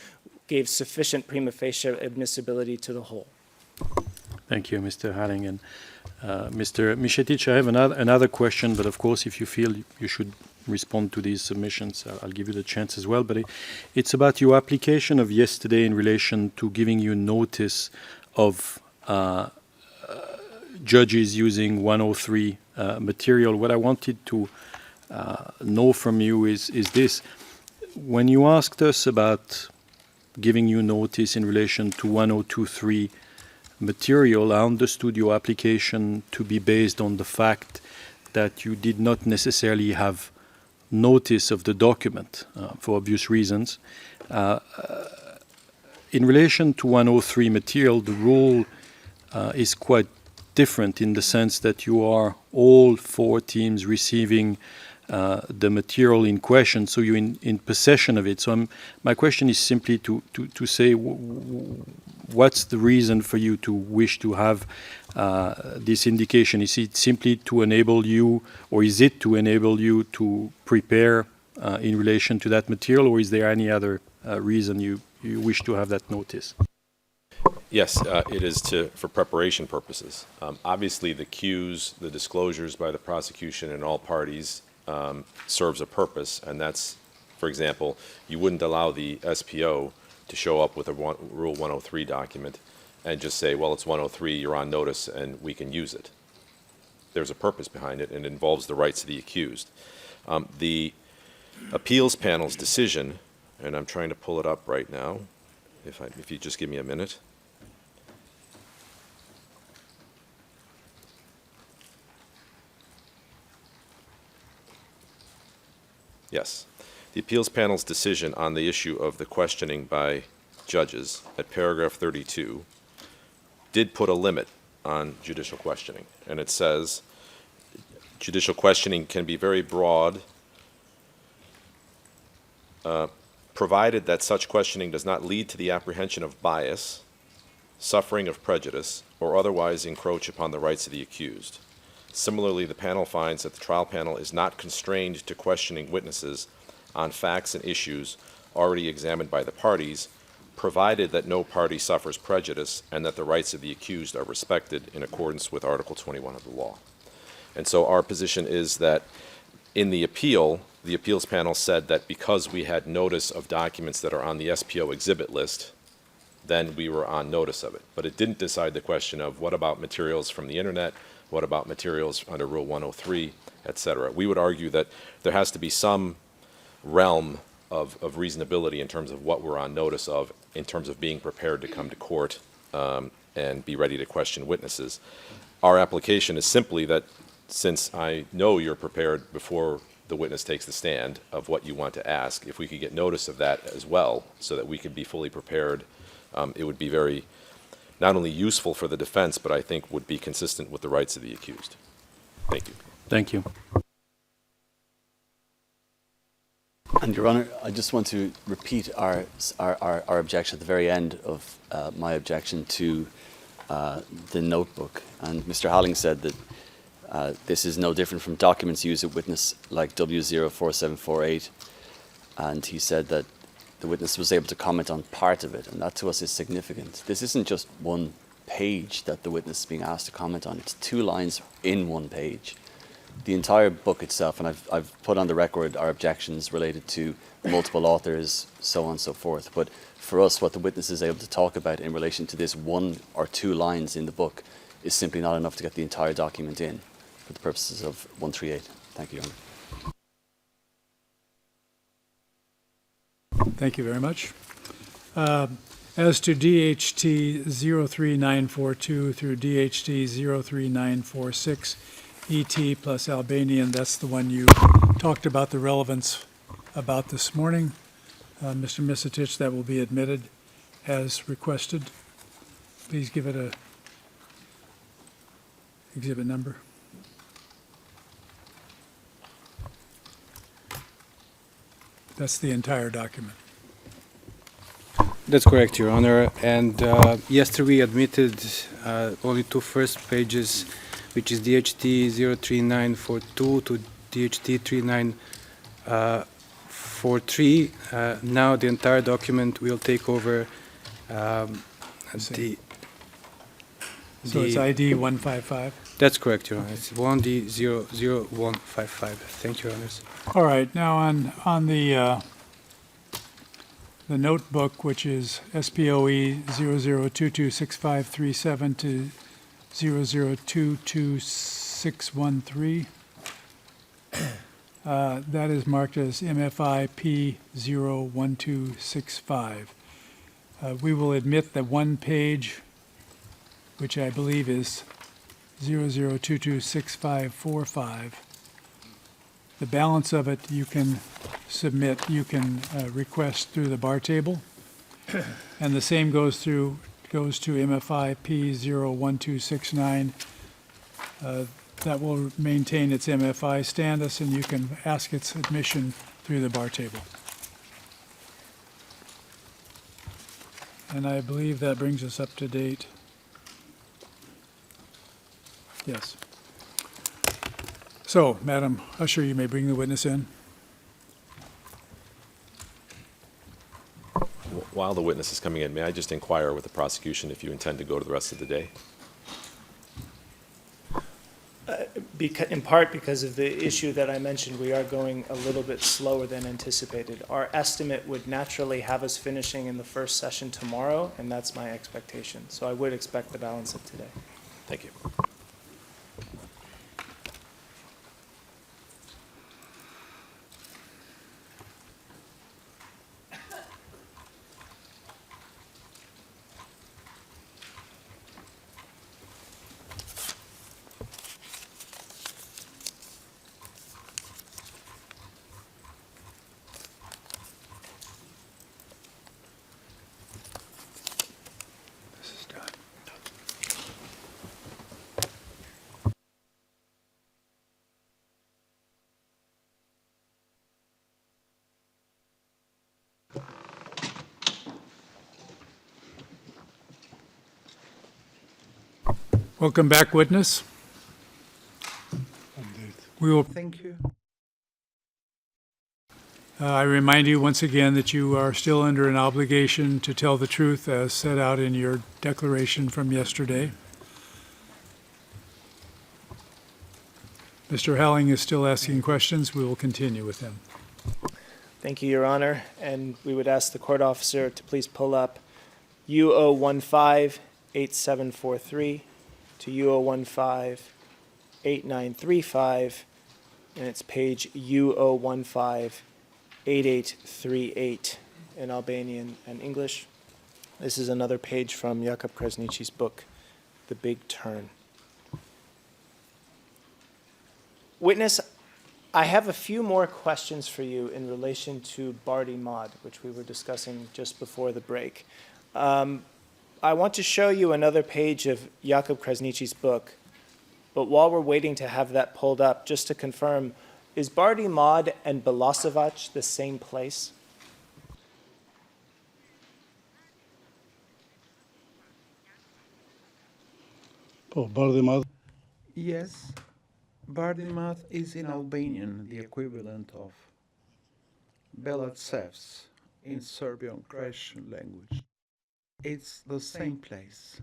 gave sufficient prima facie admissibility to the whole. Thank you, Mr. Halling. And Mr. Michetic, I have another question, but of course, if you feel you should respond to these submissions, I'll give you the chance as well. But it's about your application of yesterday in relation to giving you notice of judges using 103 material. What I wanted to know from you is this. When you asked us about giving you notice in relation to 1023 material, I understood your application to be based on the fact that you did not necessarily have notice of the document for obvious reasons. In relation to 103 material, the rule is quite different in the sense that you are all four teams receiving the material in question, so you're in possession of it. So my question is simply to say, what's the reason for you to wish to have this indication? Is it simply to enable you, or is it to enable you to prepare in relation to that material, or is there any other reason you wish to have that notice? Yes, it is for preparation purposes. Obviously, the cues, the disclosures by the prosecution and all parties serves a purpose, and that's, for example, you wouldn't allow the SPO to show up with a Rule 103 document and just say, well, it's 103, you're on notice, and we can use it. There's a purpose behind it, and it involves the rights of the accused. The appeals panel's decision, and I'm trying to pull it up right now, if you just give me a minute. Yes. The appeals panel's decision on the issue of the questioning by judges at paragraph 32 did put a limit on judicial questioning. And it says, judicial questioning can be very broad, provided that such questioning does not lead to the apprehension of bias, suffering of prejudice, or otherwise encroach upon the rights of the accused. Similarly, the panel finds that the trial panel is not constrained to questioning witnesses on facts and issues already examined by the parties, provided that no party suffers prejudice and that the rights of the accused are respected in accordance with Article 21 of the law. And so our position is that in the appeal, the appeals panel said that because we had notice of documents that are on the SPO exhibit list, then we were on notice of it. But it didn't decide the question of what about materials from the internet, what about materials under Rule 103, et cetera. We would argue that there has to be some realm of reasonability in terms of what we're on notice of, in terms of being prepared to come to court and be ready to question witnesses. Our application is simply that since I know you're prepared before the witness takes the stand of what you want to ask, if we could get notice of that as well so that we could be fully prepared, it would be very not only useful for the defense, but I think would be consistent with the rights of the accused. Thank you. Thank you. And Your Honour, I just want to repeat our objection at the very end of my objection to the notebook. And Mr. Halling said that this is no different from documents used at witness like W04748. And he said that the witness was able to comment on part of it, and that to us is significant. This isn't just one page that the witness is being asked to comment on, it's 2 lines in 1 page. The entire book itself, and I've put on the record our objections related to multiple authors, so on and so forth, but for us what the witness is able to talk about in relation to this 1 or 2 lines in the book is simply not enough to get the entire document in for the purposes of 138. Thank you, Your Honour. Thank you very much. As to DHT 03942 through DHT 03946, ET plus Albanian, that's the one you talked about the relevance about this morning. Mr. Misitich, that will be admitted as requested. Please give it a exhibit number. That's the entire document. That's correct, Your Honor. And yesterday we admitted only 2 first pages, which is DHT 03942 to DHT 3943. Now the entire document will take over the... So it's ID 155? That's correct, Your Honor. It's 1D00155. Thank you, Your Honors. All right, now on the notebook, which is SPOE 00226537 to 0022613, that is marked as MFI P01265. We will admit that 1 page, which I believe is 00226545. The balance of it you can submit, you can request through the bar table. And the same goes to MFI P01269. That will maintain its MFI status, and you can ask its admission through the bar table. And I believe that brings us up to date. Yes. So, Madam Usher, you may bring the witness in. While the witness is coming in, may I just inquire with the prosecution if you intend to go to the rest of the day? in part because of the issue that I mentioned, we are going a little bit slower than anticipated. Our estimate would naturally have us finishing in the first session tomorrow, and that's my expectation. So I would expect the balance of today. Thank you. This is done. Welcome back, witness. We will, Thank you. I remind you once again that you are still under an obligation to tell the truth as set out in your declaration from yesterday. Mr. Halling is still asking questions. We will continue with him. Thank you, Your Honor. And we would ask the court officer to please pull up U015-8743 to U015-8935, and it's page U015-8838 in Albanian and English. This is another page from Jakub Krasniqi's book, The Big Turn. Witness, I have a few more questions for you in relation to Bardi Mod, which we were discussing just before the break. I want to show you another page of Jakub Krasniqi's book, but while we're waiting to have that pulled up, just to confirm, is Bardi Mod and Belasovac the same place? Yes, Bardimat is in Albanian the equivalent of Belatsevs in Serbian-Croatian language. It's the same place.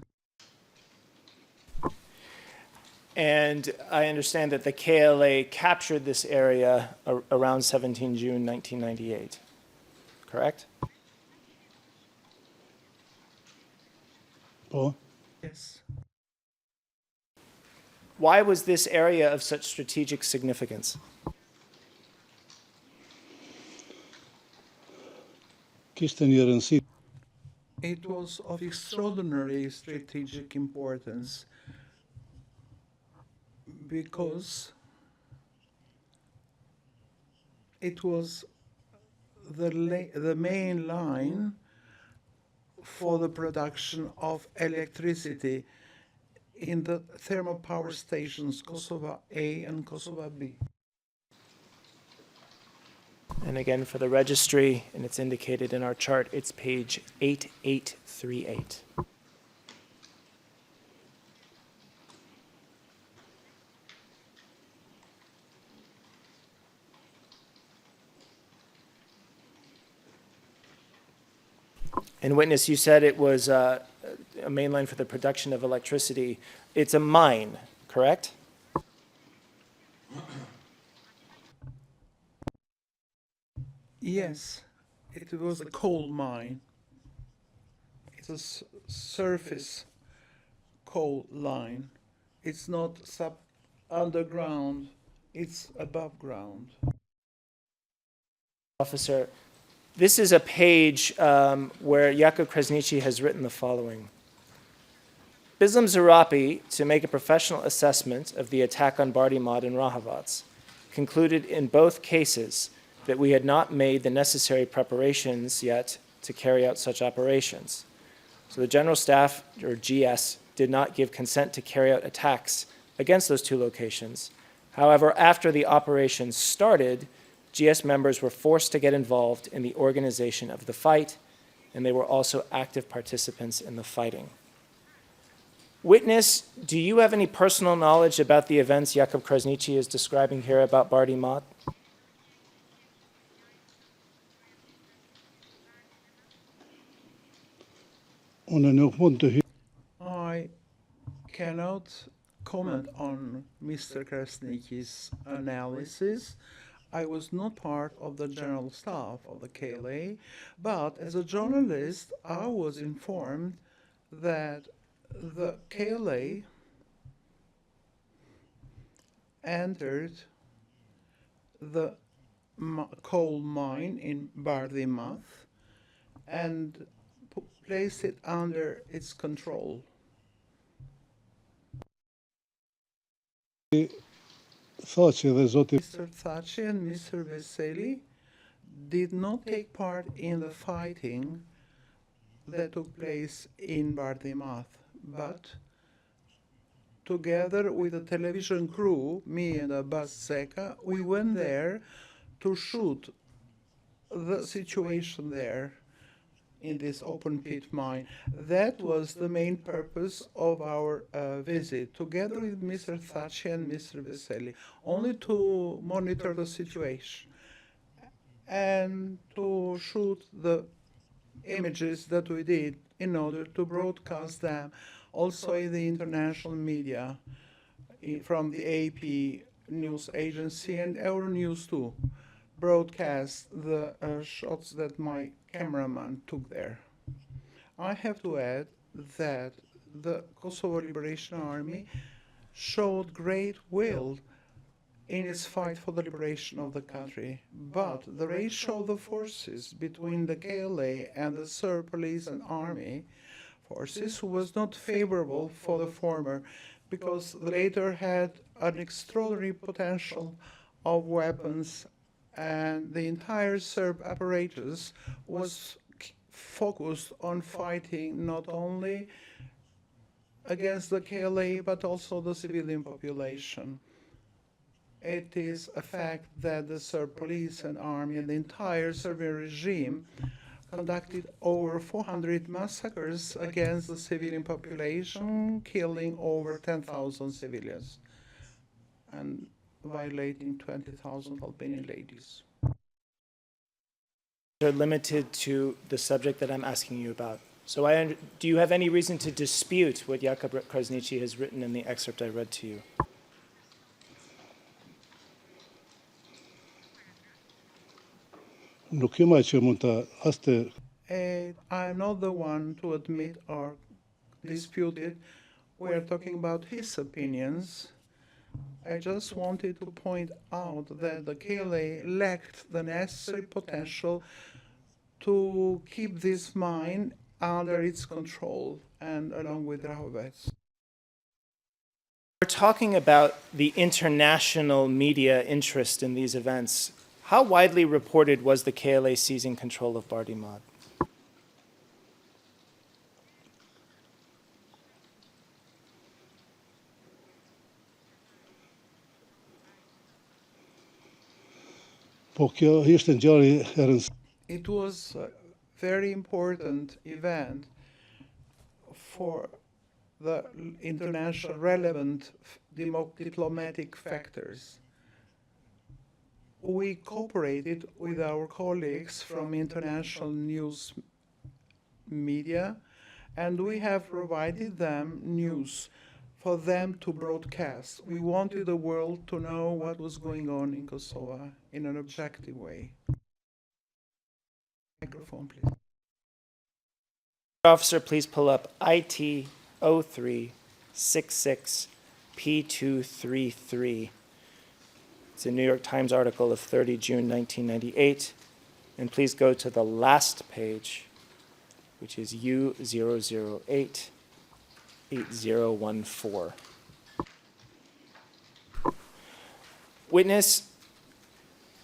And I understand that the KLA captured this area around 17 June 1998, correct? Yes. Why was this area of such strategic significance? It was of extraordinary strategic importance because it was the main line for the production of electricity in the thermal power stations Kosovo A and Kosovo B. And again, for the registry, and it's indicated in our chart, it's page 8838. And witness, you said it was a main line for the production of electricity. It's a mine, correct? Yes, it was a coal mine. It's a surface coal line. It's not underground, it's above ground. Officer, this is a page where Jakub Krasniqi has written the following. Bislam Zarapi, to make a professional assessment of the attack on Bardi Mod and Rahavac, concluded in both cases that we had not made the necessary preparations yet to carry out such operations. So the General Staff, or GS, did not give consent to carry out attacks against those two locations. However, after the operations started, GS members were forced to get involved in the organization of the fight, and they were also active participants in the fighting. Witness, do you have any personal knowledge about the events Jakub Krasniqi is describing here about Bardi Mod? I cannot comment on Mr. Krasniqi's analysis. I was not part of the general staff of the KLA, but as a journalist, I was informed that the KLA entered the coal mine in Bardimath and placed it under its control. Mr. Thaçi and Mr. Veseli did not take part in the fighting that took place in Bardimath, but together with the television crew, me and Abbas Zeka, we went there to shoot the situation there in this open pit mine. That was the main purpose of our visit, together with Mr. Thaçi and Mr. Veseli, only to monitor the situation and to shoot the images that we did in order to broadcast them also in the international media, from the AP news agency and Euronews too, broadcast the shots that my cameraman took there. I have to add that the Kosovo Liberation Army showed great will in its fight for the liberation of the country, but the ratio of the forces between the KLA and the Serb police and army forces was not favorable for the former, because the latter had an extraordinary potential of weapons, and the entire Serb apparatus was focused on fighting not only against the KLA but also the civilian population. It is a fact that the Serb police and army and the entire Serbian regime conducted over 400 massacres against the civilian population, killing over 10,000 civilians and violating 20,000 Albanian ladies. They're limited to the subject that I'm asking you about. So do you have any reason to dispute what Jakub Krasniqi has written in the excerpt I read to you? I'm not the one to admit or dispute it. We are talking about his opinions. I just wanted to point out that the KLA lacked the necessary potential to keep this mine under its control, and along with Rahovets. We're talking about the international media interest in these events. How widely reported was the KLA seizing control of Bardimad? It was a very important event for the international relevant diplomatic factors. We cooperated with our colleagues from international news media, and we have provided them news for them to broadcast. We wanted the world to know what was going on in Kosovo in an objective way. Microphone, please. Officer, please pull up IT 0366 P233. It's a New York Times article of 30 June 1998. And please go to the last page, which is U008 8014. Witness,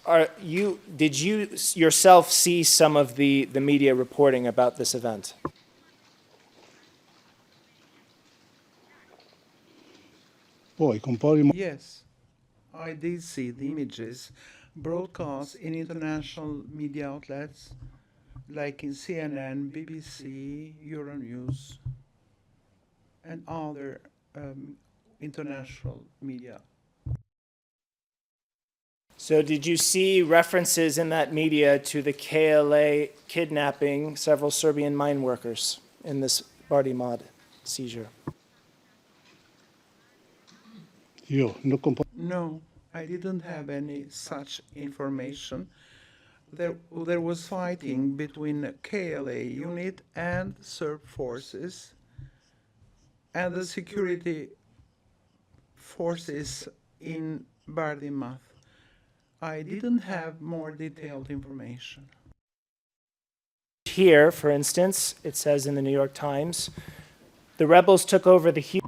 did you yourself see some of the media reporting about this event? Yes, I did see the images broadcast in international media outlets like in CNN, BBC, Euronews, and other international media. So did you see references in that media to the KLA kidnapping several Serbian mine workers in this Bardimad seizure? No, I didn't have any such information. There was fighting between the KLA unit and Serb forces and the security forces in Bardimath. I didn't have more detailed information. Here, for instance, it says in the New York Times, the rebels took over the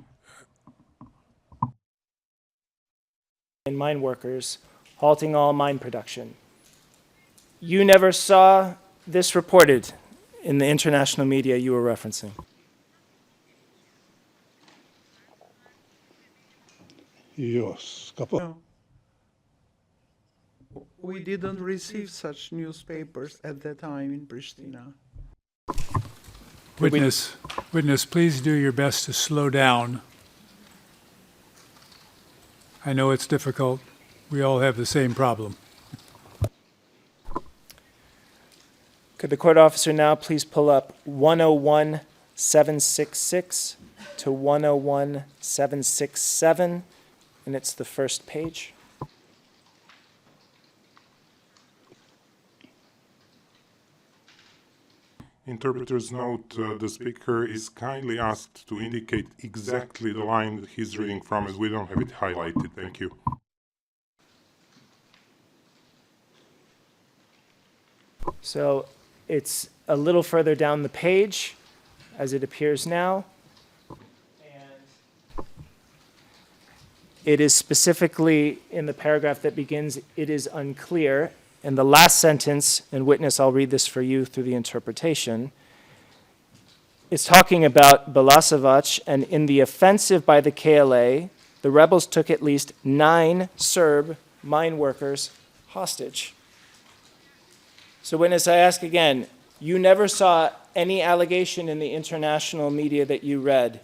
and mine workers, halting all mine production. You never saw this reported in the international media you were referencing. No. We didn't receive such newspapers at that time in Pristina. Witness, please do your best to slow down. I know it's difficult. We all have the same problem. Could the court officer now please pull up 101766 to 101767, and it's the first page. Interpreter's note, the speaker is kindly asked to indicate exactly the line that he's reading from, as we don't have it highlighted. Thank you. So it's a little further down the page, as it appears now. And it is specifically in the paragraph that begins, "It is unclear." And the last sentence, and witness, I'll read this for you through the interpretation. It's talking about Belasevac, and in the offensive by the KLA, the rebels took at least 9 Serb mine workers hostage. So witness, I ask again, you never saw any allegation in the international media that you read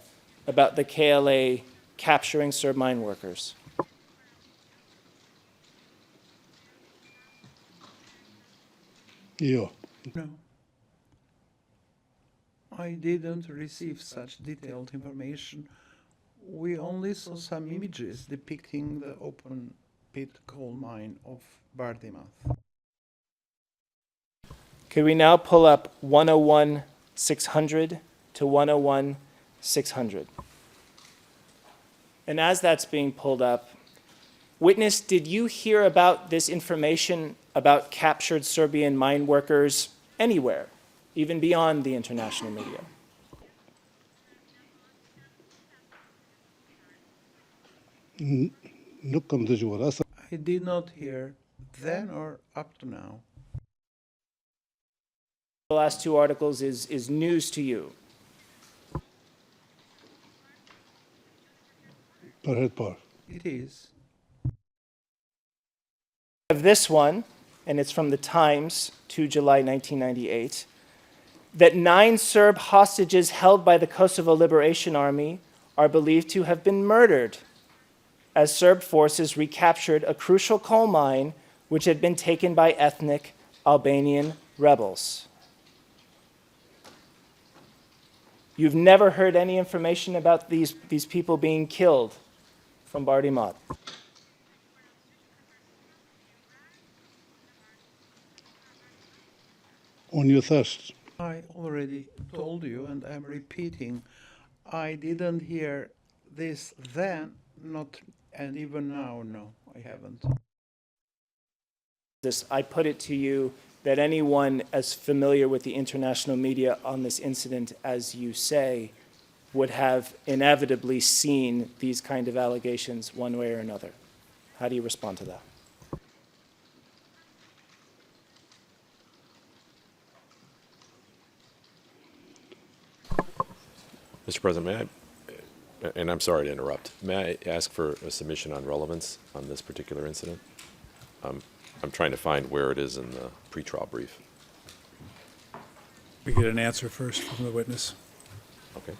about the KLA capturing Serb mine workers? No. I didn't receive such detailed information. We only saw some images depicting the open pit coal mine of Bardimath. Could we now pull up 101-600 to 101-600? And as that's being pulled up, witness, did you hear about this information about captured Serbian mine workers anywhere, even beyond the international media? I did not hear then or up to now. The last 2 articles is news to you. It is. Of this one, and it's from the Times, 2 July 1998, that 9 Serb hostages held by the Kosovo Liberation Army are believed to have been murdered as Serb forces recaptured a crucial coal mine which had been taken by ethnic Albanian rebels. You've never heard any information about these people being killed from Bardimath? On your thirst. I already told you, and I'm repeating, I didn't hear this then, and even now, no, I haven't. I put it to you that anyone as familiar with the international media on this incident as you say would have inevitably seen these kind of allegations one way or another. How do you respond to that? Mr. President, may I, and I'm sorry to interrupt, may I ask for a submission on relevance on this particular incident? I'm trying to find where it is in the pretrial brief. We get an answer first from the witness. Okay.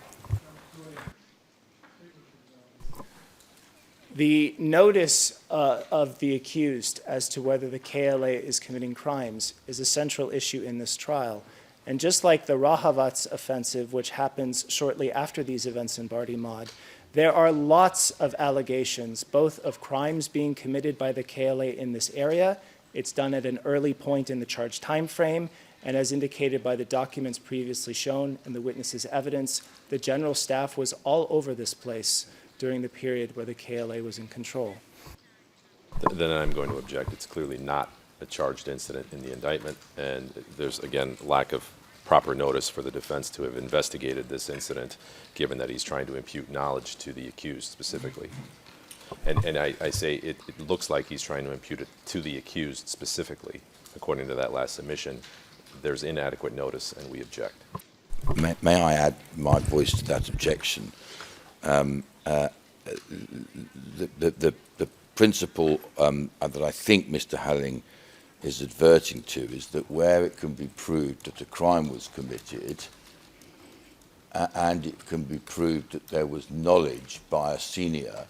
The notice of the accused as to whether the KLA is committing crimes is a central issue in this trial. And just like the Rahavac offensive, which happens shortly after these events in Bardimath, There are lots of allegations, both of crimes being committed by the KLA in this area. It's done at an early point in the charge time frame, and as indicated by the documents previously shown and the witness's evidence, the general staff was all over this place during the period where the KLA was in control. Then I'm going to object. It's clearly not a charged incident in the indictment, and there's, again, lack of proper notice for the defense to have investigated this incident, given that he's trying to impute knowledge to the accused specifically. And I say it looks like he's trying to impute it to the accused specifically. According to that last submission, there's inadequate notice, and we object. May I add my voice to that objection? The principle that I think Mr. Halling is adverting to is that where it can be proved that a crime was committed and it can be proved that there was knowledge by a senior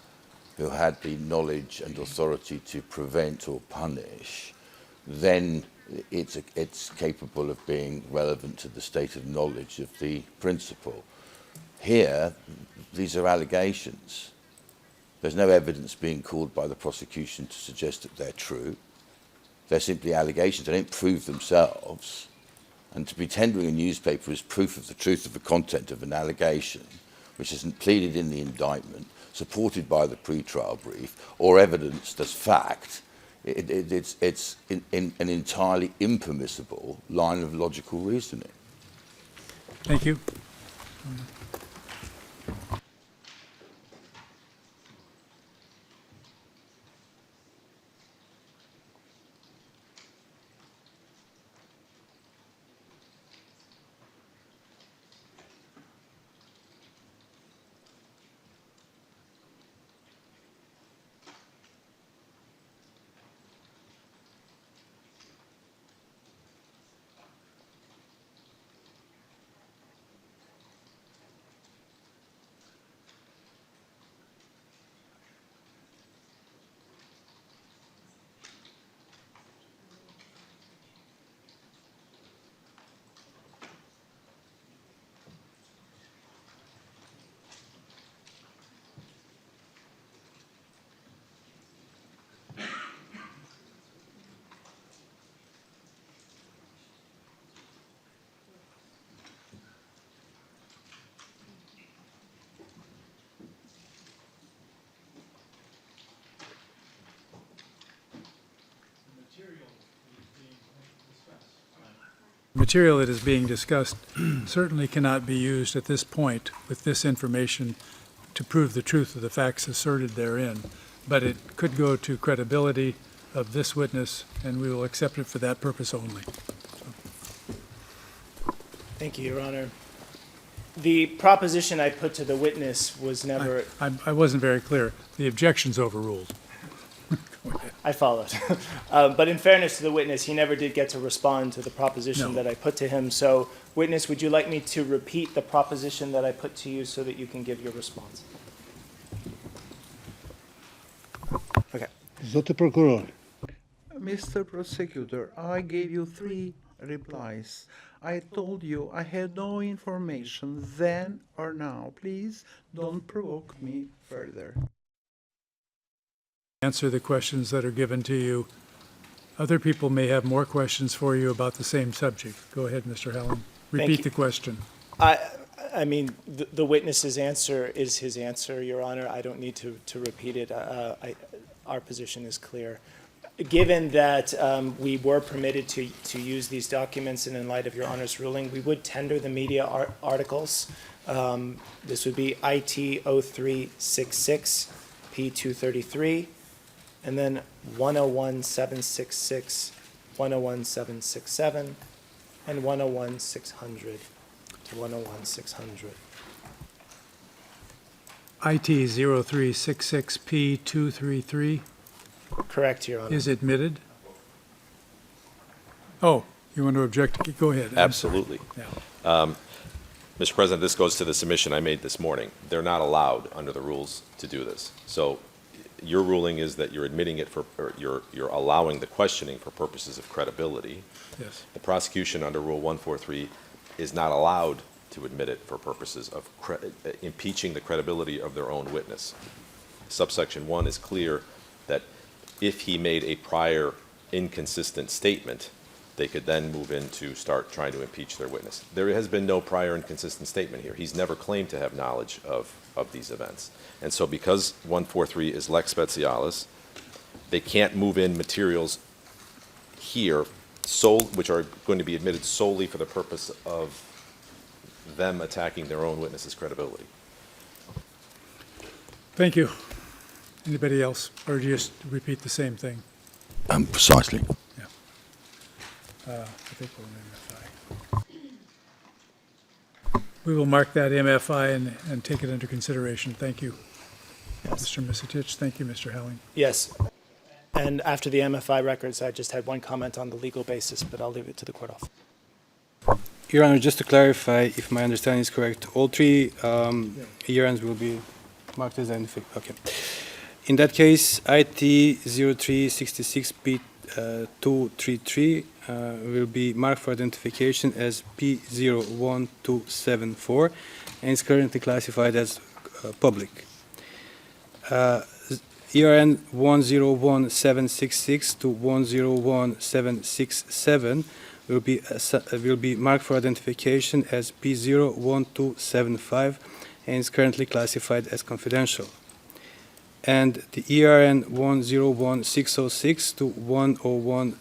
who had the knowledge and authority to prevent or punish, then it's capable of being relevant to the state of knowledge of the principal. Here, these are allegations. There's no evidence being called by the prosecution to suggest that they're true. They're simply allegations. They don't prove themselves. And to be tendering a newspaper is proof of the truth of the content of an allegation, which isn't pleaded in the indictment, supported by the pre-trial brief, or evidenced as fact. It's an entirely impermissible line of logical reasoning. Thank you. Material that is being discussed certainly cannot be used at this point with this information to prove the truth of the facts asserted therein, but it could go to credibility of this witness, and we will accept it for that purpose only. Thank you, Your Honor. The proposition I put to the witness was never... I wasn't very clear. The objection's overruled. I followed. But in fairness to the witness, he never did get to respond to the proposition that I put to him. So, witness, would you like me to repeat the proposition that I put to you so that you can give your response? Okay. Zote Prokuror. Mr. Prosecutor, I gave you 3 replies. I told you I had no information then or now. Please don't provoke me further. Answer the questions that are given to you. Other people may have more questions for you about the same subject. Go ahead, Mr. Hallam. Repeat the question. I mean, the witness's answer is his answer, Your Honor. I don't need to repeat it. Our position is clear. Given that we were permitted to use these documents, and in light of Your Honor's ruling, we would tender the media articles. This would be IT 0366 P233, and then 101766, 101767, and 101600 to 101600. IT 0366P233 Correct, Your Honor. is admitted? Oh, you want to object? Go ahead. Absolutely. Yeah. Mr. President, this goes to the submission I made this morning. They're not allowed under the rules to do this. So your ruling is that you're admitting it for, or you're allowing the questioning for purposes of credibility. Yes. The prosecution under Rule 143 is not allowed to admit it for purposes of impeaching the credibility of their own witness. Subsection 1 is clear that if he made a prior inconsistent statement, they could then move in to start trying to impeach their witness. There has been no prior inconsistent statement here. He's never claimed to have knowledge of these events. And so because 143 is lex specialis, they can't move in materials here which are going to be admitted solely for the purpose of them attacking their own witness's credibility. Thank you. Anybody else, or just repeat the same thing? Precisely. Yeah. I think we'll MFI. We will mark that MFI and take it under consideration. Thank you. Mr. Misitich, thank you, Mr. Helling. Yes. And after the MFI records, I just had one comment on the legal basis, but I'll leave it to the court office. Your Honor, just to clarify, if my understanding is correct, all three year-ends will be marked as identified. Okay. In that case, IT 0366P233 will be marked for identification as P01274 and is currently classified as public. ERN 101766 to 101767 will be marked for identification as P01275 and is currently classified as confidential. And the ERN 101606 to 101,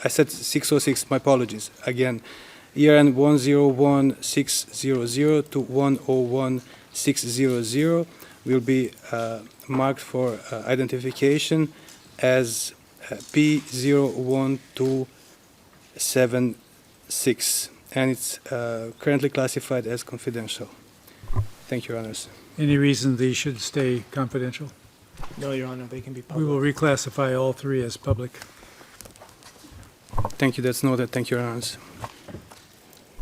I said 606, my apologies, again, ERN 101600 to 101600 will be marked for identification as P01276, and it's currently classified as confidential. Thank you, Your Honors. Any reason these should stay confidential? No, Your Honor, they can be We public. will reclassify all three as public. Thank you, that's noted. Thank you, Your Honors.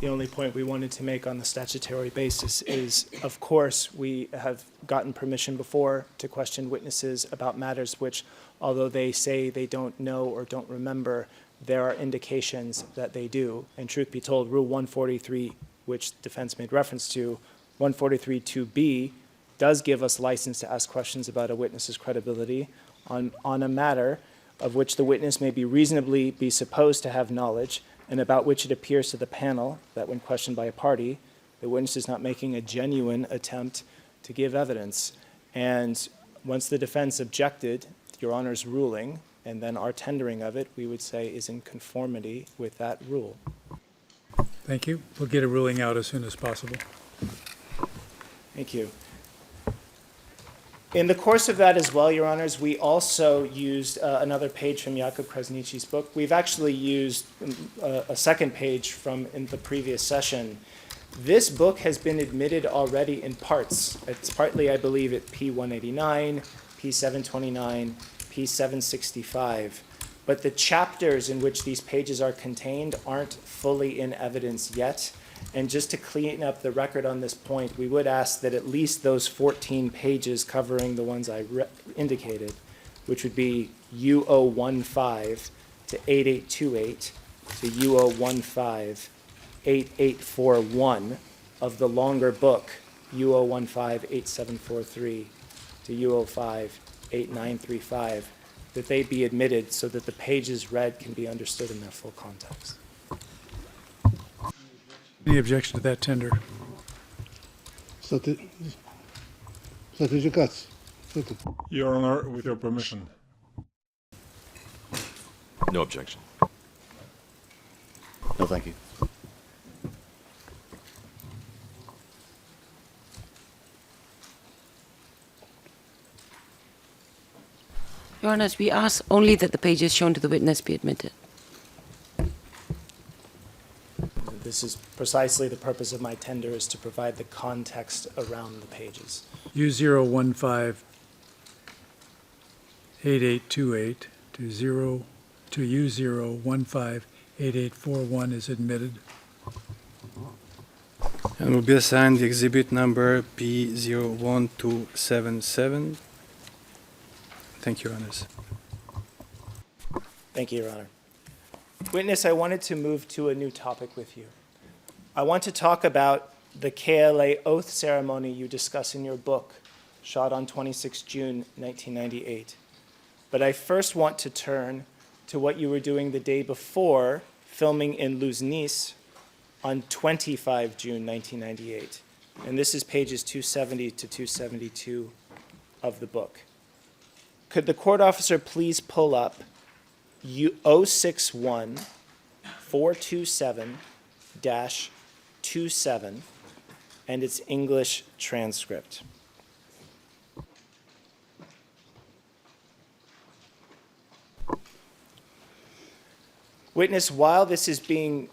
The only point we wanted to make on the statutory basis is, of course, we have gotten permission before to question witnesses about matters which, although they say they don't know or don't remember, there are indications that they do. And truth be told, Rule 143, which defense made reference to, 143.2b, does give us license to ask questions about a witness's credibility on a matter of which the witness may be reasonably be supposed to have knowledge, and about which it appears to the panel that when questioned by a party, the witness is not making a genuine attempt to give evidence. And once the defense objected to Your Honor's ruling, and then our tendering of it, we would say is in conformity with that rule. Thank you. We'll get a ruling out as soon as possible. Thank you. In the course of that as well, Your Honors, we also used another page from Jakub Krasnici's book. We've actually used a second page from in the previous session. This book has been admitted already in parts. It's partly, I believe, at P189, P729, P765. But the chapters in which these pages are contained aren't fully in evidence yet. And just to clean up the record on this point, we would ask that at least those 14 pages covering the ones I indicated, which would be U015 to 8828 to U015 8841 of the longer book, U015 8743 to U005 8935, that they be admitted so that the pages read can be understood in their full context. Any objection to that tender? Your Honor, with your permission. No objection. No, thank you. Your Honors, we ask only that the pages shown to the witness be admitted. This is precisely the purpose of my tender, is to provide the context around the pages. U015 8828 to U015 8841 is admitted. And will be assigned the exhibit number P01277. Thank you, Your Honors. Thank you, Your Honor. Witness, I wanted to move to a new topic with you. I want to talk about the KLA oath ceremony you discuss in your book, shot on 26 June 1998. But I first want to turn to what you were doing the day before, filming in Luznis on 25 June 1998. And this is pages 270 to 272 of the book. Could the court officer please pull up 061 427-27 and its English transcript? Witness, while this is being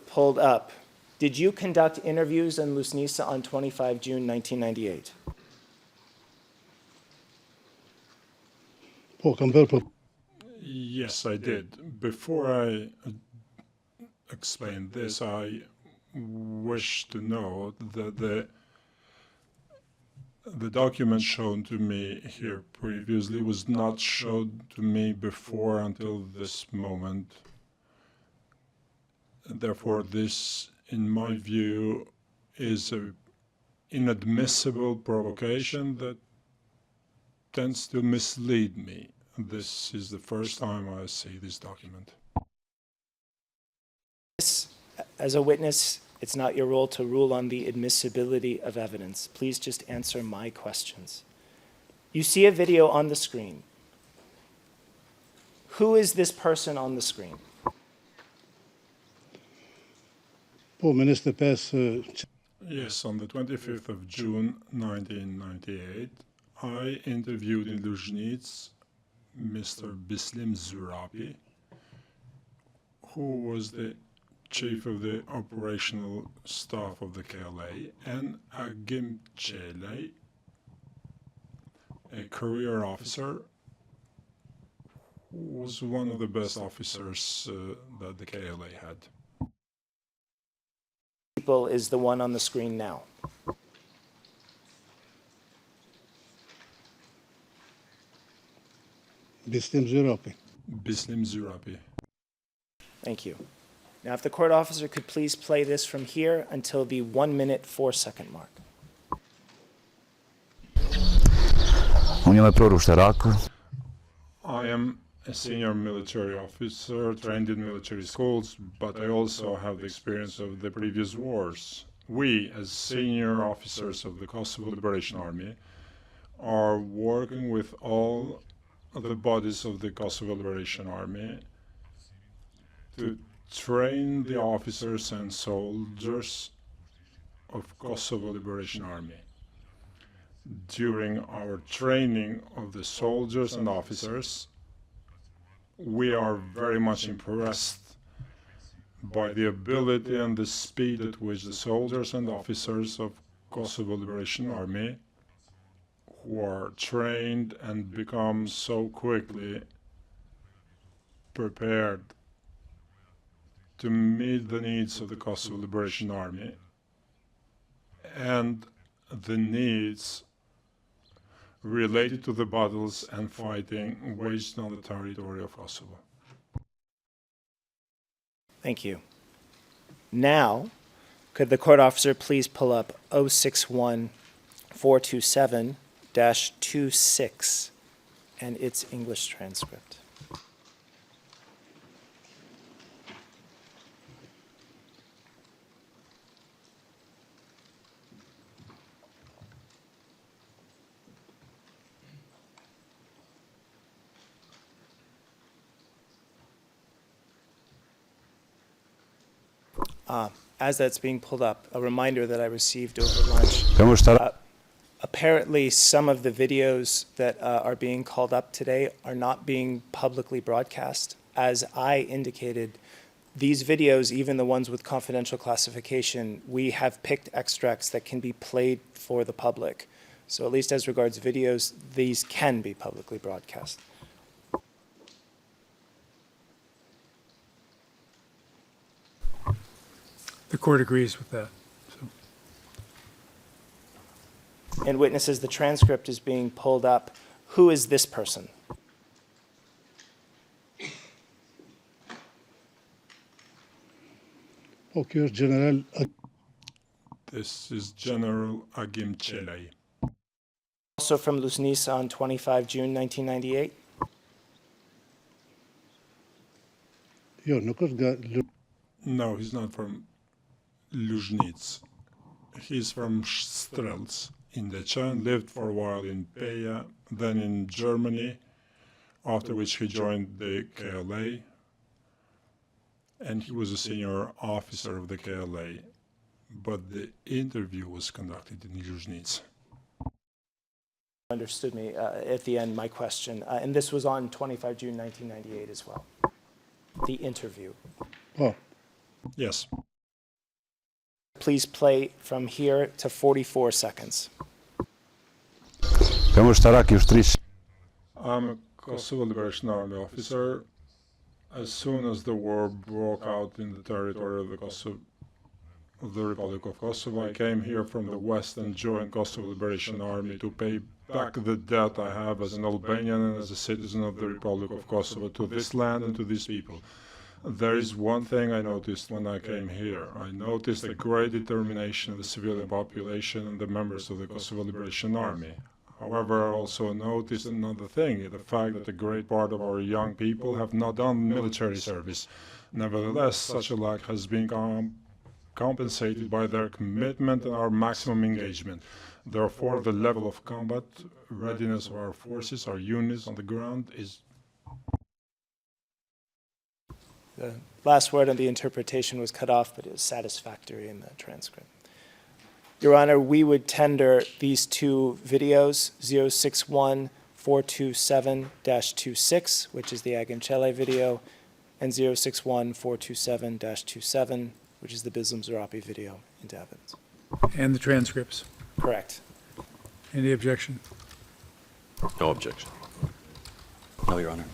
pulled up, did you conduct interviews in Luznica on 25 June 1998? Yes, I did. Before I explain this, I wish to know that the document shown to me here previously was not shown to me before until this moment. Therefore, this, in my view, is an inadmissible provocation that tends to mislead me. This is the first time I see this document. As a witness, it's not your role to rule on the admissibility of evidence. Please just answer my questions. You see a video on the screen. Who is this person on the screen? Yes, on the 25th of June 1998, I interviewed in Luzhnitz Mr. Bislim Zurabi, who was the chief of the operational staff of the KLA, and Agim Chelay, a career officer who was one of the best officers that the KLA had. People is the one on the screen now. Bislim Zurabi. Thank you. Now, if the court officer could please play this from here until the 1 minute 4 second mark. I am a senior military officer trained in military schools, but I also have the experience of the previous wars. We, as senior officers of the Kosovo Liberation Army, are working with all the bodies of the Kosovo Liberation Army to train the officers and soldiers of Kosovo Liberation Army. During our training of the soldiers and officers, we are very much impressed by the ability and the speed at which the soldiers and officers of Kosovo Liberation Army, who are trained and become so quickly prepared to meet the needs of the Kosovo Liberation Army and the needs related to the battles and fighting waged on the territory of Kosovo. Thank you. Now, could the court officer please pull up 061 427-26 and its English transcript? As that's being pulled up, a reminder that I received over lunch. Apparently, some of the videos that are being called up today are not being publicly broadcast. As I indicated, these videos, even the ones with confidential classification, we have picked extracts that can be played for the public. So at least as regards videos, these can be publicly broadcast. The court agrees with that. And witnesses, the transcript is being pulled up. Who is this person? Procureur General This is General Agim Chelay. Also from Luzhnitsa on 25 June 1998. No, he's not from Luzhnitz. He's from Strelts in Deccan, lived for a while in Peja, then in Germany, after which he joined the KLA, and he was a senior officer of the KLA, but the interview was conducted in Luzhnitz. Understood me at the end, my question. And this was on 25 June 1998 as well. The interview. Yes. Please play from here to 44 seconds. I'm a Kosovo Liberation Army officer. As soon as the war broke out in the territory of the Republic of Kosovo, I came here from the west and joined Kosovo Liberation Army to pay back the debt I have as an Albanian and as a citizen of the Republic of Kosovo to this land and to these people. There is one thing I noticed when I came here. I noticed a great determination of the civilian population and the members of the Kosovo Liberation Army. However, I also noticed another thing, the fact that a great part of our young people have not done military service. Nevertheless, such a lack has been compensated by their commitment and our maximum engagement. Therefore, the level of combat readiness of our forces, our units on the ground is... The last word on the interpretation was cut off, but it was satisfactory in the transcript. Your Honor, we would tender these two videos, 061-427-26, which is the Aginchele video, and 061-427-27, which is the Bislam Zarapi video into evidence. And the transcripts. Correct. Any objection? No objection. No, Your Honor.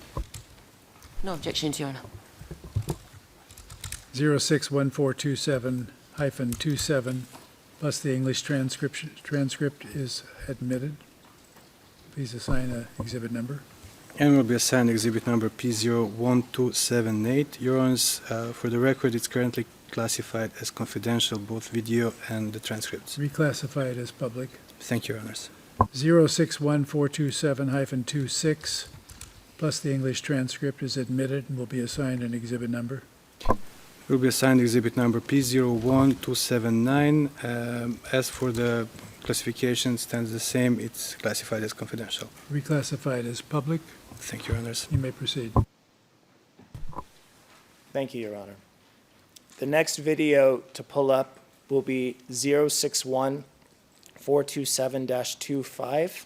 No objections, Your Honor. 061427-27 plus the English transcript is admitted. Please assign an exhibit number. And will be assigned exhibit number P01278. Your Honors, for the record, it's currently classified as confidential, both video and the transcripts. Reclassified as public. Thank you, Your Honors. 061427-26 plus the English transcript is admitted and will be assigned an exhibit number. Will be assigned exhibit number P01279. As for the classification, stands the same. It's classified as confidential. Reclassified as public. Thank you, Your Honors. You may proceed. Thank you, Your Honor. The next video to pull up will be 061-427-25,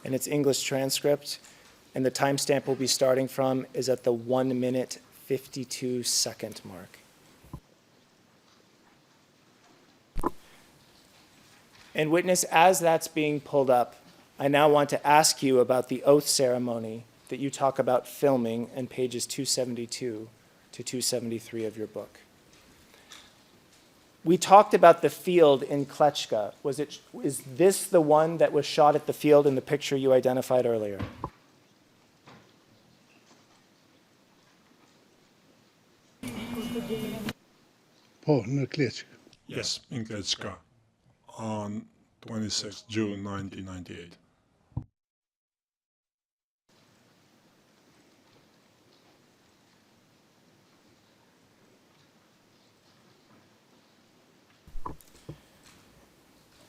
and its English transcript, and the timestamp we'll be starting from is at the 1 minute 52-second mark. And witness, as that's being pulled up, I now want to ask you about the oath ceremony that you talk about filming in pages 272 to 273 of your book. We talked about the field in Klečka. Is this the one that was shot at the field in the picture you identified earlier? Yes, in Klečka on 26 June 1998.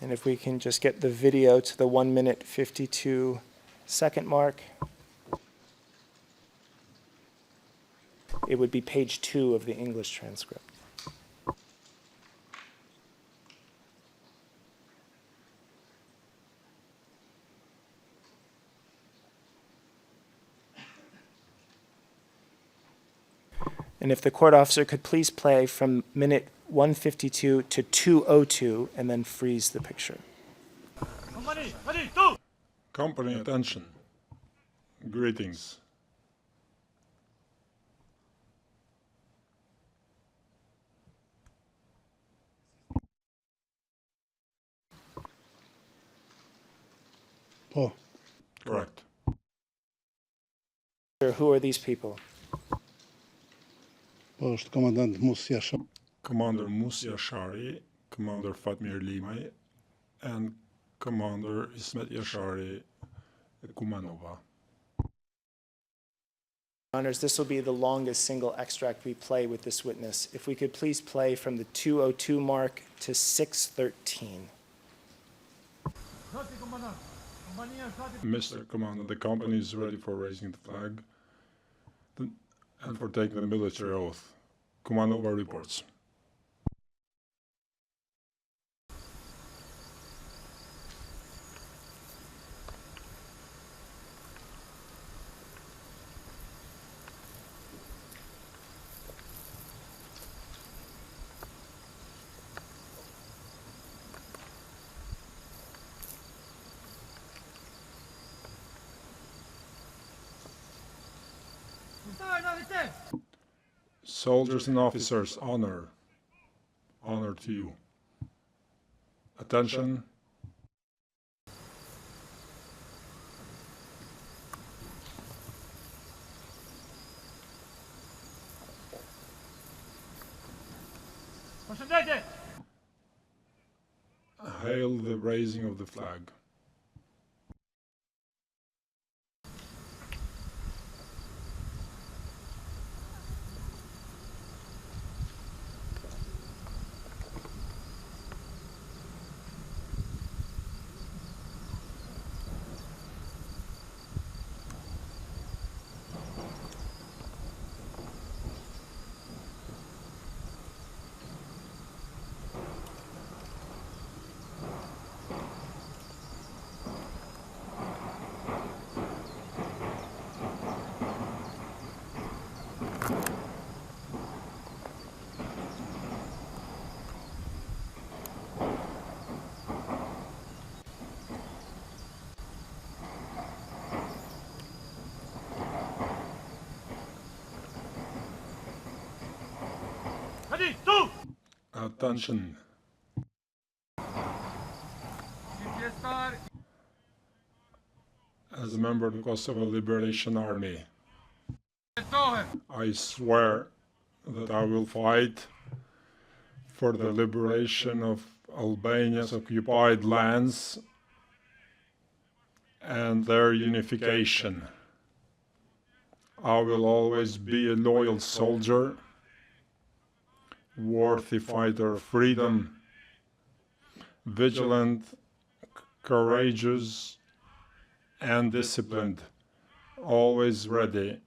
And if we can just get the video to the 1 minute 52-second mark. It would be page 2 of the English transcript. And if the court officer could please play from minute 152 to 202 and then freeze the picture. Company attention. Greetings. Correct. Who are these people? Commander Musia Shari, Commander Fatmir Limay, and Commander Ismet Yashari Kumanova. Honors, this will be the longest single extract we play with this witness. If we could please play from the 2:02 mark to 6:13. Mr. Commander, the company is ready for raising the flag and for taking the military oath. Kumanova reports. Soldiers and officers, honor. Honor to you. Attention. Hail the raising of the flag. Attention. As a member of the Kosovo Liberation Army, I swear that I will fight for the liberation of Albania's occupied lands and their unification. I will always be a loyal soldier, worthy fighter of freedom, vigilant, courageous, and disciplined, always ready,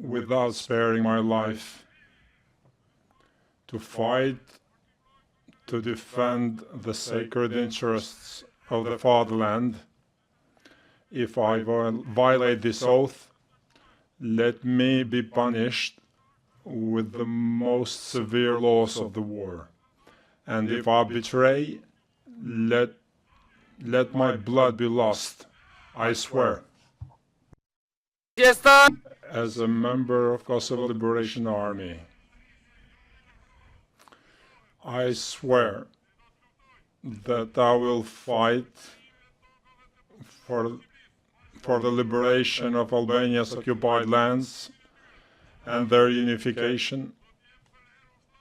without sparing my life, to fight, to defend the sacred interests of the fatherland. If I violate this oath, let me be punished with the most severe laws of the war. And if I betray, let my blood be lost. I swear. As a member of Kosovo Liberation Army, I swear that I will fight for the liberation of Albania's occupied lands and their unification.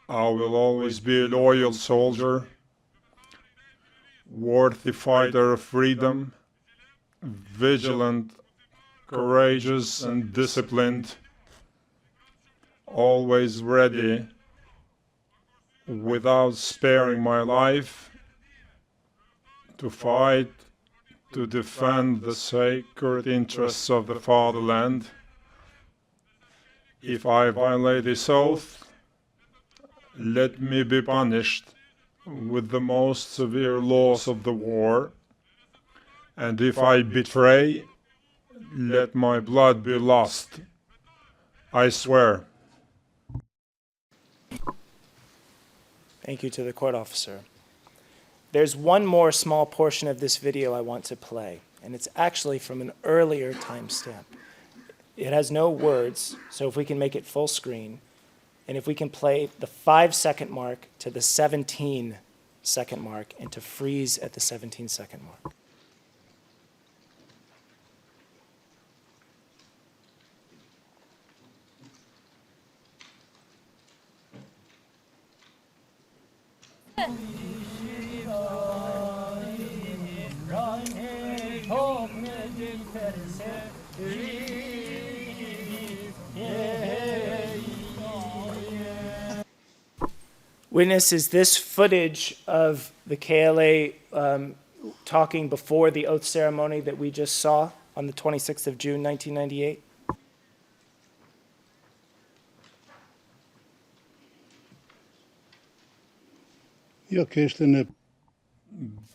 I will always be a loyal soldier, worthy fighter of freedom, vigilant, courageous, and disciplined, always ready, without sparing my life, to fight, to defend the sacred interests of the fatherland. If I violate this oath, let me be punished with the most severe laws of the war. And if I betray, let my blood be lost. I swear. Thank you to the court officer. There's one more small portion of this video I want to play, and it's actually from an earlier timestamp. It has no words, so if we can make it full screen, and if we can play the 5-second mark to the 17-second mark, and to freeze at the 17-second mark. Witness, is this footage of the KLA talking before the oath ceremony that we just saw on the 26th of June, 1998?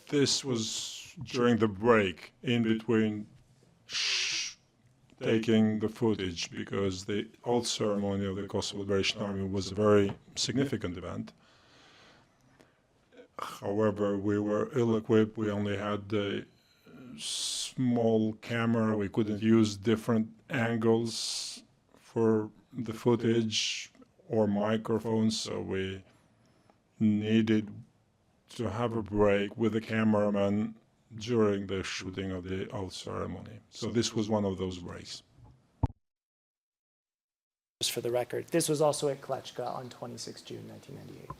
This was during the break in between taking the footage, because the oath ceremony of the Kosovo Liberation Army was a very significant event. However, we were ill-equipped. We only had a small camera. We couldn't use different angles for the footage or microphones, so we needed to have a break with the cameraman during the shooting of the oath ceremony. So this was one of those breaks. Just for the record, this was also at Klečka on 26 June 1998.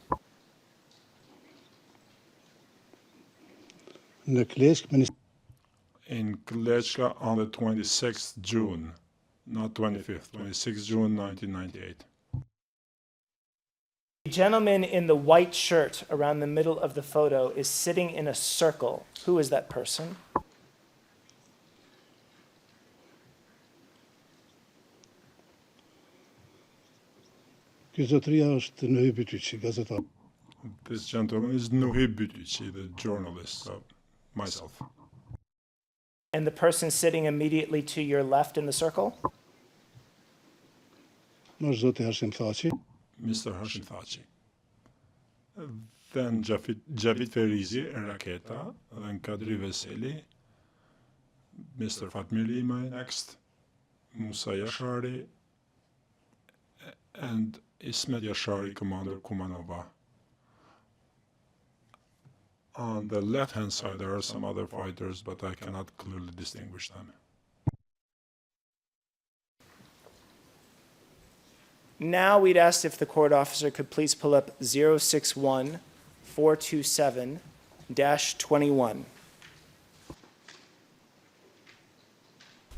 In Klečka on the 26th June, not 25th, 26th June 1998. The gentleman in the white shirt around the middle of the photo is sitting in a circle. Who is that person? This gentleman is Nuhi Bütici, the journalist, myself. And the person sitting immediately to your left in the circle? Mr. Hashim Thaçi. Then Javid Ferizi, Raketa, then Kadri Veseli, Mr. Fatmir Limay next, Musa Yashari, and Ismet Yashari, Commander Kumanova. On the left-hand side, there are some other fighters, but I cannot clearly distinguish them. Now we'd ask if the court officer could please pull up 061-427-21.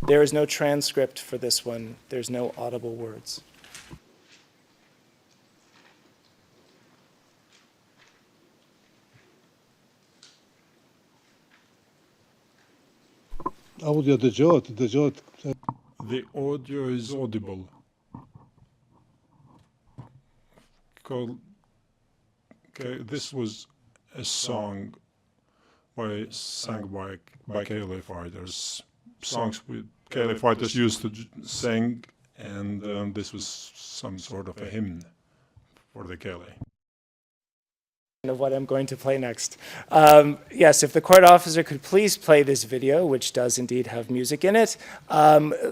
There is no transcript for this one. There's no audible words. The audio is audible. Okay, this was a song sang by KLA fighters. Songs with KLA fighters used to sing, and this was some sort of a hymn for the KLA. Of what I'm going to play next. Yes, if the court officer could please play this video, which does indeed have music in it,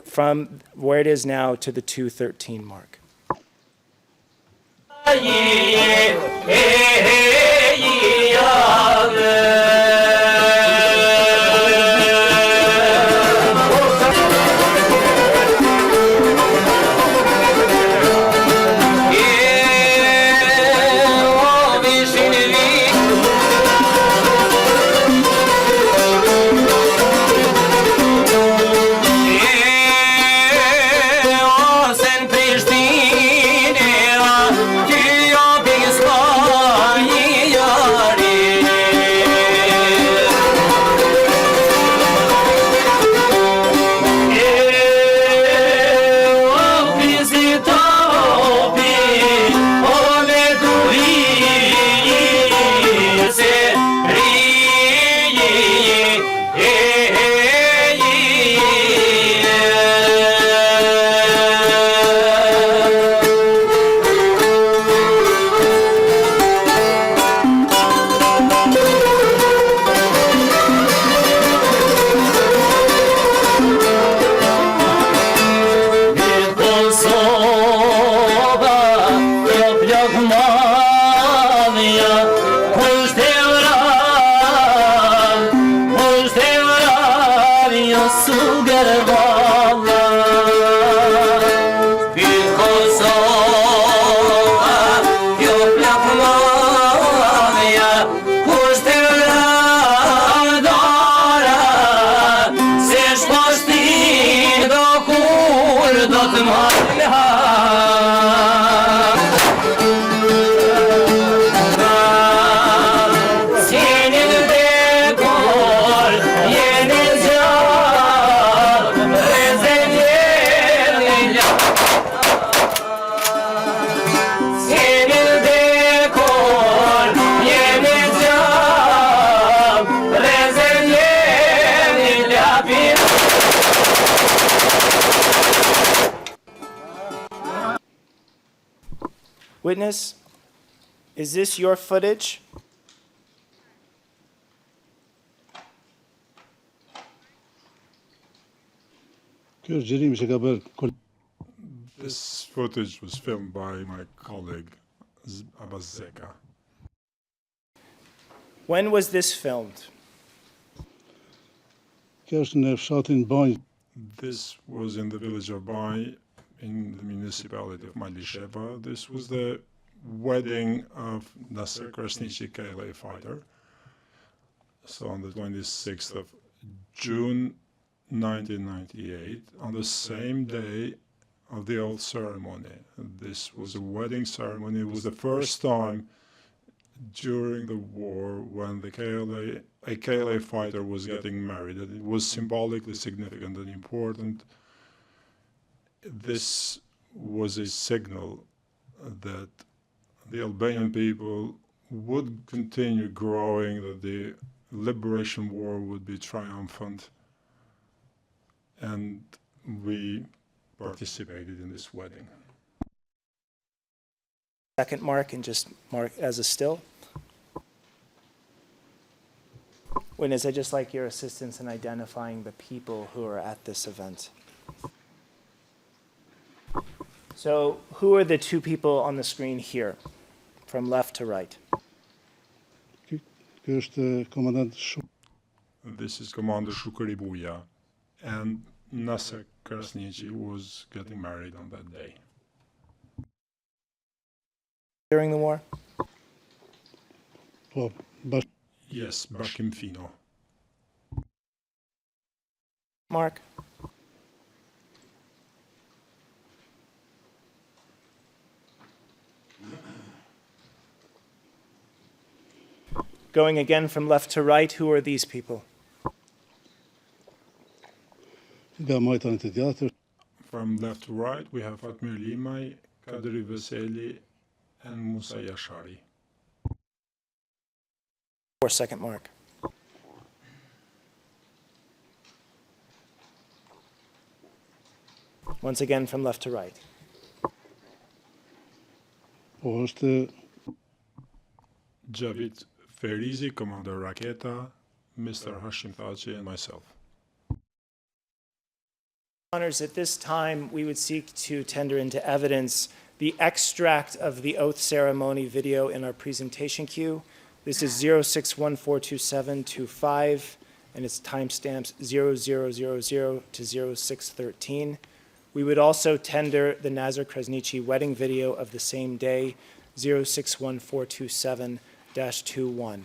from where it is now to the 2:13 mark. Sen Prishtinë, ty jo Bislava. Witness, is this your footage? This footage was filmed by my colleague, Abbas Zeka. When was this filmed? This was in the village of Bai, in the municipality of Malisheva. This was the wedding of Nasser Krasniqi KLA fighter. So on the 26th of June 1998, on the same day of the oath ceremony. This was a wedding ceremony. It was the first time during the war when a KLA fighter was getting married, and it was symbolically significant and important. This was a signal that the Albanian people would continue growing, that the liberation war would be triumphant, and we participated in this wedding. Second mark and just mark as a still. Witness, I'd just like your assistance in identifying the people who are at this event. So who are the two people on the screen here, from left to right? This is Commander Shukri Buya, and Nasser Krasniqi was getting married on that day. During the war? Yes, Bakim Fino. Mark? Going again from left to right, who are these people? From left to right, we have Fatmir Limay, Kadri Veseli, and Musa Yashari. Second mark. Once again from left to right. Javid Ferizi, Commander Raketa, Mr. Hashim Thaçi, and myself. Honors, at this time, we would seek to tender into evidence the extract of the oath ceremony video in our presentation queue. This is 06142725, and its timestamps 0000 to 0613. We would also tender the Nasser Krasniqi wedding video of the same day, 061427-21.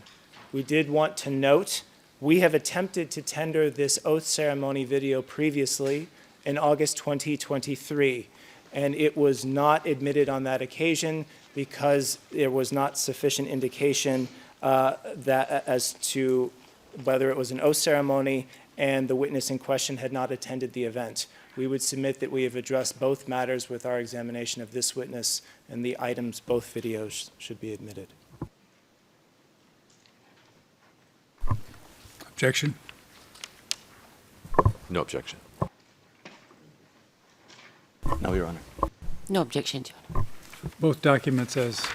We did want to note, we have attempted to tender this oath ceremony video previously in August 2023, and it was not admitted on that occasion because there was not sufficient indication that as to whether it was an oath ceremony and the witness in question had not attended the event. We would submit that we have addressed both matters with our examination of this witness, and the items, both videos, should be admitted. Objection? No objection. No, Your Honor. No objection, Your Honor. Both documents as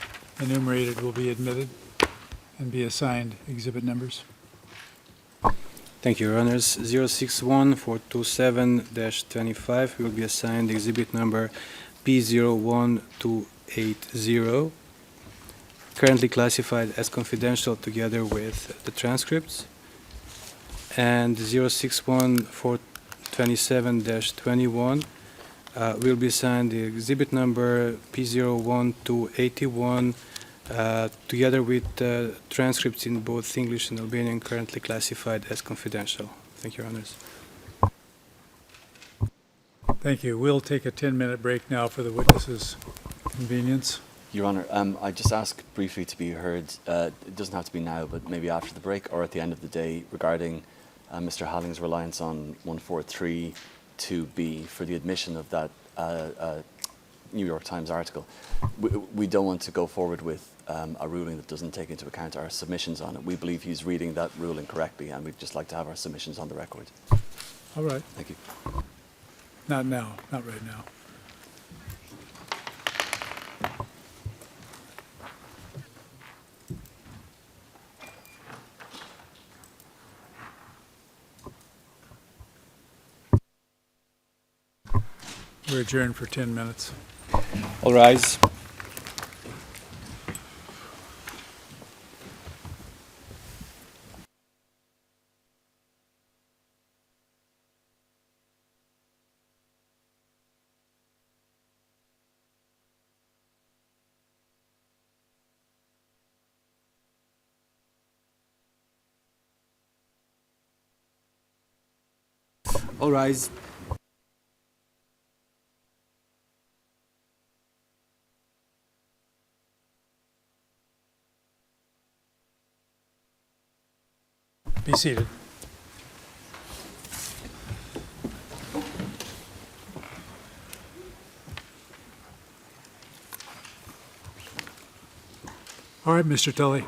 enumerated will be admitted and be assigned exhibit numbers. Thank you, Your Honors. 061427-25 will be assigned exhibit number P01280, currently classified as confidential together with the transcripts. And 061427-21 will be assigned the exhibit number P01281 together with transcripts in both English and Albanian, currently classified as confidential. Thank you, Your Honors. Thank you. We'll take a 10-minute break now for the witnesses' convenience. Your Honor, I just ask briefly to be heard, it doesn't have to be now, but maybe after the break or at the end of the day, regarding Mr. Halling's reliance on 1432B for the admission of that New York Times article. We don't want to go forward with a ruling that doesn't take into account our submissions on it. We believe he's reading that ruling correctly, and we'd just like to have our submissions on the record. All right. Thank you. Not now, not right now. We're adjourned for 10 minutes. All rise. All rise. Be seated. All right, Mr. Tully.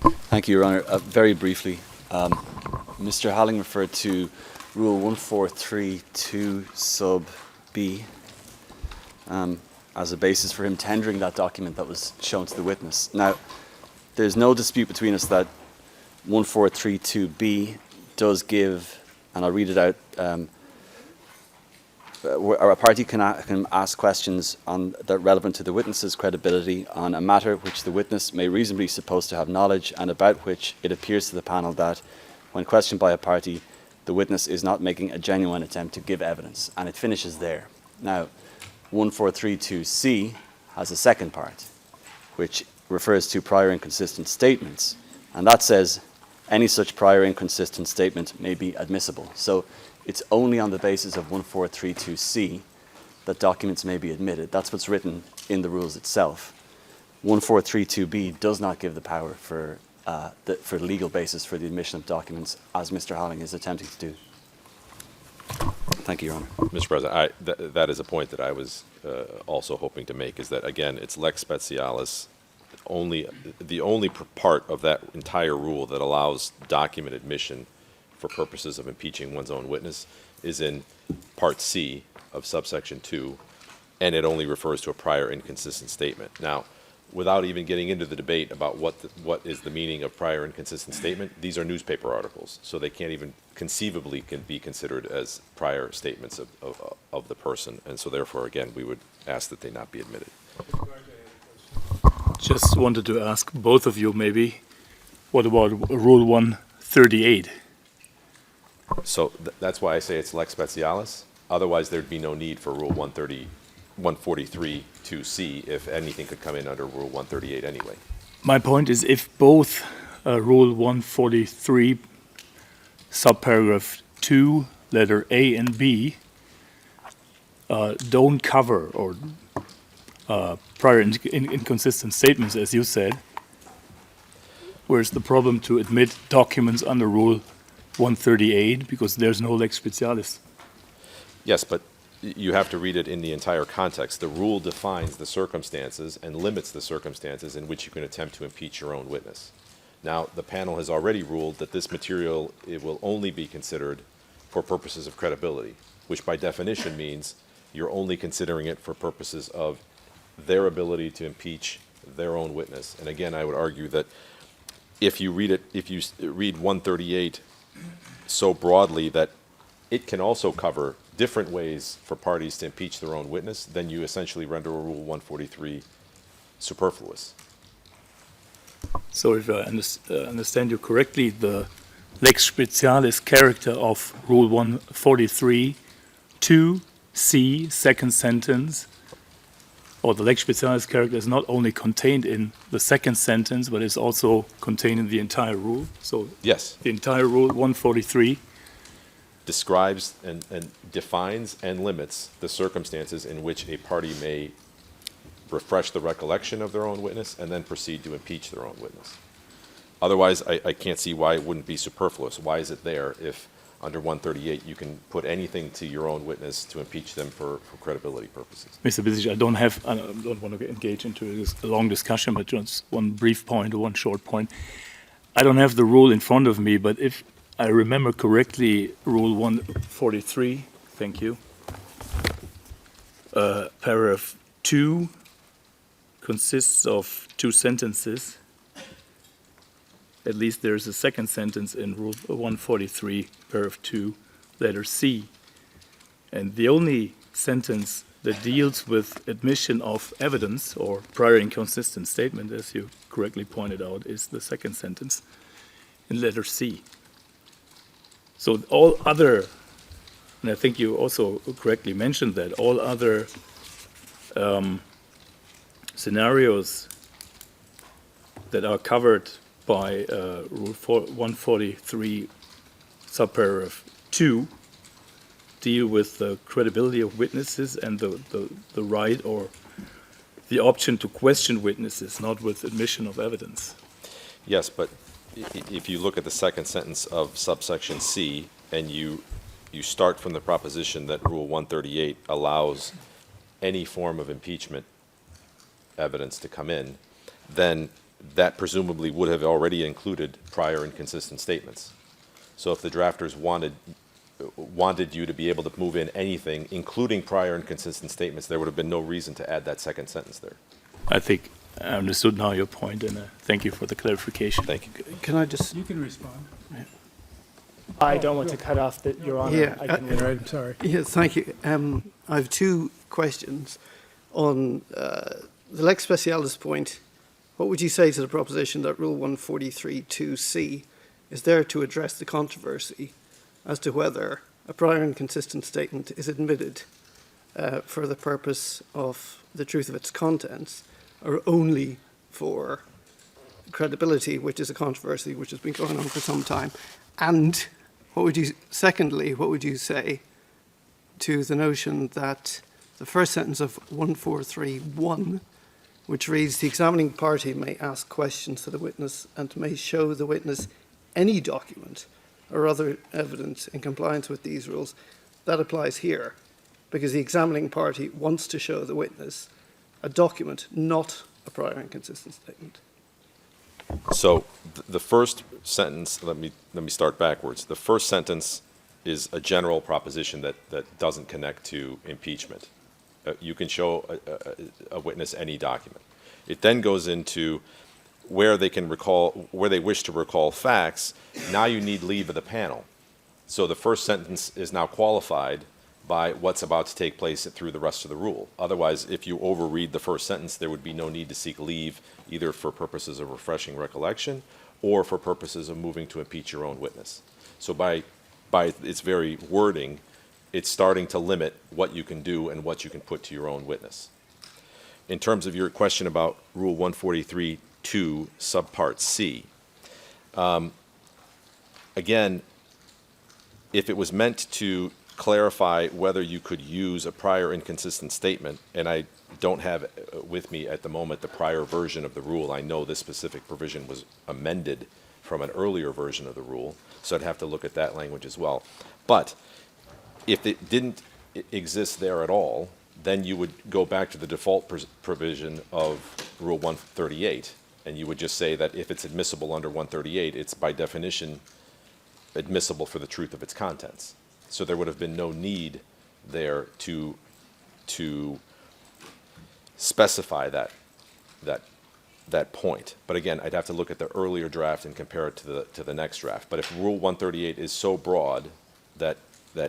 Thank you, Your Honour. Very briefly, Mr. Halling referred to Rule 1432 sub B as a basis for him tendering that document that was shown to the witness. Now, there's no dispute between us that 1432B does give, and I'll read it out, where a party can ask questions that are relevant to the witness's credibility on a matter which the witness may reasonably suppose to have knowledge and about which it appears to the panel that, when questioned by a party, the witness is not making a genuine attempt to give evidence, and it finishes there. Now, 1432C has a second part, which refers to prior inconsistent statements, and that says any such prior inconsistent statement may be admissible. So it's only on the basis of 1432C that documents may be admitted. That's what's written in the rules itself. 1432B does not give the power for the legal basis for the admission of documents, as Mr. Halling is attempting to do. Thank you, Your Honour. Mr. President, that is a point that I was also hoping to make, is that, again, it's lex specialis. The only part of that entire rule that allows document admission for purposes of impeaching one's own witness is in Part C of subsection 2, and it only refers to a prior inconsistent statement. Now, without even getting into the debate about what is the meaning of prior inconsistent statement, these are newspaper articles, so they can't even conceivably be considered as prior statements of the person, and so therefore, again, we would ask that they not be admitted. Just wanted to ask both of you maybe, what about Rule 138? So that's why I say it's lex specialis. Otherwise, there'd be no need for Rule 143 2C if anything could come in under Rule 138 anyway. My point is, if both Rule 143, subparagraph 2, letter A and B, don't cover or prior inconsistent statements, as you said, where's the problem to admit documents under Rule 138 because there's no lex specialis? Yes, but you have to read it in the entire context. The rule defines the circumstances and limits the circumstances in which you can attempt to impeach your own witness. Now, the panel has already ruled that this material, it will only be considered for purposes of credibility, which by definition means you're only considering it for purposes of their ability to impeach their own witness. And again, I would argue that if you read 138 so broadly that it can also cover different ways for parties to impeach their own witness, then you essentially render a Rule 143 superfluous. So if I understand you correctly, the lex specialis character of Rule 143, 2C, second sentence, or the lex specialis character is not only contained in the second sentence, but is also contained in the entire rule. So yes, the entire Rule 143 describes and defines and limits the circumstances in which a party may refresh the recollection of their own witness and then proceed to impeach their own witness. Otherwise, I can't see why it wouldn't be superfluous. Why is it there if under 138 you can put anything to your own witness to impeach them for credibility purposes? Mr. Bisic, I don't want to engage into a long discussion, but just one brief point or one short point. I don't have the rule in front of me, but if I remember correctly, Rule 143, thank you, paragraph 2 consists of two sentences. At least there's a second sentence in Rule 143, paragraph 2, letter C. And the only sentence that deals with admission of evidence or prior inconsistent statement, as you correctly pointed out, is the second sentence in letter C. So all other, and I think you also correctly mentioned that, all other scenarios that are covered by Rule 143, subparagraph 2, deal with the credibility of witnesses and the right or the option to question witnesses, not with admission of evidence. Yes, but if you look at the second sentence of subsection C, and you start from the proposition that Rule 138 allows any form of impeachment evidence to come in, then that presumably would have already included prior inconsistent statements. So if the drafters wanted you to be able to move in anything, including prior inconsistent statements, there would have been no reason to add that second sentence there. I think I understood now your point, and thank you for the clarification. Thank you. Can I just? You can respond. I don't want to cut off Your Honor. Yeah, I can Right, I'm sorry. Yes, thank you. I have two questions on the lex specialis point. What would you say to the proposition that Rule 143(2)(c) is there to address the controversy as to whether a prior inconsistent statement is admitted for the purpose of the truth of its contents, or only for credibility, which is a controversy which has been going on for some time? And secondly, what would you say to the notion that the first sentence of 143(1), which reads, the examining party may ask questions to the witness and may show the witness any document or other evidence in compliance with these rules, that applies here, because the examining party wants to show the witness a document, not a prior inconsistent statement. So the first sentence, let me start backwards. The first sentence is a general proposition that doesn't connect to impeachment. You can show a witness any document. It then goes into where they wish to recall facts. Now you need leave of the panel. So the first sentence is now qualified by what's about to take place through the rest of the rule. Otherwise, if you overread the first sentence, there would be no need to seek leave, either for purposes of refreshing recollection or for purposes of moving to impeach your own witness. So by its very wording, it's starting to limit what you can do and what you can put to your own witness. In terms of your question about Rule 143(2) subpart C, again, if it was meant to clarify whether you could use a prior inconsistent statement, and I don't have with me at the moment the prior version of the rule. I know this specific provision was amended from an earlier version of the rule, so I'd have to look at that language as well. But if it didn't exist there at all, then you would go back to the default provision of Rule 138, and you would just say that if it's admissible under 138, it's by definition admissible for the truth of its contents. So there would have been no need there to specify that point. But again, I'd have to look at the earlier draft and compare it to the next draft. But if Rule 138 is so broad that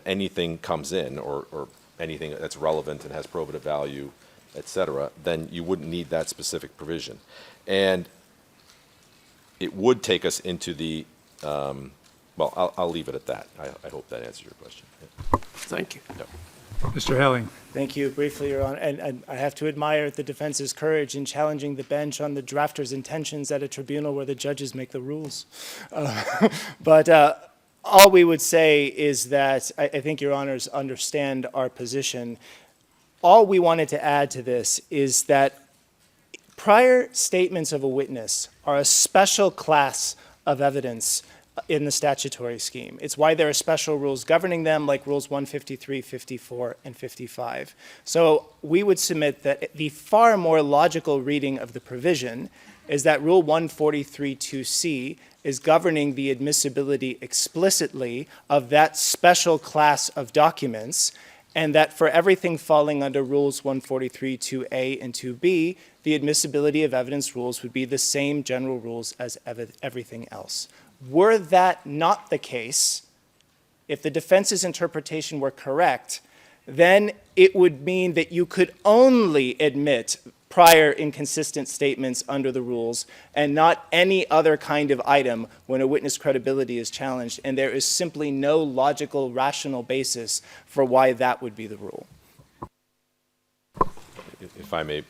anything comes in, or anything that's relevant and has probative value, et cetera, then you wouldn't need that specific provision. And it would take us into the well, I'll leave it at that. I hope that answers your question. Yeah. Thank you. No. Mr. Helling. Thank you. Briefly, Your Honor, and I have to admire the defense's courage in challenging the bench on the drafter's intentions at a tribunal where the judges make the rules. But all we would say is that I think Your Honors understand our position. All we wanted to add to this is that prior statements of a witness are a special class of evidence in the statutory scheme. It's why there are special rules governing them, like Rules 153, 54, and 55. So we would submit that the far more logical reading of the provision is that Rule 143(2)(c) is governing the admissibility explicitly of that special class of documents, and that for everything falling under Rules 143(2)(a) and 2b, the admissibility of evidence rules would be the same general rules as everything else. Were that not the case, if the defense's interpretation were correct, then it would mean that you could only admit prior inconsistent statements under the rules and not any other kind of item when a witness credibility is challenged. And there is simply no logical, rational basis for why that would be the rule. If I may,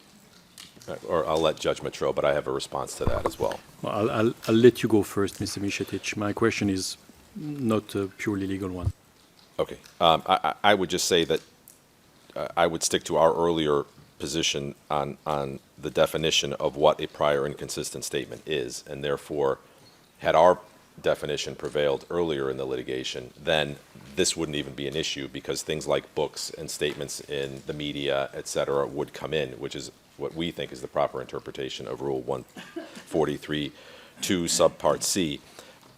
or I'll let Judge Matro, but I have a response to that as well. Well, I'll let you go first, Mr. Micetic. My question is not a purely legal one. Okay. I would just say that I would stick to our earlier position on the definition of what a prior inconsistent statement is, and therefore, had our definition prevailed earlier in the litigation, then this wouldn't even be an issue because things like books and statements in the media, et cetera, would come in, which is what we think is the proper interpretation of Rule 143.2 subpart C.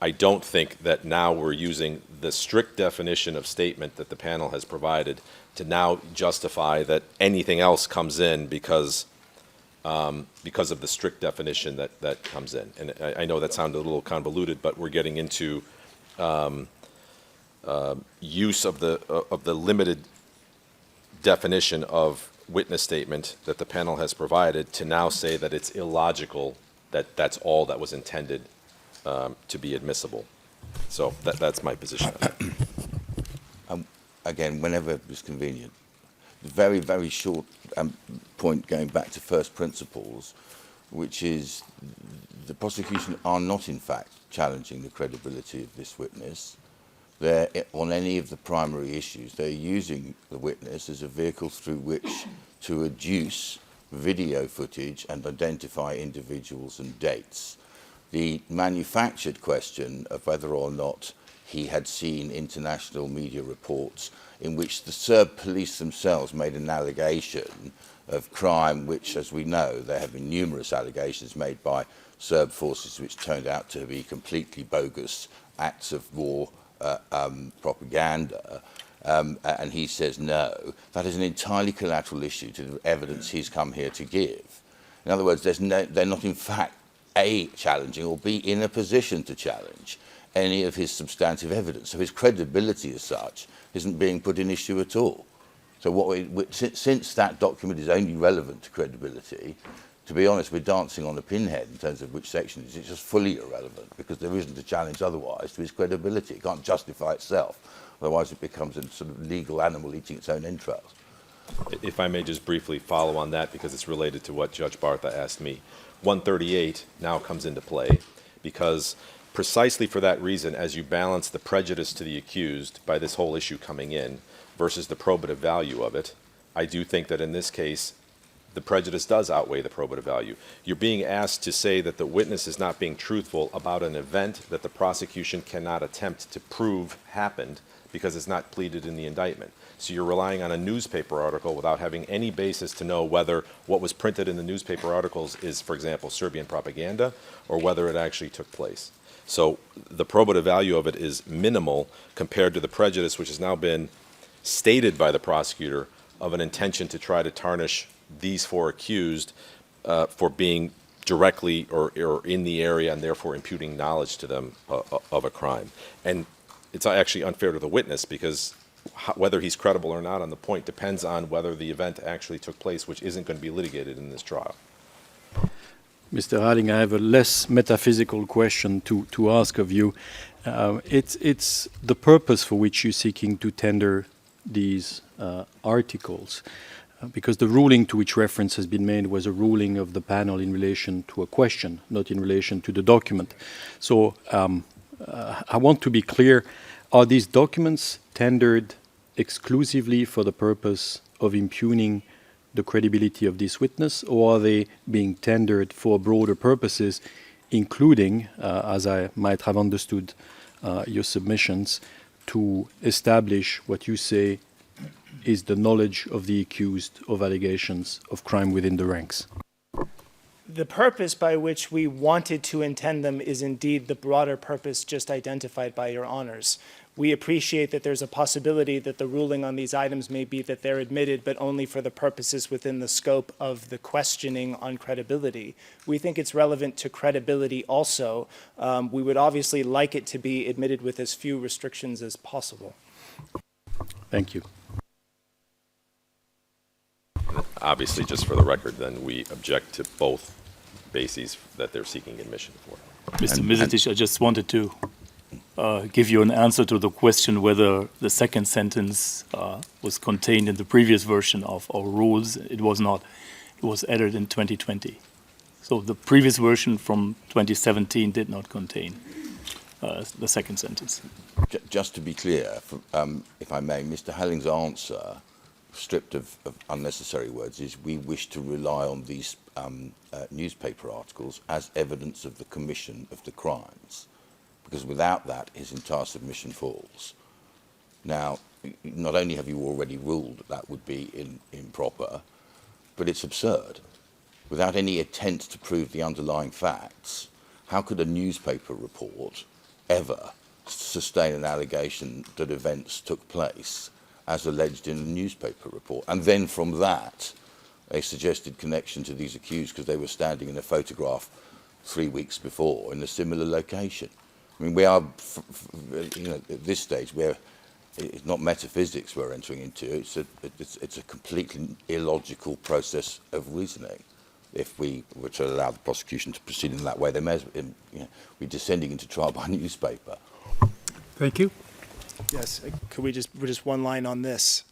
I don't think that now we're using the strict definition of statement that the panel has provided to now justify that anything else comes in because of the strict definition that comes in. And I know that sounded a little convoluted, but we're getting into use of the limited definition of witness statement that the panel has provided to now say that it's illogical that that's all that was intended to be admissible. So that's my position on that. Again, whenever it's convenient. Very, very short point going back to first principles, which is the prosecution are not in fact challenging the credibility of this witness. They're, on any of the primary issues, they're using the witness as a vehicle through which to adduce video footage and identify individuals and dates. The manufactured question of whether or not he had seen international media reports in which the Serb police themselves made an allegation of crime, which, as we know, there have been numerous allegations made by Serb forces which turned out to be completely bogus acts of war propaganda, and he says no. That is an entirely collateral issue to the evidence he's come here to give. In other words, they're not in fact A, challenging, or B, in a position to challenge any of his substantive evidence. So his credibility as such isn't being put in issue at all. So since that document is only relevant to credibility, to be honest, we're dancing on a pinhead in terms of which section it is. It's just fully irrelevant because there isn't a challenge otherwise to his credibility. It can't justify itself. Otherwise it becomes a sort of legal animal eating its own entrails. If I may just briefly follow on that because it's related to what Judge Bartha asked me. 138 now comes into play because precisely for that reason, as you balance the prejudice to the accused by this whole issue coming in versus the probative value of it, I do think that in this case, the prejudice does outweigh the probative value. You're being asked to say that the witness is not being truthful about an event that the prosecution cannot attempt to prove happened because it's not pleaded in the indictment. So you're relying on a newspaper article without having any basis to know whether what was printed in the newspaper articles is, for example, Serbian propaganda or whether it actually took place. So the probative value of it is minimal compared to the prejudice which has now been stated by the prosecutor of an intention to try to tarnish these four accused for being directly or in the area and therefore imputing knowledge to them of a crime. And it's actually unfair to the witness because whether he's credible or not on the point depends on whether the event actually took place, which isn't going to be litigated in this trial. Mr. Harding, I have a less metaphysical question to ask of you. It's the purpose for which you're seeking to tender these articles, because the ruling to which reference has been made was a ruling of the panel in relation to a question, not in relation to the document. So I want to be clear, are these documents tendered exclusively for the purpose of impugning the credibility of this witness, or are they being tendered for broader purposes, including, as I might have understood your submissions, to establish what you say is the knowledge of the accused of allegations of crime within the ranks? The purpose by which we wanted to intend them is indeed the broader purpose just identified by your honors. We appreciate that there's a possibility that the ruling on these items may be that they're admitted, but only for the purposes within the scope of the questioning on credibility. We think it's relevant to credibility also. We would obviously like it to be admitted with as few restrictions as possible. Thank you. Obviously, just for the record, then we object to both bases that they're seeking admission for. Mr. Misetich, I just wanted to give you an answer to the question whether the second sentence was contained in the previous version of our rules. It was not. It was added in 2020. So the previous version from 2017 did not contain the second sentence. Just to be clear, if I may, Mr. Helling's answer, stripped of unnecessary words, is we wish to rely on these newspaper articles as evidence of the commission of the crimes, because without that, his entire submission falls. Now, not only have you already ruled that would be improper, but it's absurd. Without any attempt to prove the underlying facts, how could a newspaper report ever sustain an allegation that events took place as alleged in a newspaper report? And then from that, a suggested connection to these accused because they were standing in a photograph 3 weeks before in a similar location. I mean, we are, at this stage, it's not metaphysics we're entering into. It's a completely illogical process of reasoning. If we were to allow the prosecution to proceed in that way, they may as well, be descending into trial by newspaper. Thank you. Yes, could we just one line on this?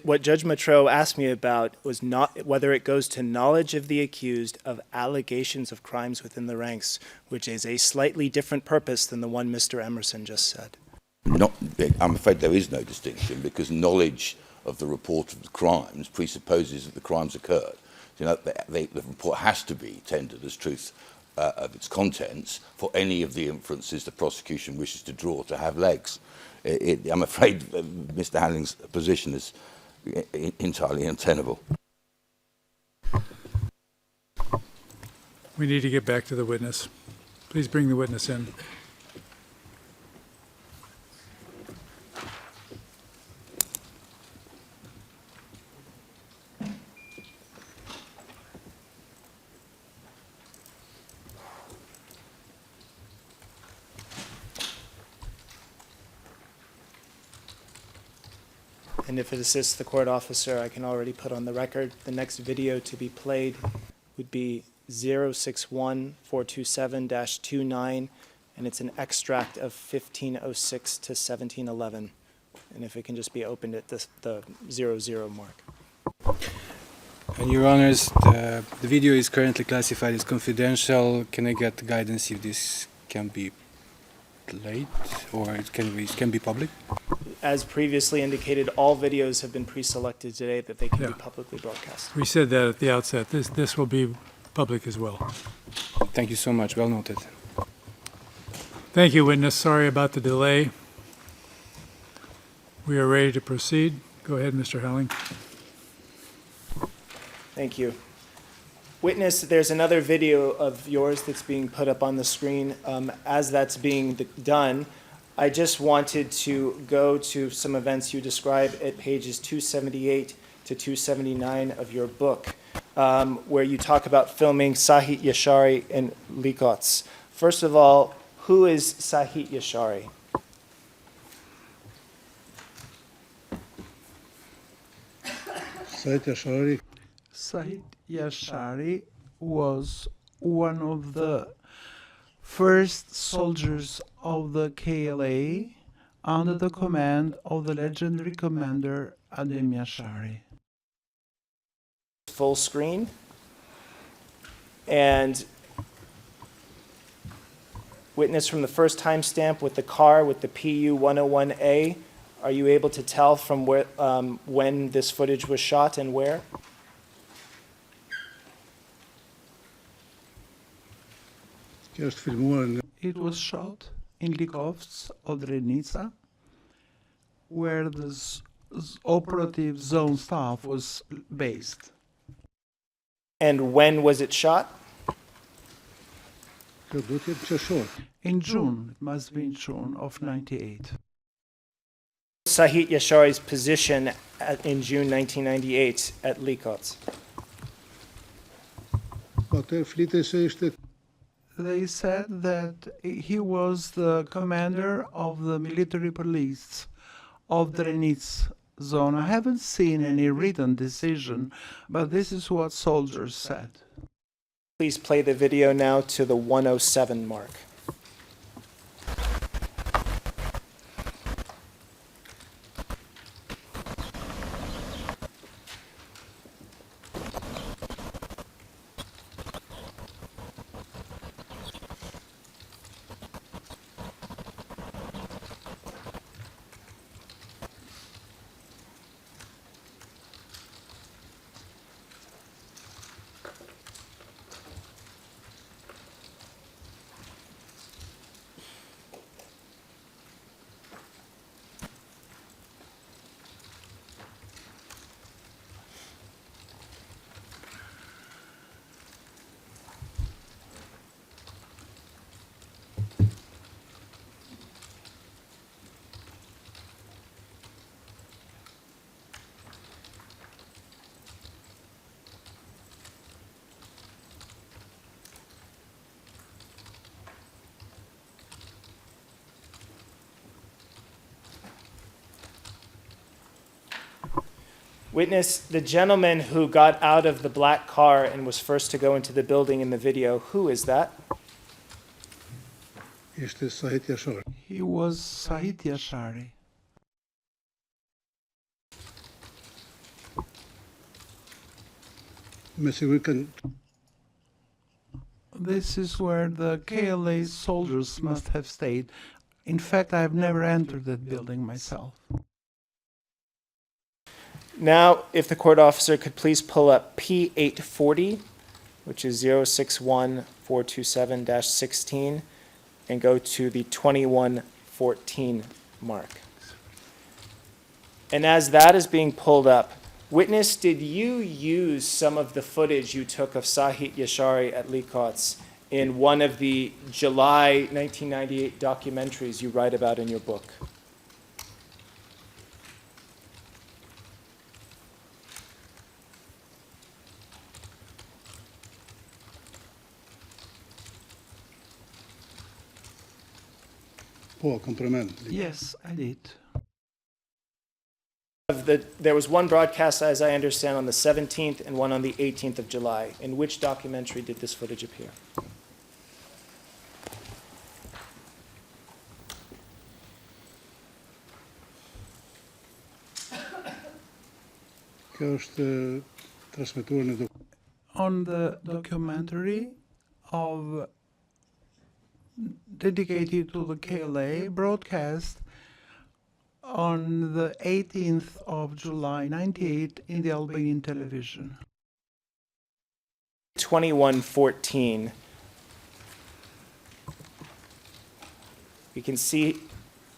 What Judge Matreau asked me about was not whether it goes to knowledge of the accused of allegations of crimes within the ranks, which is a slightly different purpose than the one Mr. Emerson just said. I'm afraid there is no distinction, because knowledge of the report of the crimes presupposes that the crimes occurred. The report has to be tendered as truth of its contents for any of the inferences the prosecution wishes to draw to have legs. I'm afraid Mr. Halling's position is entirely untenable. We need to get back to the witness. Please bring the witness in. And if it assists the court officer, I can already put on the record, the next video to be played would be 061427-29, and it's an extract of 1506 to 1711. And if it can just be opened at the 00 mark. And Your Honors, the video is currently classified as confidential. Can I get guidance if this can be played or it can be public? As previously indicated, all videos have been pre-selected today that they can be publicly broadcast. We said that at the outset. This will be public as well. Thank you so much. Well noted. Thank you, witness. Sorry about the delay. We are ready to proceed. Go ahead, Mr. Helling. Thank you. Witness, there's another video of yours that's being put up on the screen. As that's being done, I just wanted to go to some events you describe at pages 278 to 279 of your book, where you talk about filming Sahit Yashari in Likots. First of all, who is Sahit Yashari? Sahit Yashari was one of the first soldiers of the KLA under the command of the legendary commander Adem Yashari. Full screen. And witness from the first timestamp with the car with the PU 101A, are you able to tell from where, when this footage was shot and where? It was shot in Likovsk, Odrenica, where the operative zone staff was based. And when was it shot? In June, it must be in June of 98. Sahit Yashari's position in June 1998 at Likots. They said that he was the commander of the military police of Drenitz zone. I haven't seen any written decision, but this is what soldiers said. Please play the video now to the 107 mark. Witness, the gentleman who got out of the black car and was first to go into the building in the video, who is that? He was Sahit Yashari. This is where the KLA soldiers must have stayed. In fact, I have never entered that building myself. Now, if the court officer could please pull up P840, which is 061427-16, and go to the 2114 mark. And as that is being pulled up, witness, did you use some of the footage you took of Sahit Yashari at Likotsk in one of the July 1998 documentaries you write about in your book? Yes, I did. There was one broadcast, as I understand, on the 17th and one on the 18th of July. In which documentary did this footage appear? On the documentary of dedicated to the KLA broadcast on the 18th of July 98 in the Albanian television. 2114. You can see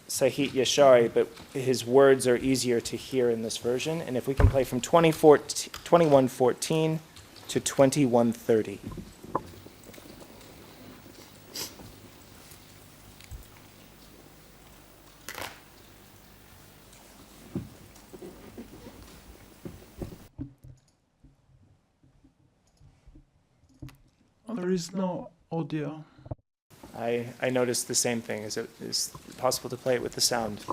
Sahit Yashari, but his words are easier to hear in this version. And if we can play from 2114 to 2130. There is no audio. I noticed the same thing. Is it possible to play it with the sound?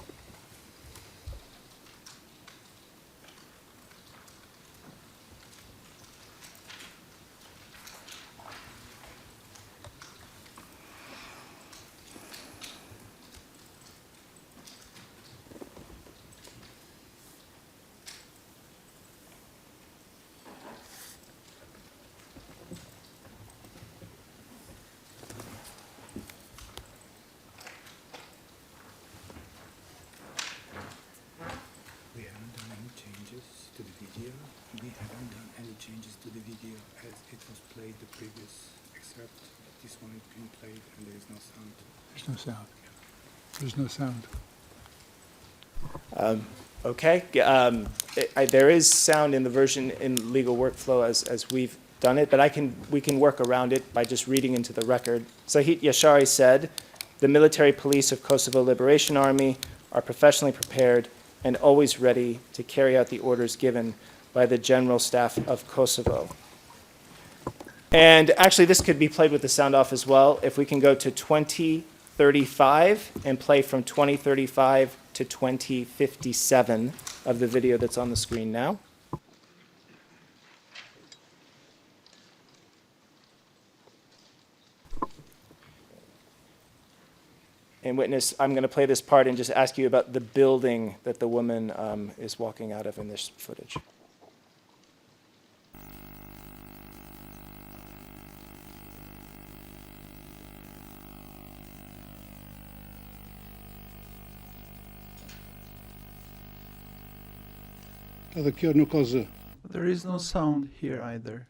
played the previous excerpt. This one has been played and there is no sound. There's no sound. There's no sound. Okay. There is sound in the version in legal workflow as we've done it, but we can work around it by just reading into the record. Sahit Yashari said, "The military police of Kosovo Liberation Army are professionally prepared and always ready to carry out the orders given by the General Staff of Kosovo." And actually, this could be played with the sound off as well. If we can go to 2035 and play from 2035 to 2057. of the video that's on the screen now. And witness, I'm going to play this part and just ask you about the building that the woman is walking out of in this footage. There is no sound here either.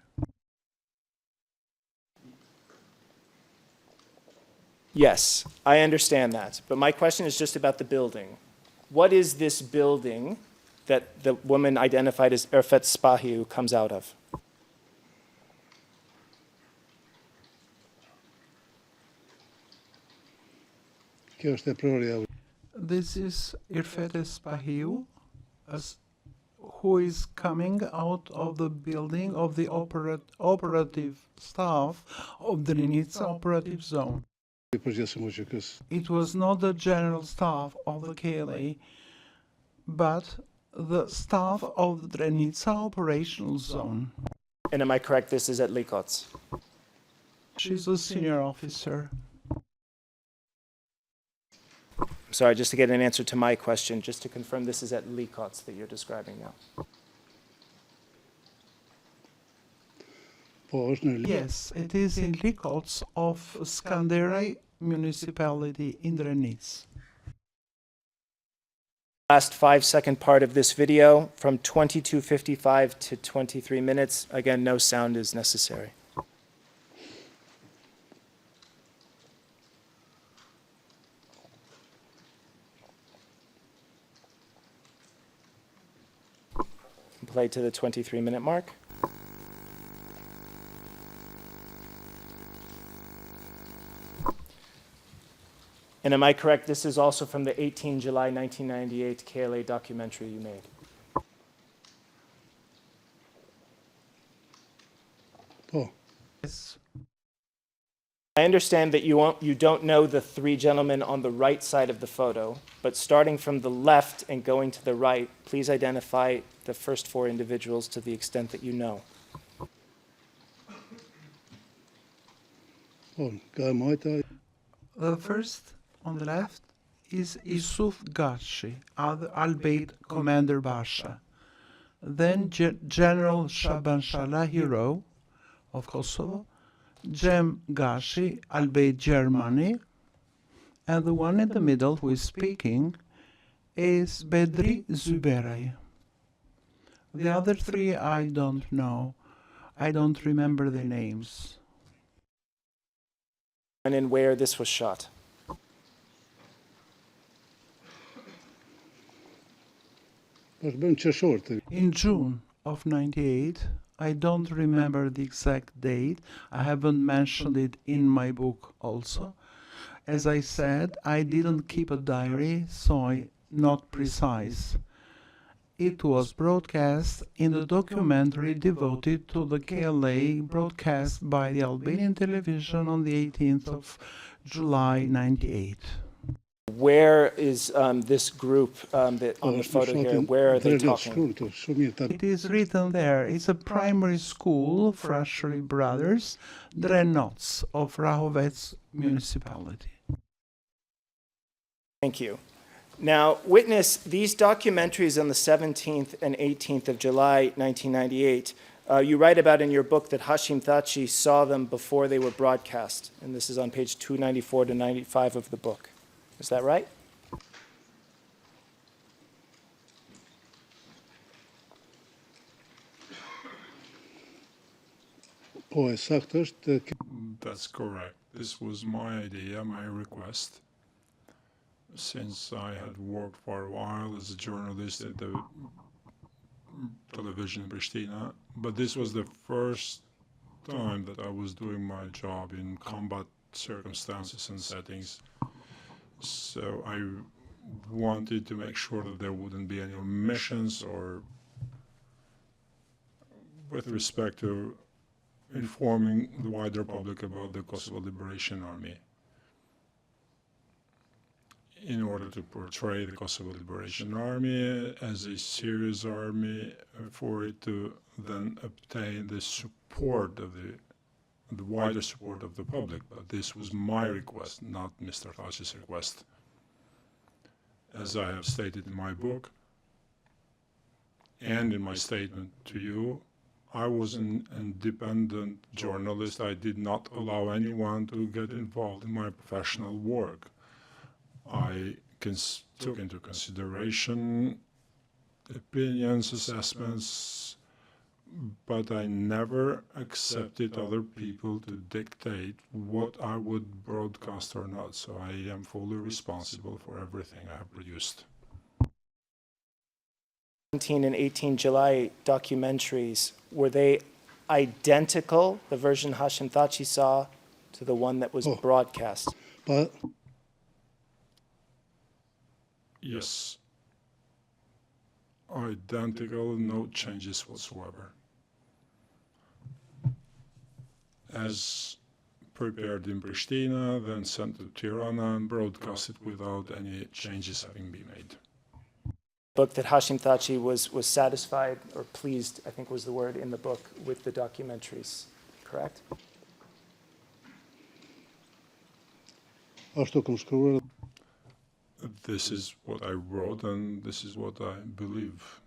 Yes, I understand that, but my question is just about the building. What is this building that the woman identified as Irfet Spahiu comes out of? This is Irfet Spahiu, who is coming out of the building of the operative staff of the Drenica operative zone. It was not the general staff of the KLA, but the staff of the Drenica operational zone. And am I correct, this is at Likots? She's a senior officer. Sorry, just to get an answer to my question, just to confirm this is at Likots that you're describing now. Yes, it is in Likots of Skanderaj municipality in Drenica. Last 5-second part of this video from 22:55 to 23 minutes. Again, no sound is necessary. Play to the 23-minute mark. And am I correct, this is also from the 18 July 1998 KLA documentary you made? Yes. I understand that you don't know the three gentlemen on the right side of the photo, but starting from the left and going to the right, please identify the first four individuals to the extent that you know. The first on the left is Yusuf Gashi, albeit Commander Basha. Then General Shaban Shala, hero of Kosovo. Jem Gashi, albeit Germany. And the one in the middle who is speaking is Bedri Zuberay. The other three I don't know. I don't remember their names. And in where this was shot. In June of 98, I don't remember the exact date. I haven't mentioned it in my book also. As I said, I didn't keep a diary, so I'm not precise. It was broadcast in the documentary devoted to the KLA, broadcast by the Albanian television on the 18th of July 98. Where is this group that on the photo here? Where are they talking? It is written there. It's a primary school, Frashëri Brothers, Drenoc of Rahovec municipality. Thank you. Now, witness, these documentaries on the 17th and 18th of July 1998, you write about in your book that Hashim Thaçi saw them before they were broadcast, and this is on page 294 to 95 of the book. Is that right? That's correct. This was my idea, my request, since I had worked for a while as a journalist at the television in Pristina. But this was the first time that I was doing my job in combat circumstances and settings. So I wanted to make sure that there wouldn't be any omissions or with respect to informing the wider public about the Kosovo Liberation Army. in order to portray the Kosovo Liberation Army as a serious army, for it to then obtain the support of the wider support of the public. But this was my request, not Mr. Thaçi's request. As I have stated in my book and in my statement to you, I was an independent journalist. I did not allow anyone to get involved in my professional work. I took into consideration opinions, assessments, but I never accepted other people to dictate what I would broadcast or not. So I am fully responsible for everything I have produced. 17 and 18 July documentaries, were they identical, the version Hashim Thaçi saw, to the one that was broadcast? But Yes. Identical, no changes whatsoever. As prepared in Pristina, then sent to Tirana and broadcasted without any changes having been made. Book that Hashim Thaçi was satisfied or pleased, I think was the word in the book, with the documentaries, correct? This is what I wrote, and this is what I believe.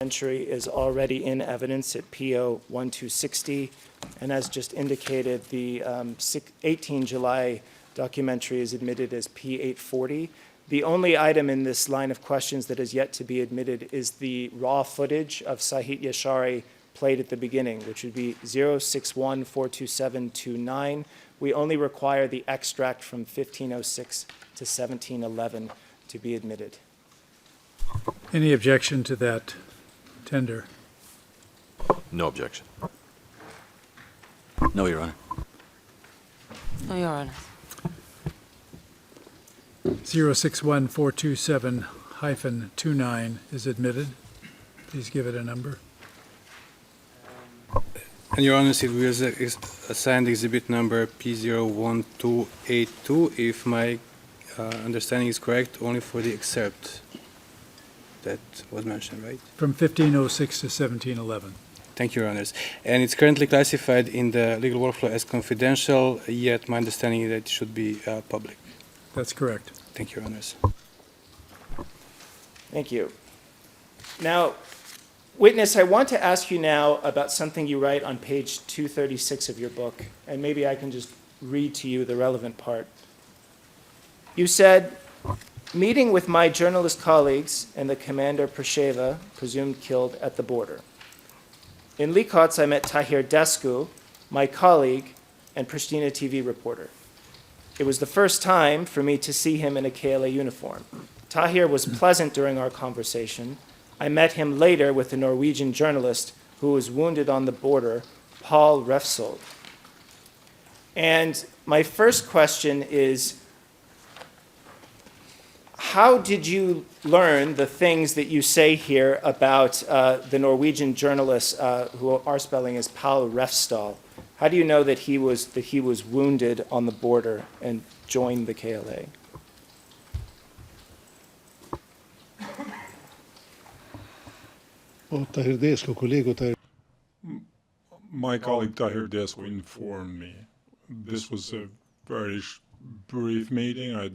Documentary is already in evidence at PO 1260, and as just indicated, the 18 July documentary is admitted as P840. The only item in this line of questions that is yet to be admitted is the raw footage of Sahit Yashari played at the beginning, which would be 061-42729. We only require the extract from 1506 to 1711 to be admitted. Any objection to that tender? No objection. No, Your Honor. No, Your Honor. 061-427-29 is admitted. Please give it a number. And Your Honor, it was assigned exhibit number P01282, if my understanding is correct, only for the excerpt that was mentioned, right? From 1506 to 1711. Thank you, Your Honors. And it's currently classified in the legal workflow as confidential, yet my understanding is that it should be public. That's correct. Thank you, Your Honors. Thank you. Now, witness, I want to ask you now about something you write on page 236 of your book, and maybe I can just read to you the relevant part. You said, meeting with my journalist colleagues and the commander Persheva, presumed killed at the border. In Likotsk, I met Tahir Descu, my colleague and Pristina TV reporter. It was the first time for me to see him in a KLA uniform. Tahir was pleasant during our conversation. I met him later with a Norwegian journalist who was wounded on the border, Paul Refsold. And my first question is, how did you learn the things that you say here about the Norwegian journalist who our spelling is Paul Refsdal? How do you know that he was wounded on the border and joined the KLA? My colleague Tahir Descu informed me. This was a very brief meeting. I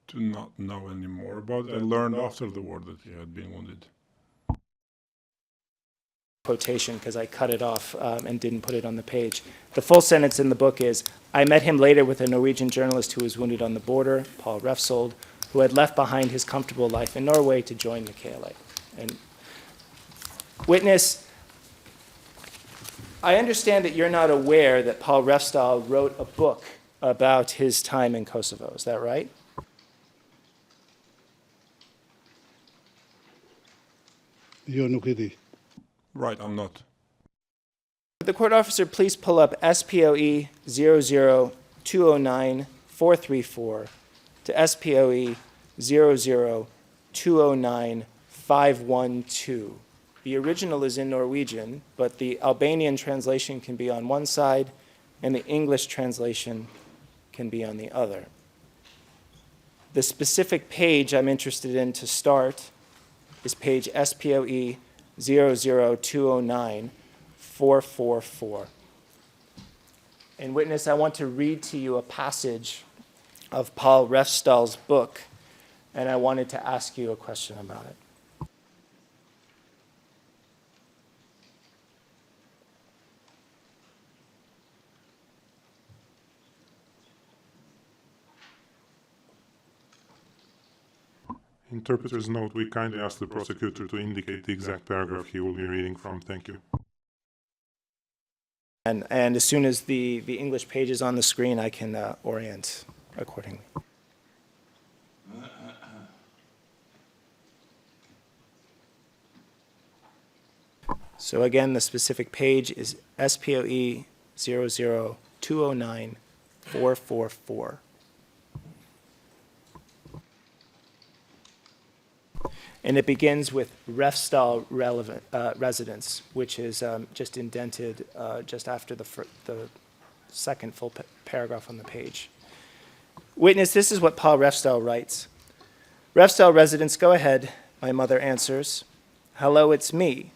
do not know any more about it. I learned after the war that he had been wounded. Quotation, because I cut it off and didn't put it on the page. The full sentence in the book is, I met him later with a Norwegian journalist who was wounded on the border, Paul Refsold, who had left behind his comfortable life in Norway to join the KLA. And witness, I understand that you're not aware that Paul Refsdal wrote a book about his time in Kosovo. Is that right? Right, I'm not. Would the court officer please pull up SPOE 00209-434 to SPOE 00209-512. The original is in Norwegian, but the Albanian translation can be on one side and the English translation can be on the other. The specific page I'm interested in to start is page SPOE 00209-444. And witness, I want to read to you a passage of Paul Refstal's book, and I wanted to ask you a question about it. Interpreter's note, we kindly ask the prosecutor to indicate the exact paragraph he will be reading from. Thank you. And as soon as the English page is on the screen, I can orient accordingly. So again, the specific page is SPOE 00209-444. And it begins with Refstal residence, which is just indented just after the second full paragraph on the page. Witness, this is what Paul Refstal writes. Refstal residence, go ahead, my mother answers. Hello, it's me.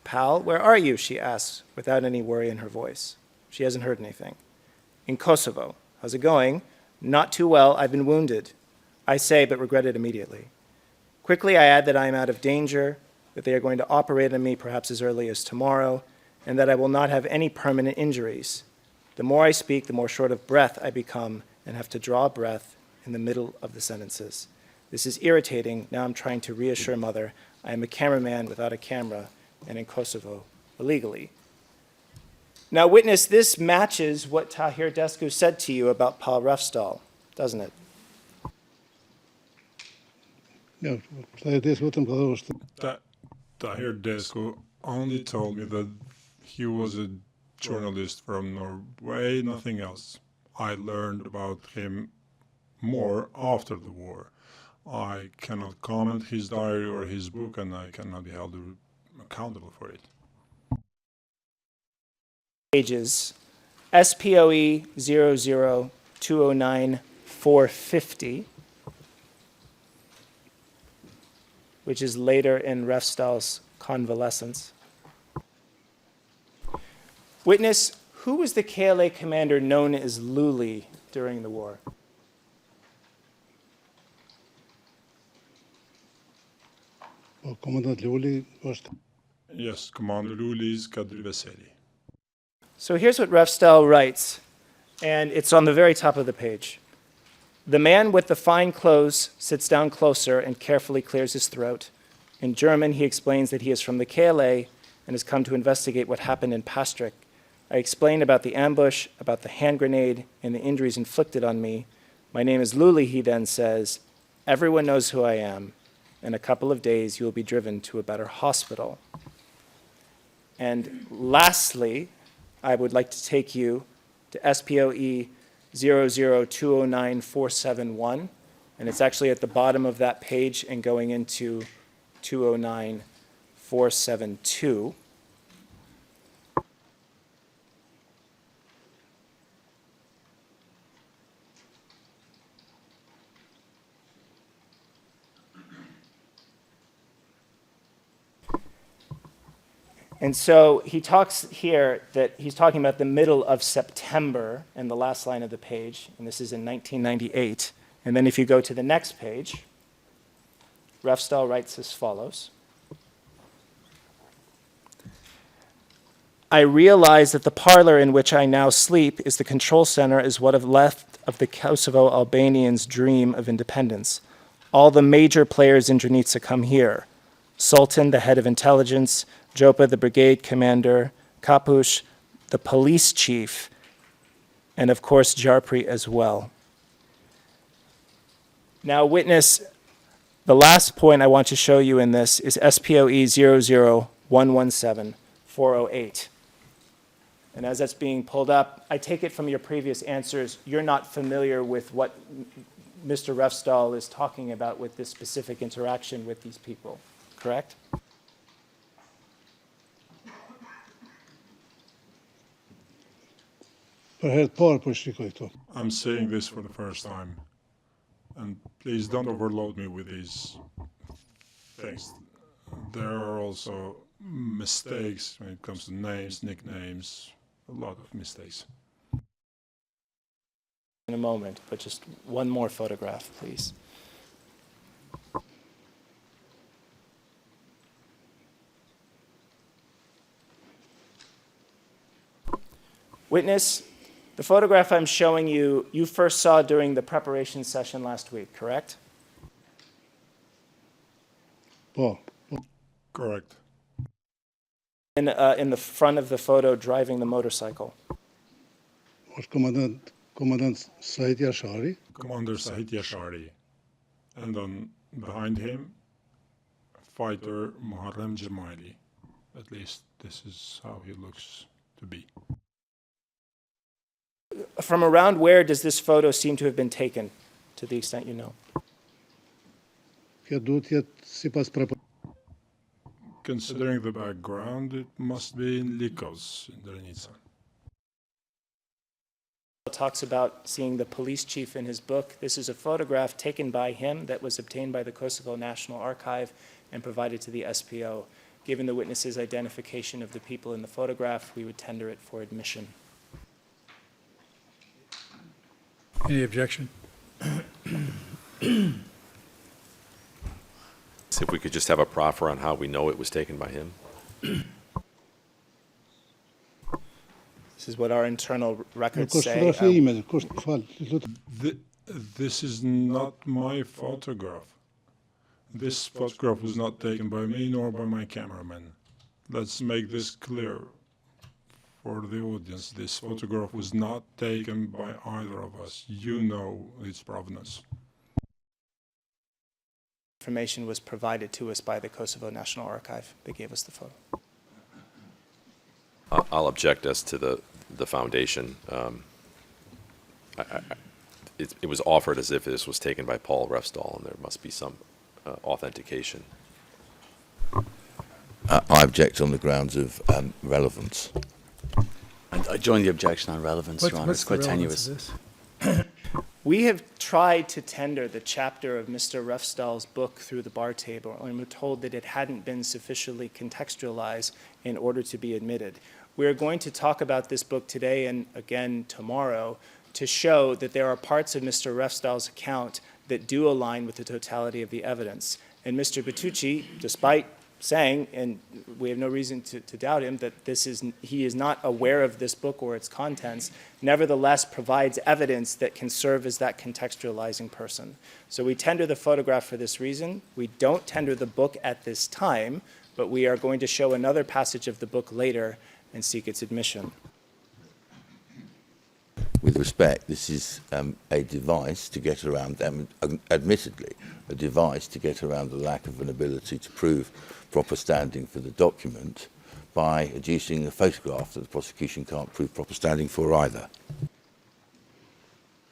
Pal, where are you? She asks, without any worry in her voice. She hasn't heard anything. In Kosovo. How's it going? Not too well, I've been wounded. I say, but regret it immediately. Quickly, I add that I am out of danger, that they are going to operate on me perhaps as early as tomorrow, and that I will not have any permanent injuries. The more I speak, the more short of breath I become and have to draw breath in the middle of the sentences. This is irritating. Now I'm trying to reassure Mother I am a cameraman without a camera and in Kosovo illegally. Now, witness, this matches what Tahir Desku said to you about Paul Refstal, doesn't it? Tahir Desku only told me that he was a journalist from Norway, nothing else. I learned about him more after the war. I cannot comment his diary or his book, and I cannot be held accountable for it. Pages SPOE 00209-450, which is later in Refstal's convalescence. Witness, who was the KLA commander known as Luli during the war? Yes, Commander Lulis Kadriveseli. So here's what Refstal writes, and it's on the very top of the page. The man with the fine clothes sits down closer and carefully clears his throat. In German, he explains that he is from the KLA and has come to investigate what happened in Pastrick. I explain about the ambush, about the hand grenade, and the injuries inflicted on me. My name is Luli, he then says. Everyone knows who I am. In a couple of days, you will be driven to a better hospital. And lastly, I would like to take you to SPOE 00209-471, and it's actually at the bottom of that page and going into 209-472. And so he talks here that he's talking about the middle of September in the last line of the page, and this is in 1998. And then if you go to the next page, Refstal writes as follows. I realize that the parlor in which I now sleep is the control center is what is left of the Kosovo Albanians' dream of independence. All the major players in Drenica come here. Sultan, the head of intelligence, Jopa, the brigade commander, Kapush, the police chief, and of course Jarpri as well. Now witness, the last point I want to show you in this is SPOE 00117-408. And as that's being pulled up, I take it from your previous answers, you're not familiar with what Mr. Refstal is talking about with this specific interaction with these people, correct? I I'm seeing this for the first time. And please don't overload me with these things. There are also mistakes when it comes to names, nicknames, a lot of mistakes. In a moment, but just one more photograph, please. Witness, the photograph I'm showing you, you first saw during the preparation session last week, correct? Correct. In the front of the photo driving the motorcycle. Commander Sahit Yashari. And then behind him, fighter Muharrem Jemaili. At least this is how he looks to be. From around where does this photo seem to have been taken, to the extent you know? Considering the background, it must be in Likos, in Drenica. Talks about seeing the police chief in his book. This is a photograph taken by him that was obtained by the Kosovo National Archive and provided to the SPO. Given the witness's identification of the people in the photograph, we would tender it for admission. Any objection? See if we could just have a proffer on how we know it was taken by him. This is what our internal records say. This is not my photograph. This photograph was not taken by me nor by my cameraman. Let's make this clear for the audience. This photograph was not taken by either of us. You know its provenance. Information was provided to us by the Kosovo National Archive. They gave us the photo. I'll object as to the foundation. It was offered as if this was taken by Paul Refsdal, and there must be some authentication. I object on the grounds of relevance. And I join the objection on relevance, Your Honor. It's quite tenuous. We have tried to tender the chapter of Mr. Refsdal's book through the bar table, and we're told that it hadn't been sufficiently contextualized in order to be admitted. We're going to talk about this book today and again tomorrow to show that there are parts of Mr. Refsdal's account that do align with the totality of the evidence. And Mr. Bertucci, despite saying, and we have no reason to doubt him, that he is not aware of this book or its contents, nevertheless provides evidence that can serve as that contextualizing person. So we tender the photograph for this reason. We don't tender the book at this time, but we are going to show another passage of the book later and seek its admission. With respect, this is a device to get around, admittedly, a device to get around the lack of an ability to prove proper standing for the document by adducing a photograph that the prosecution can't prove proper standing for either.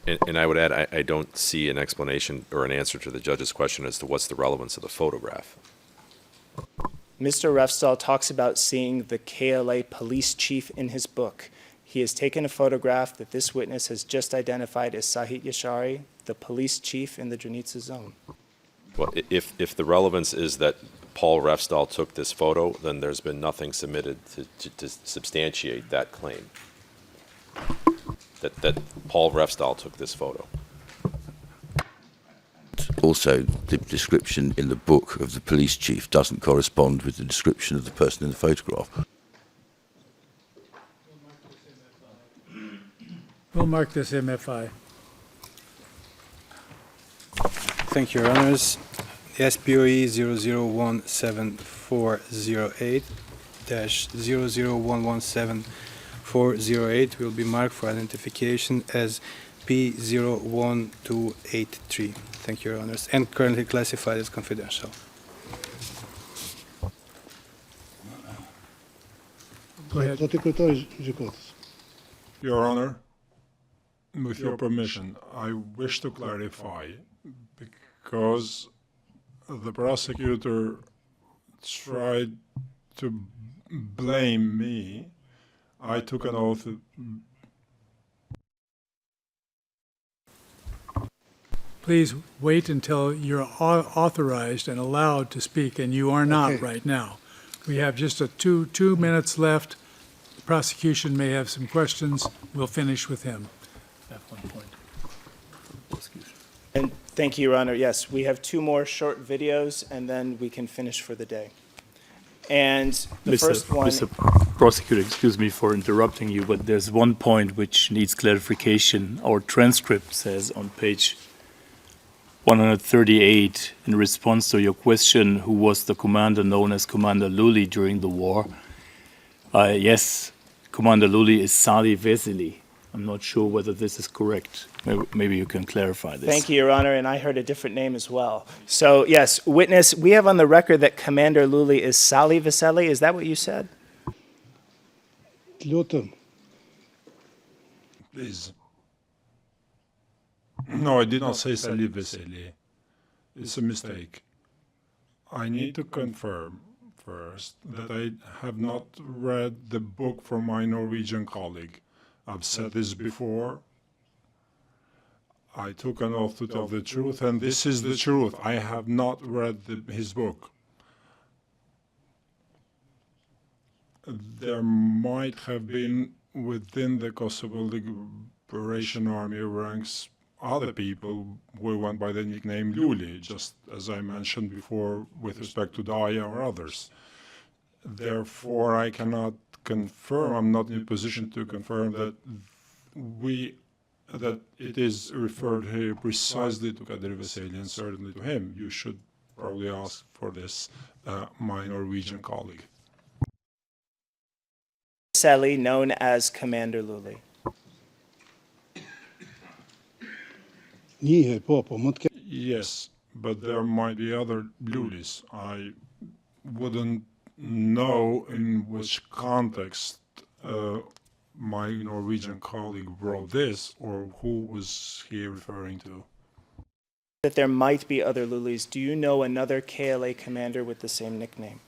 And I would add, I don't see an explanation or an answer to the judge's question as to what's the relevance of the photograph. Mr. Refsdal talks about seeing the KLA police chief in his book. He has taken a photograph that this witness has just identified as Sahit Yashari, the police chief in the Drenica zone. Well, if the relevance is that Paul Refsdal took this photo, then there's been nothing submitted to substantiate that claim, that Paul Refsdal took this photo. Also, the description in the book of the police chief doesn't correspond with the description of the person in the photograph. We'll mark this MFI. Thank you, Your Honors. SPOE 0017408-00117-408 will be marked for identification as P01283. Thank you, Your Honors, and currently classified as confidential. Go ahead. Your Honor, with your permission, I wish to clarify, because the prosecutor tried to blame me. I took an oath please wait until you're authorized and allowed to speak, and you are not right now. We have just two minutes left. The prosecution may have some questions. We'll finish with him. I have 1 point. And thank you, Your Honor. Yes, we have 2 more short videos, and then we can finish for the day. And the first one... Mr. Prosecutor, excuse me for interrupting you, but there's one point which needs clarification. Our transcript says on page 138, in response to your question, who was the commander known as Commander Lully during the war? Yes, Commander Lully is Sali Vesely. I'm not sure whether this is correct. Maybe you can clarify this. Thank you, Your Honor, and I heard a different name as well. So, yes, witness, we have on the record that Commander Lully is Sali Vesely. Is that what you said? Please. No, I did not say Sali Vesely. It's a mistake. I need to confirm first that I have not read the book from my Norwegian colleague. I've said this before. I took an oath to tell the truth, and this is the truth. I have not read his book. There might have been within the Kosovo Liberation Army ranks other people who went by the nickname Luli, just as I mentioned before with respect to Daya or others. Therefore, I cannot confirm, I'm not in a position to confirm that that it is referred here precisely to Kadir Vesely and certainly to him. You should probably ask for this, my Norwegian colleague. Vesely, known as Commander Lully. Yes, but there might be other Lulis. I wouldn't know in which context my Norwegian colleague wrote this or who was he referring to. That there might be other Lulis. Do you know another KLA commander with the same nickname?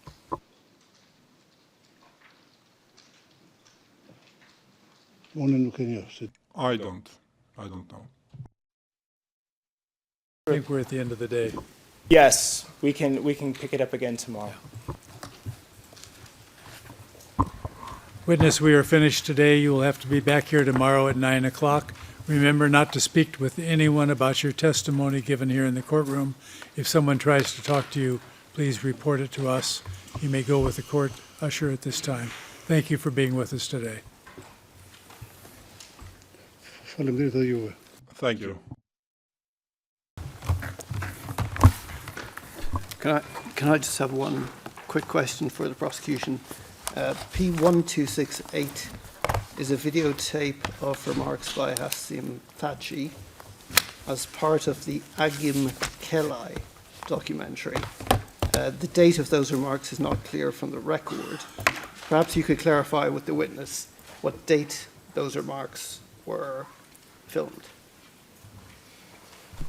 I don't know. I think we're at the end of the day. Yes, we can pick it up again tomorrow. Witness, we are finished today. You will have to be back here tomorrow at 9 o'clock. Remember not to speak with anyone about your testimony given here in the courtroom. If someone tries to talk to you, please report it to us. You may go with the court usher at this time. Thank you for being with us today. Thank you. Can I just have one quick question for the prosecution? P1268 is a videotape of remarks by Hassim Thaçi as part of the Agim Kelai documentary. The date of those remarks is not clear from the record. Perhaps you could clarify with the witness what date those remarks were filmed.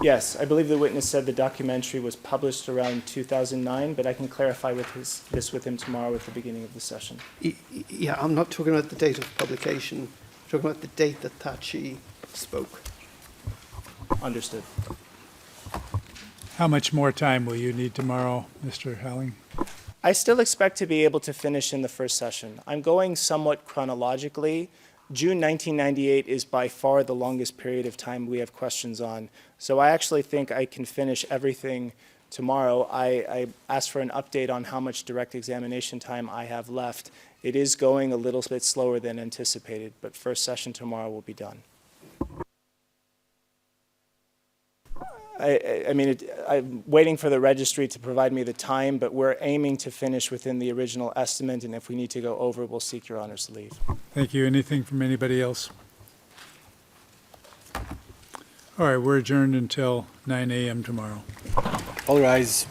Yes, I believe the witness said the documentary was published around 2009, but I can clarify this with him tomorrow at the beginning of the session. Yeah, I'm not talking about the date of publication. I'm talking about the date that Thaçi spoke. Understood. How much more time will you need tomorrow, Mr. Halling? I still expect to be able to finish in the first session. I'm going somewhat chronologically. June 1998 is by far the longest period of time we have questions on. So I actually think I can finish everything tomorrow. I asked for an update on how much direct examination time I have left. It is going a little bit slower than anticipated, but first session tomorrow will be done. I'm waiting for the registry to provide me the time, but we're aiming to finish within the original estimate, and if we need to go over, we'll seek Your Honor's leave. Thank you. Anything from anybody else? All right, we're adjourned until 9 a.m. tomorrow. All rise.